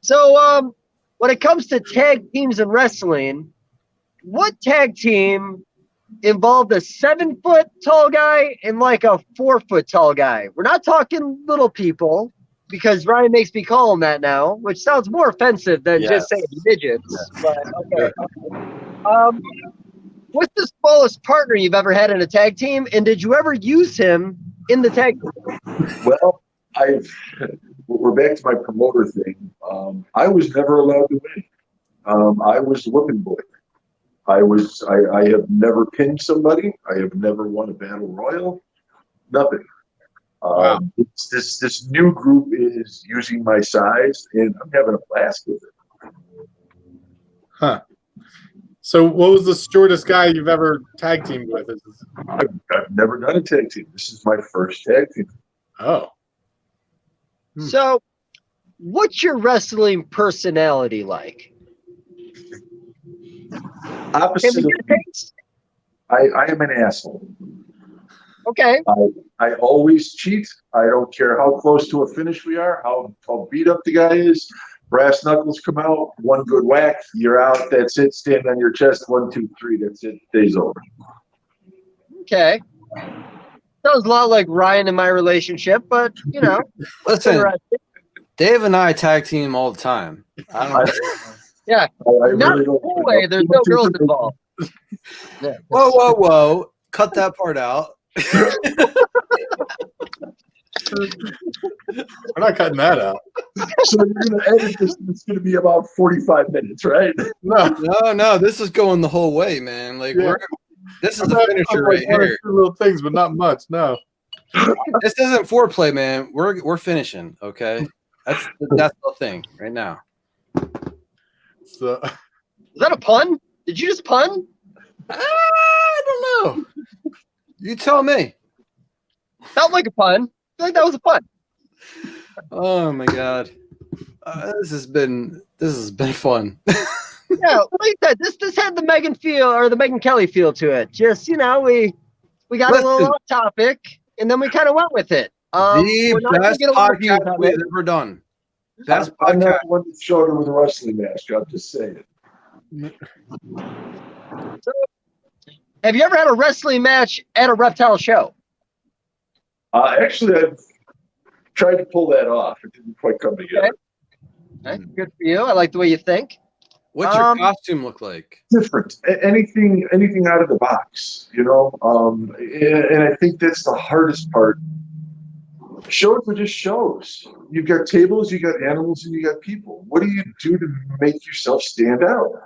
So, when it comes to tag teams in wrestling, what tag team involved a 7-foot tall guy and like a 4-foot tall guy? We're not talking little people, because Ryan makes me call them that now, which sounds more offensive than just saying midgets. But okay. What's the smallest partner you've ever had in a tag team, and did you ever use him in the tag team? Well, we're back to my promoter thing. I was never allowed to win. I was the whipping boy. I have never pinned somebody. I have never won a battle royal. Nothing. Wow. This new group is using my size, and I'm having a blast with it. Huh. So what was the shortest guy you've ever tag teamed with? I've never done a tag team. This is my first tag team. Oh. So, what's your wrestling personality like? Opposite Can of we get a taste? I am an asshole. Okay. I always cheat. I don't care how close to a finish we are, how beat up the guy is. Brass knuckles come out, one good whack, you're out. That's it. Stand on your chest. 1, 2, 3. That's it. Day's over. Okay. Sounds a lot like Ryan in my relationship, but Listen, interesting. Dave and I tag team all the time. I don't. Yeah. I Not really in a don't. cool way. There's no girls involved. Yeah. Whoa! Cut that part out. We're not cutting that out. So you're going to edit this. It's going to be about 45 minutes, right? No. This is going the whole way, man. Like Yeah. this is I'm the not finisher talking right like one or here. two little things, but not much. No. This isn't foreplay, man. We're finishing. Okay, that's the thing right now. So Is that a pun? Did you just pun? I don't know. You tell me. Felt like a pun. I feel like that was a pun. Oh my god, this has been fun. Yeah, like that. This had the Megan feel or the Megan Kelly feel to it. Just we got a little Listen. off topic, and then we kind of went with it. The we're not gonna best get a lot of views podcast on we've it. ever done. Best I'm podcast. not the one that showed her with a wrestling match. I'm just saying. Have you ever had a wrestling match at a reptile show? Actually, I've tried to pull that off. It didn't quite come together. Okay, good for you. I like the way you think. What's your costume look like? Different. Anything out of the box, and I think that's the hardest part. Shows are just shows. You've got tables, you got animals, and you got people. What do you do to make yourself stand out?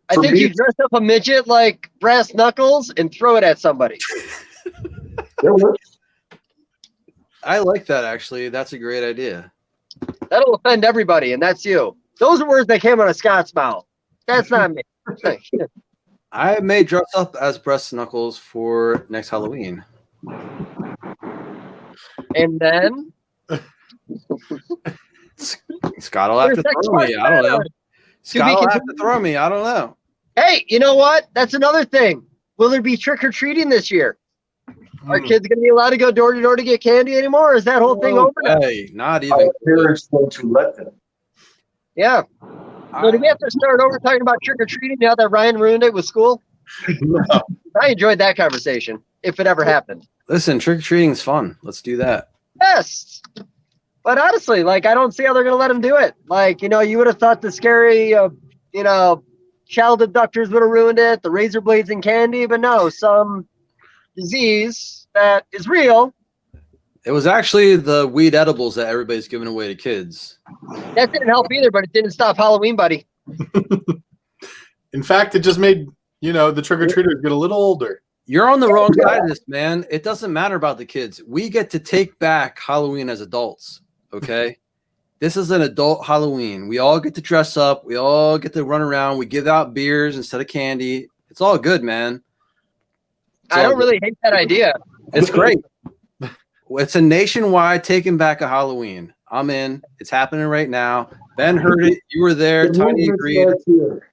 I For think me, you dress up a midget like Brass Knuckles and throw it at somebody. That works. I like that actually. That's a great idea. That'll offend everybody, and that's you. Those are words that came out of Scott's mouth. That's not me. I may dress up as Brass Knuckles for next Halloween. And then Scott will have to throw me. I don't know. Scott will have to continued. throw me. I don't know. Hey, you know what? That's another thing. Will there be trick or treating this year? Are kids going to be allowed to go door to door to get candy anymore? Or is that whole thing over now? Hey, not even. Our parents want to let them. Yeah. So do we have to start over talking about trick or treating now that Ryan ruined it with school? No. I enjoyed that conversation, if it ever happened. Listen, trick or treating is fun. Let's do that. Yes. But honestly, I don't see how they're going to let him do it. You would have thought the scary, child abductors would have ruined it, the razor blades and candy, but no, some disease that is real. It was actually the weed edibles that everybody's giving away to kids. That didn't help either, but it didn't stop Halloween, buddy. In fact, it just made the trick or treaters get a little older. You're on the wrong side of this, man. It doesn't matter about the kids. We get to take back Halloween as adults. Okay. This is an adult Halloween. We all get to dress up. We all get to run around. We give out beers instead of candy. It's all good, man. I don't really hate that idea. It's great. It's a nationwide taking back a Halloween. I'm in. It's happening right now. Ben heard it. You were there. The Tiny movement agreed. starts here.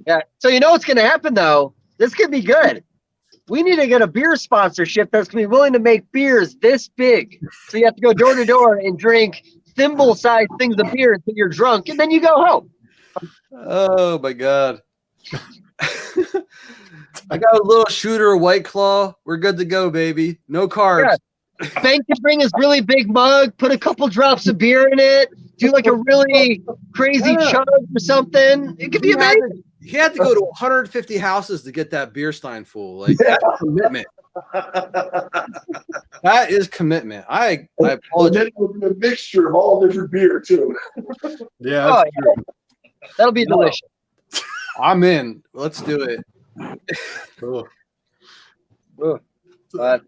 Yeah. So you know what's going to happen, though? This could be good. We need to get a beer sponsorship that's going to be willing to make beers this big. So you have to go door to door and drink thimble-sized things of beer until you're drunk, and then you go home. Oh, my God. I got a little shooter White Claw. We're good to go, baby. No carbs. Yeah. Ben can bring his really big mug, put a couple drops of beer in it, do like a really crazy chug or something. It could be amazing. He had to go to 150 houses to get that beer stein full. Like, that's commitment. That is commitment. I And apologize. then it will be a mixture of all different beer too. Yeah, Oh, that's true. That'll be delicious. I'm in. Let's do it. Cool. But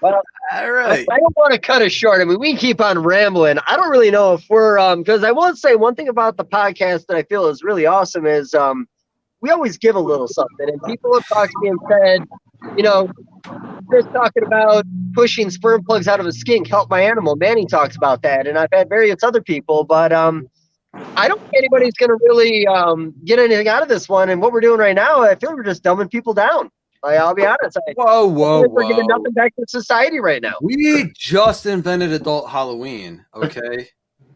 All right. I don't want to cut it short. I mean, we can keep on rambling. I don't really know if we're because I will say one thing about the podcast that I feel is really awesome is we always give a little something, and people have talked to me and said, Chris talking about pushing sperm plugs out of a skink help my animal. Manny talks about that, and I've had various other people, but I don't think anybody's going to really get anything out of this one. And what we're doing right now, I feel we're just dumbing people down. Like, I'll be honest. Whoa. We're giving nothing back to society right now. We just invented adult Halloween, okay?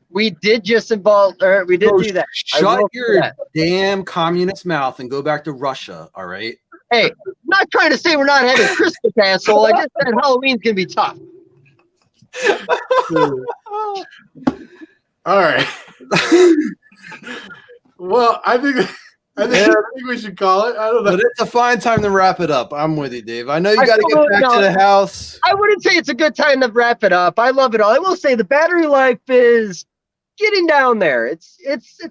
We did just involve, or we did So do that. I Shut will do your that. damn communist mouth and go back to Russia, all right? Hey, I'm not trying to say we're not having Christmas, asshole. I just said Halloween's going to be tough. All right. Well, I think we should call it. I don't know. But it's a fine time to wrap it up. I'm with you, Dave. I know you I got to get totally back to know. the house. I wouldn't say it's a good time to wrap it up. I love it all. I will say the battery life is getting down there. It's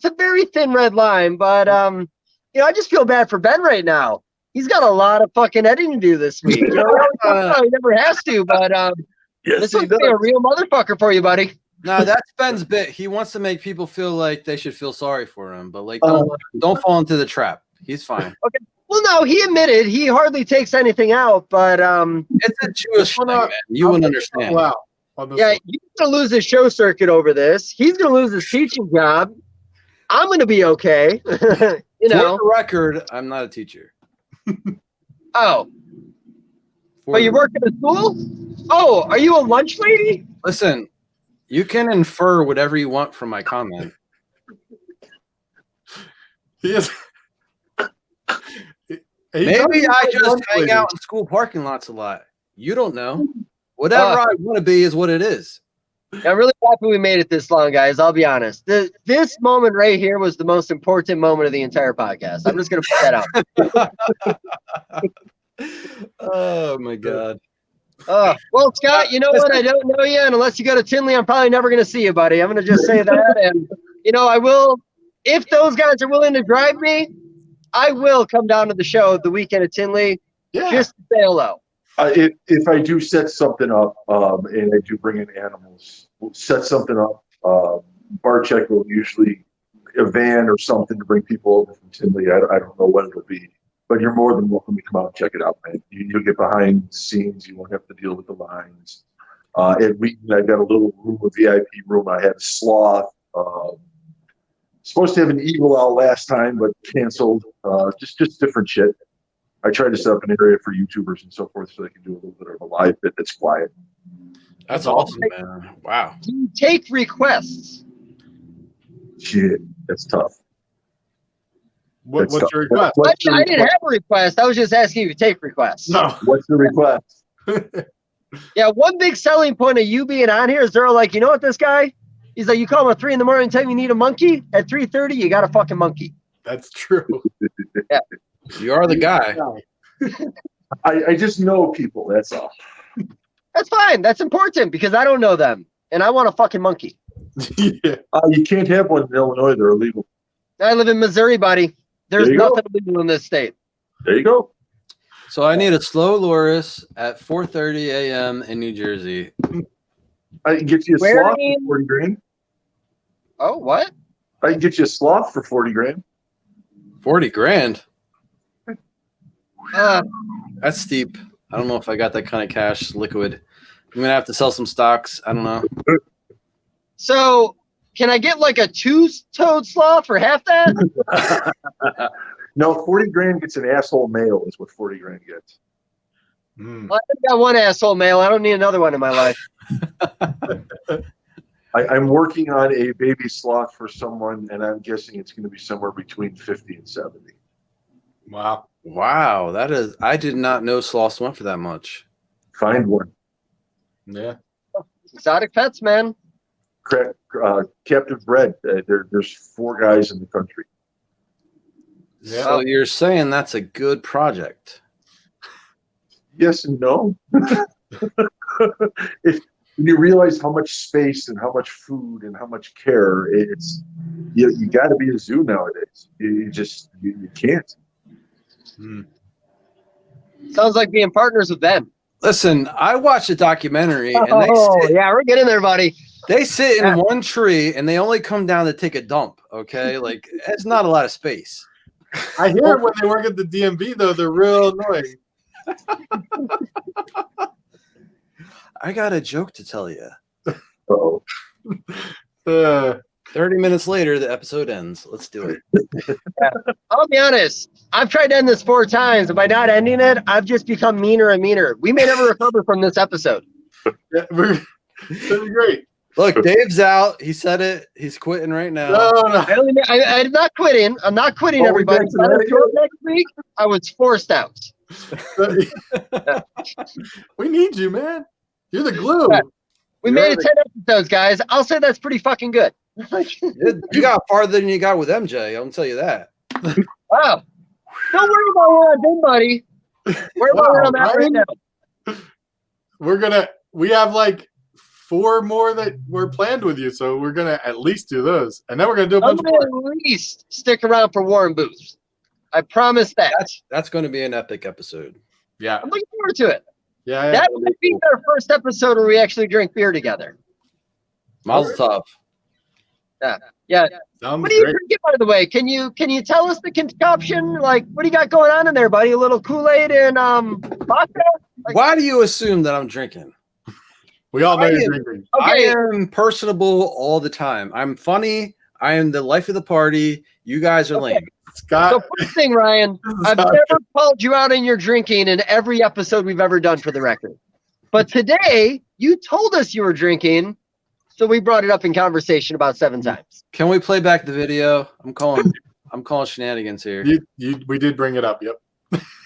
a very thin red line, but I just feel bad for Ben right now. He's got a lot of fucking editing to do this week. He never has to, but Yes, this he is a real motherfucker for you, buddy. No, that's Ben's bit. He wants to make people feel like they should feel sorry for him, but like don't fall into the trap. He's fine. Well, no, he admitted he hardly takes anything out, but It's a Jewish thing, man. You wouldn't understand. Wow. On this yeah, one. he's gonna lose his show circuit over this. He's gonna lose his teaching job. I'm gonna be okay. For the record, I'm not a teacher. Oh, For but you work at a school? Oh, are you a lunch lady? Listen, you can infer whatever you want from my comment. He is. Maybe I just hang out in school parking lots a lot. You don't know. Whatever I want to be is what it is. I'm really happy we made it this long, guys. I'll be honest. This moment right here was the most important moment of the entire podcast. I'm just gonna put that out. Oh my God. Well, Scott, you know what? I don't know you, and unless you go to Tinley, I'm probably never gonna see you, buddy. I'm gonna just say that, and I will. If those guys are willing to drive me, I will come down to the show the weekend at Tinley just to say hello. If I do set something up, and I do bring in animals, we'll set something up. Barcheck will usually a van or something to bring people over from Tinley. I don't know what it'll be, but you're more than welcome to come out and check it out, man. You'll get behind the scenes. You won't have to deal with the lines. At Wheaton, I got a little room, a VIP room. I had a sloth. Supposed to have an eagle out last time, but canceled. Just different shit. I tried to set up an area for YouTubers and so forth so they can do a little bit of a live bit that's quiet. That's awesome, man. Wow. Do you take requests? Shit, that's tough. What's That's your tough. request? I didn't have a request. I was just asking you to take requests. No. What's the request? Yeah, one big selling point of you being on here is they're like, you know what, this guy? He's like, you call him at 3 a.m. and tell him you need a monkey. At 3:30, you got a fucking monkey. That's true. You are the guy. I just know people. That's all. That's fine. That's important because I don't know them, and I want a fucking monkey. Yeah. You can't have one in Illinois. They're illegal. I live in Missouri, buddy. There's There you go. nothing illegal in this state. There you go. So I need a slow Loris at 4:30 a.m. in New Jersey. I can get you a Where sloth in- for 40 grand. Oh, what? I can get you a sloth for 40 grand. 40 grand. Uh, That's steep. I don't know if I got that kind of cash liquid. I'm gonna have to sell some stocks. I don't know. so can I get like a two-toed sloth for half that? No, 40 grand gets an asshole male is what 40 grand gets. Mm. Well, I got one asshole male. I don't need another one in my life. I'm working on a baby sloth for someone, and I'm guessing it's going to be somewhere between 50 and 70. Wow. Wow, that is. I did not know sloths went for that much. Find one. Yeah. Exotic pets, man. Captive bred. There's 4 guys in the country. Yeah. So you're saying that's a good project? Yes and no. When you realize how much space and how much food and how much care, it's you got to be a zoo nowadays. You can't. Mm. Sounds like being partners with them. Listen, I watched a documentary, and Oh, yeah, we're getting there, buddy. they sit in one tree, and they only come down to take a dump. Okay, like it's not a lot of space. I hear when they work at the DMV though, they're real annoying. I got a joke to tell you. Oh, 30 minutes later, the episode ends. Let's do it. I'll be honest. I've tried to end this 4 times, and by not ending it, I've just become meaner and meaner. We may never recover from this episode. yeah, it's gonna be great. Look, Dave's out. He said it. He's quitting right now. No. I'm not quitting. I'm not quitting, Oh, everybody. we got to If I was next week, I was forced out. We need you, man. You're the glue. Yeah. We You're made it right. 10 episodes, guys. I'll say that's pretty fucking good. You got farther than you got with MJ. I'm tell you that. Wow. Don't worry about where I've been, buddy. Worry about where I'm at right now. We have like 4 more that were planned with you, so we're gonna at least do those, and then we're gonna do a I'm bunch going more. to at least stick around for Warren Booth. I promise that. That's going to be an epic episode. Yeah, I'm looking forward to it. yeah. That might be our first episode where we actually drink beer together. Mazel tov. Yeah. Sounds What are you great. drinking, by the way? Can you tell us the concoction? Like, what do you got going on in there, buddy? A little Kool-Aid and vodka? Why do you assume that I'm drinking? We all know I you're am- drinking. Okay. I am personable all the time. I'm funny. I am the life of the party. You guys are lame. Scott, So first thing, Ryan, I've never called you out on your drinking in every episode we've ever done, for the record. But today, you told us you were drinking, so we brought it up in conversation about 7 times. Can we play back the video? I'm calling shenanigans here. we did bring it up. Yep.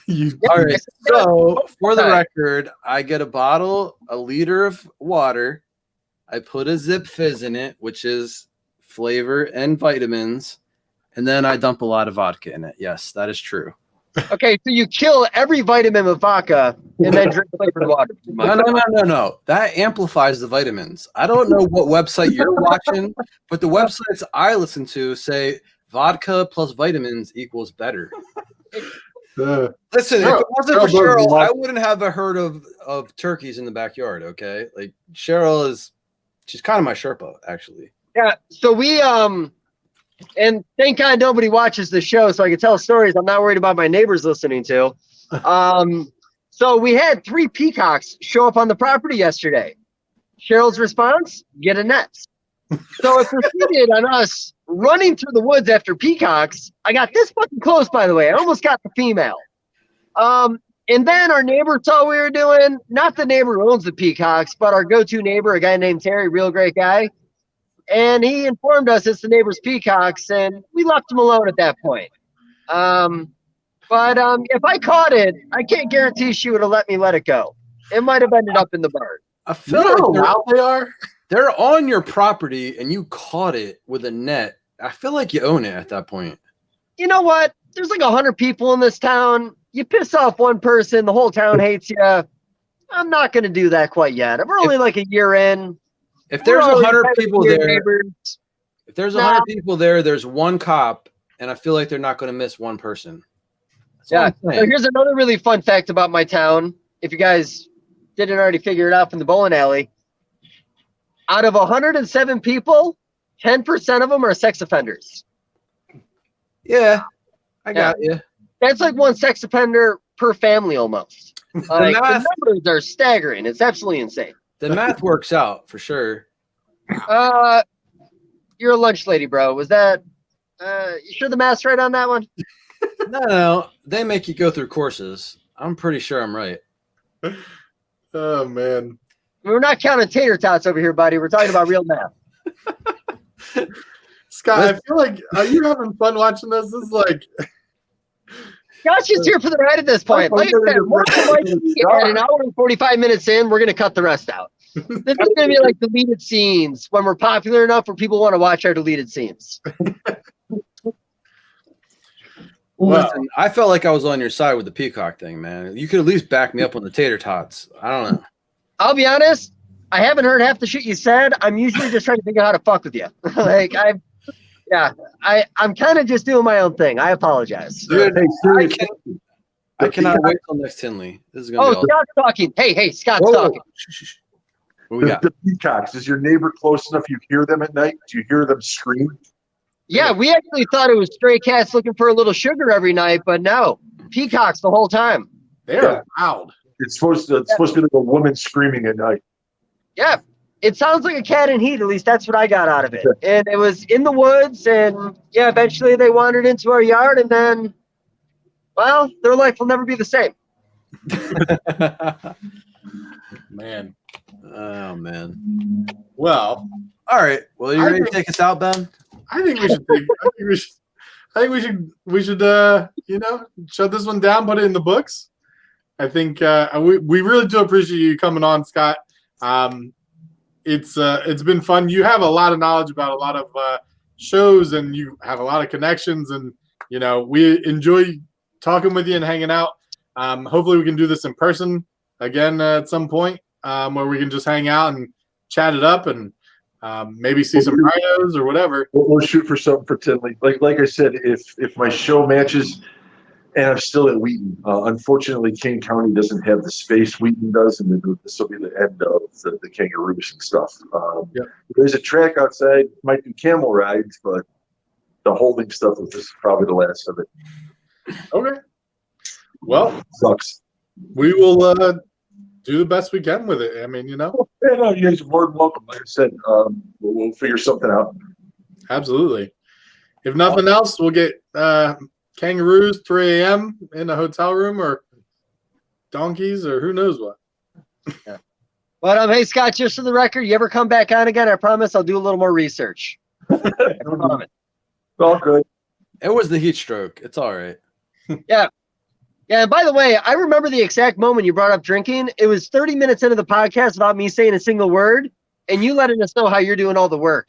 You, All right. So for the record, I get a liter of water. I put a Zip Fizz in it, which is flavor and vitamins, and then I dump a lot of vodka in it. Yes, that is true. Okay, so you kill every vitamin with vodka and then drink flavored water. No. That amplifies the vitamins. I don't know what website you're watching, but the websites I listen to say vodka plus vitamins equals better. Listen, if it wasn't for Cheryl, I wouldn't have a herd of turkeys in the backyard. Okay, like she's kind of my Sherpa, actually. Yeah, so we and thank God nobody watches the show, so I can tell stories I'm not worried about my neighbors listening to. So we had 3 peacocks show up on the property yesterday. Cheryl's response: get a net. So it proceeded on us running through the woods after peacocks. I got this fucking close, by the way. I almost got the female. And then our neighbor saw what we were doing. Not the neighbor who owns the peacocks, but our go-to neighbor, a guy named Terry, real great guy. And he informed us it's the neighbor's peacocks, and we left him alone at that point. But if I caught it, I can't guarantee she would have let me let it go. It might have ended up in the barn. I you feel know how like loud they are? they're on your property and you caught it with a net. I feel like you own it at that point. You know what? There's like 100 people in this town. You piss off one person, the whole town hates you. I'm not going to do that quite yet. We're only like a year in. If there's We're only 100 kind of people near there, neighbors. if there's 100 people there, there's one cop and I feel like they're not going to miss one person. That's Yeah. all I'm So saying. here's another really fun fact about my town. If you guys didn't already figure it out from the bowling alley, out of 107 people, 10% of them are sex offenders. Yeah, I got you. That's like one sex offender per family almost. Like, the math- numbers are staggering. It's absolutely insane. The math works out for sure. You're a lunch lady, bro. Was that? You sure the math's right on that one? No, they make you go through courses. I'm pretty sure I'm right. Oh man, We're not counting tater tots over here, buddy. We're talking about real math. Scott, I feel like are you having fun watching this? This is like Scott's just here for the ride at this point. Like I said, more than likely, at an hour and 45 minutes in, we're going to cut the rest out. This is going to be like deleted scenes when we're popular enough where people want to watch our deleted scenes. Well, Listen, I felt like I was on your side with the peacock thing, man. You could at least back me up on the tater tots. I don't know. I'll be honest, I haven't heard half the shit you said. I'm usually just trying to figure out how to fuck with you. I'm kind of just doing my own thing. I apologize. Dude, Hey, seriously, I cannot wait till next Tinley. This is gonna Oh, be awesome. Scott's talking. Hey, Scott's Whoa. talking. Shh, shh, shh. What we got? the peacocks. Is your neighbor close enough? You hear them at night? Do you hear them scream? Yeah, we actually thought it was stray cats looking for a little sugar every night, but no, peacocks the whole time. they're loud. It's supposed to be like a woman screaming at night. Yeah, it sounds like a cat in heat. At least that's what I got out of it. And it was in the woods, and yeah, eventually they wandered into our yard, and then, well, their life will never be the same. Man. Oh man. Well, All right. Well, you I ready to think- take us out, Ben? I think we should shut this one down, put it in the books. I think we really do appreciate you coming on, Scott. It's been fun. You have a lot of knowledge about a lot of shows, and you have a lot of connections, and we enjoy talking with you and hanging out. Hopefully we can do this in person again at some point, where we can just hang out and chat it up and maybe see some rhinos or whatever. We'll shoot for something for Tinley. Like I said, if my show matches, and I'm still at Wheaton. Unfortunately, Kane County doesn't have the space Wheaton does, and this will be the end of the kangaroos and stuff. There's a track outside, might do camel rides, but the holding stuff is probably the last of it. Okay. Well, Sucks. we will do the best we can with it. I mean, Yeah, no, you guys are more than welcome. Like I said, we'll figure something out. absolutely. If nothing else, we'll get kangaroos 3 a.m. in a hotel room or donkeys or who knows what. But hey, Scott, just for the record, you ever come back on again, I promise I'll do a little more research. I promise. All good. It was the heat stroke. It's all right. Yeah, and by the way, I remember the exact moment you brought up drinking. It was 30 minutes into the podcast without me saying a single word, and you letting us know how you're doing all the work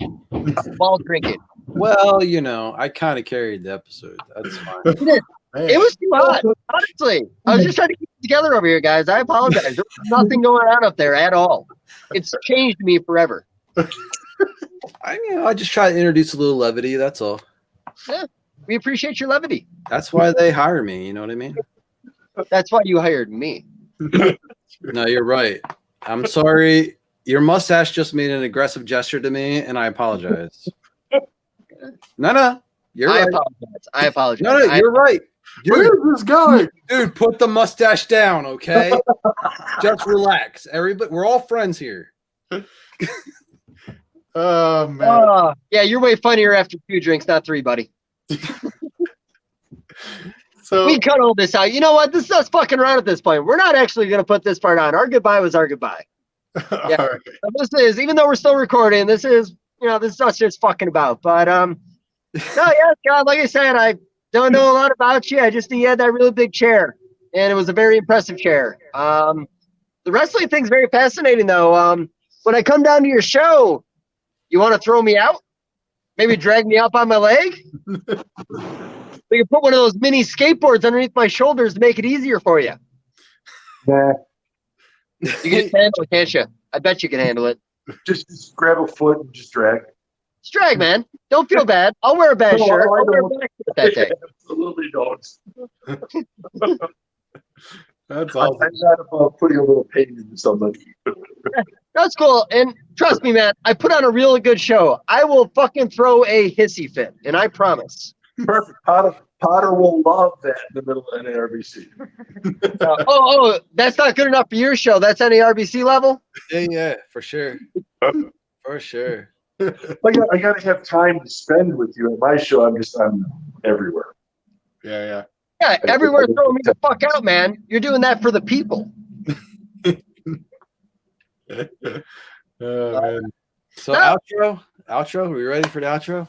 while drinking. Well, I kind of carried the episode. That's fine. Man. It was too hot, honestly. I was just trying to keep it together over here, guys. I apologize. There was nothing going on up there at all. It's changed me forever. I just try to introduce a little levity. That's all. We appreciate your levity. That's why they hire me. You know what I mean? That's why you hired me. No, you're right. I'm sorry. Your mustache just made an aggressive gesture to me, and I apologize. No, you're I right. apologize. I apologize. No, you're right. Where Dude, is this going? dude, put the mustache down, okay? Just relax. Everybody, we're all friends here. Oh man. Yeah, you're way funnier after 2 drinks, not 3, buddy. So We cut all this out. You know what? This is us fucking around at this point. We're not actually going to put this part on. Our goodbye was our goodbye. all right. So this is, even though we're still recording, this is us just fucking about. But, no, yeah, God, like I said, I don't know a lot about you. I just knew you had that really big chair, and it was a very impressive chair. The wrestling thing's very fascinating, though. When I come down to your show, you want to throw me out? Maybe drag me up on my leg? We can put one of those mini skateboards underneath my shoulders to make it easier for you. Nah, You can handle it, can't you? I bet you can handle it. just grab a foot and just drag. It's drag, man. Don't feel bad. I'll wear a bad No, shirt. I I'll wear a don't. black shirt that day. Absolutely don't. That's I'm awesome. not about putting a little pain into somebody. That's cool. And trust me, man, I put on a really good show. I will fucking throw a hissy fit, and I promise. Perfect. Potter will love that in the middle of NARBC. Oh, that's not good enough for your show. That's any RBC level? Yeah, for sure. For sure. I gotta have time to spend with you at my show. I'm everywhere. Yeah, Yeah, everywhere throwing me the fuck out, man. You're doing that for the people. yeah. Oh, man. So No. outro. Are we ready for the outro?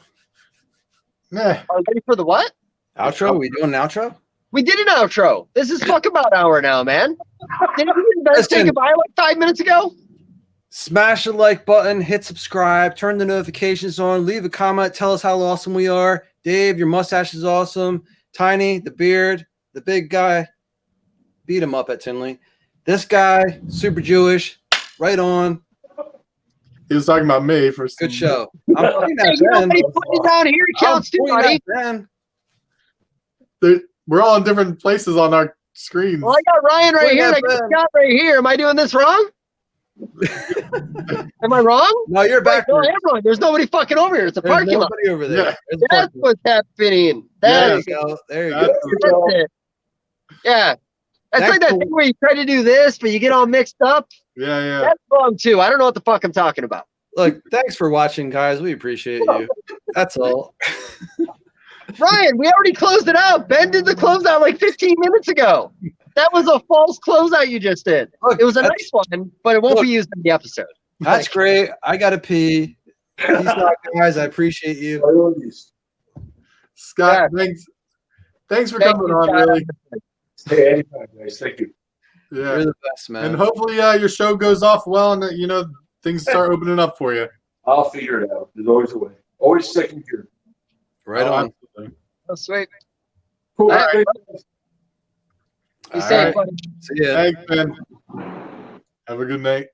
Nah. Are you ready for the what? Outro? We doing an outro? We did an outro. This is fucking about an hour now, man. Didn't you guys say Listen. goodbye like 5 minutes ago? Smash the like button, hit subscribe, turn the notifications on, leave a comment, tell us how awesome we are. Dave, your mustache is awesome. Tiny, the beard, the big guy, beat him up at Tinley. This guy, super Jewish, right on. He was talking about me for some, Good show. I'm putting Hey, that you know Ben. what? He put it down here. It counts too, I'm putting buddy. that We're all in different places on our screens. Well, I got Ryan right Put here, and I that got Ben. Scott right here. Am I doing this wrong? Am I wrong? No, you're Wait, no, backwards. everyone. There's nobody fucking over here. It's a There's parking lot. nobody over there. Yeah. There's a That's parking lot. what's happening. There That's you go. There you That's- go. it. Yeah. That's That's like that cool. thing where you try to do this, but you get all mixed up. Yeah. That's wrong too. I don't know what the fuck I'm talking about. Look, thanks for watching, guys. We appreciate you. That's all. Ryan, we already closed it out. Ben did the closeout like 15 minutes ago. That was a false closeout you just did. Look, It was a that's- nice one, but it won't Look. be used in the episode. That's great. I gotta pee. Peace out, guys. I appreciate you. Priorities. Scott, thanks for Thank coming you, on, Scott. really. Hey, anytime, guys. Thank you. Yeah. You're the best, man. And hopefully your show goes off well and things start opening up for you. I'll figure it out. There's always a way. Always second gear. Right Oh, on. absolutely. Oh, sweet. Cool. All right. Be All safe, right. buddy. See ya. Thanks, Ben. Have a good night.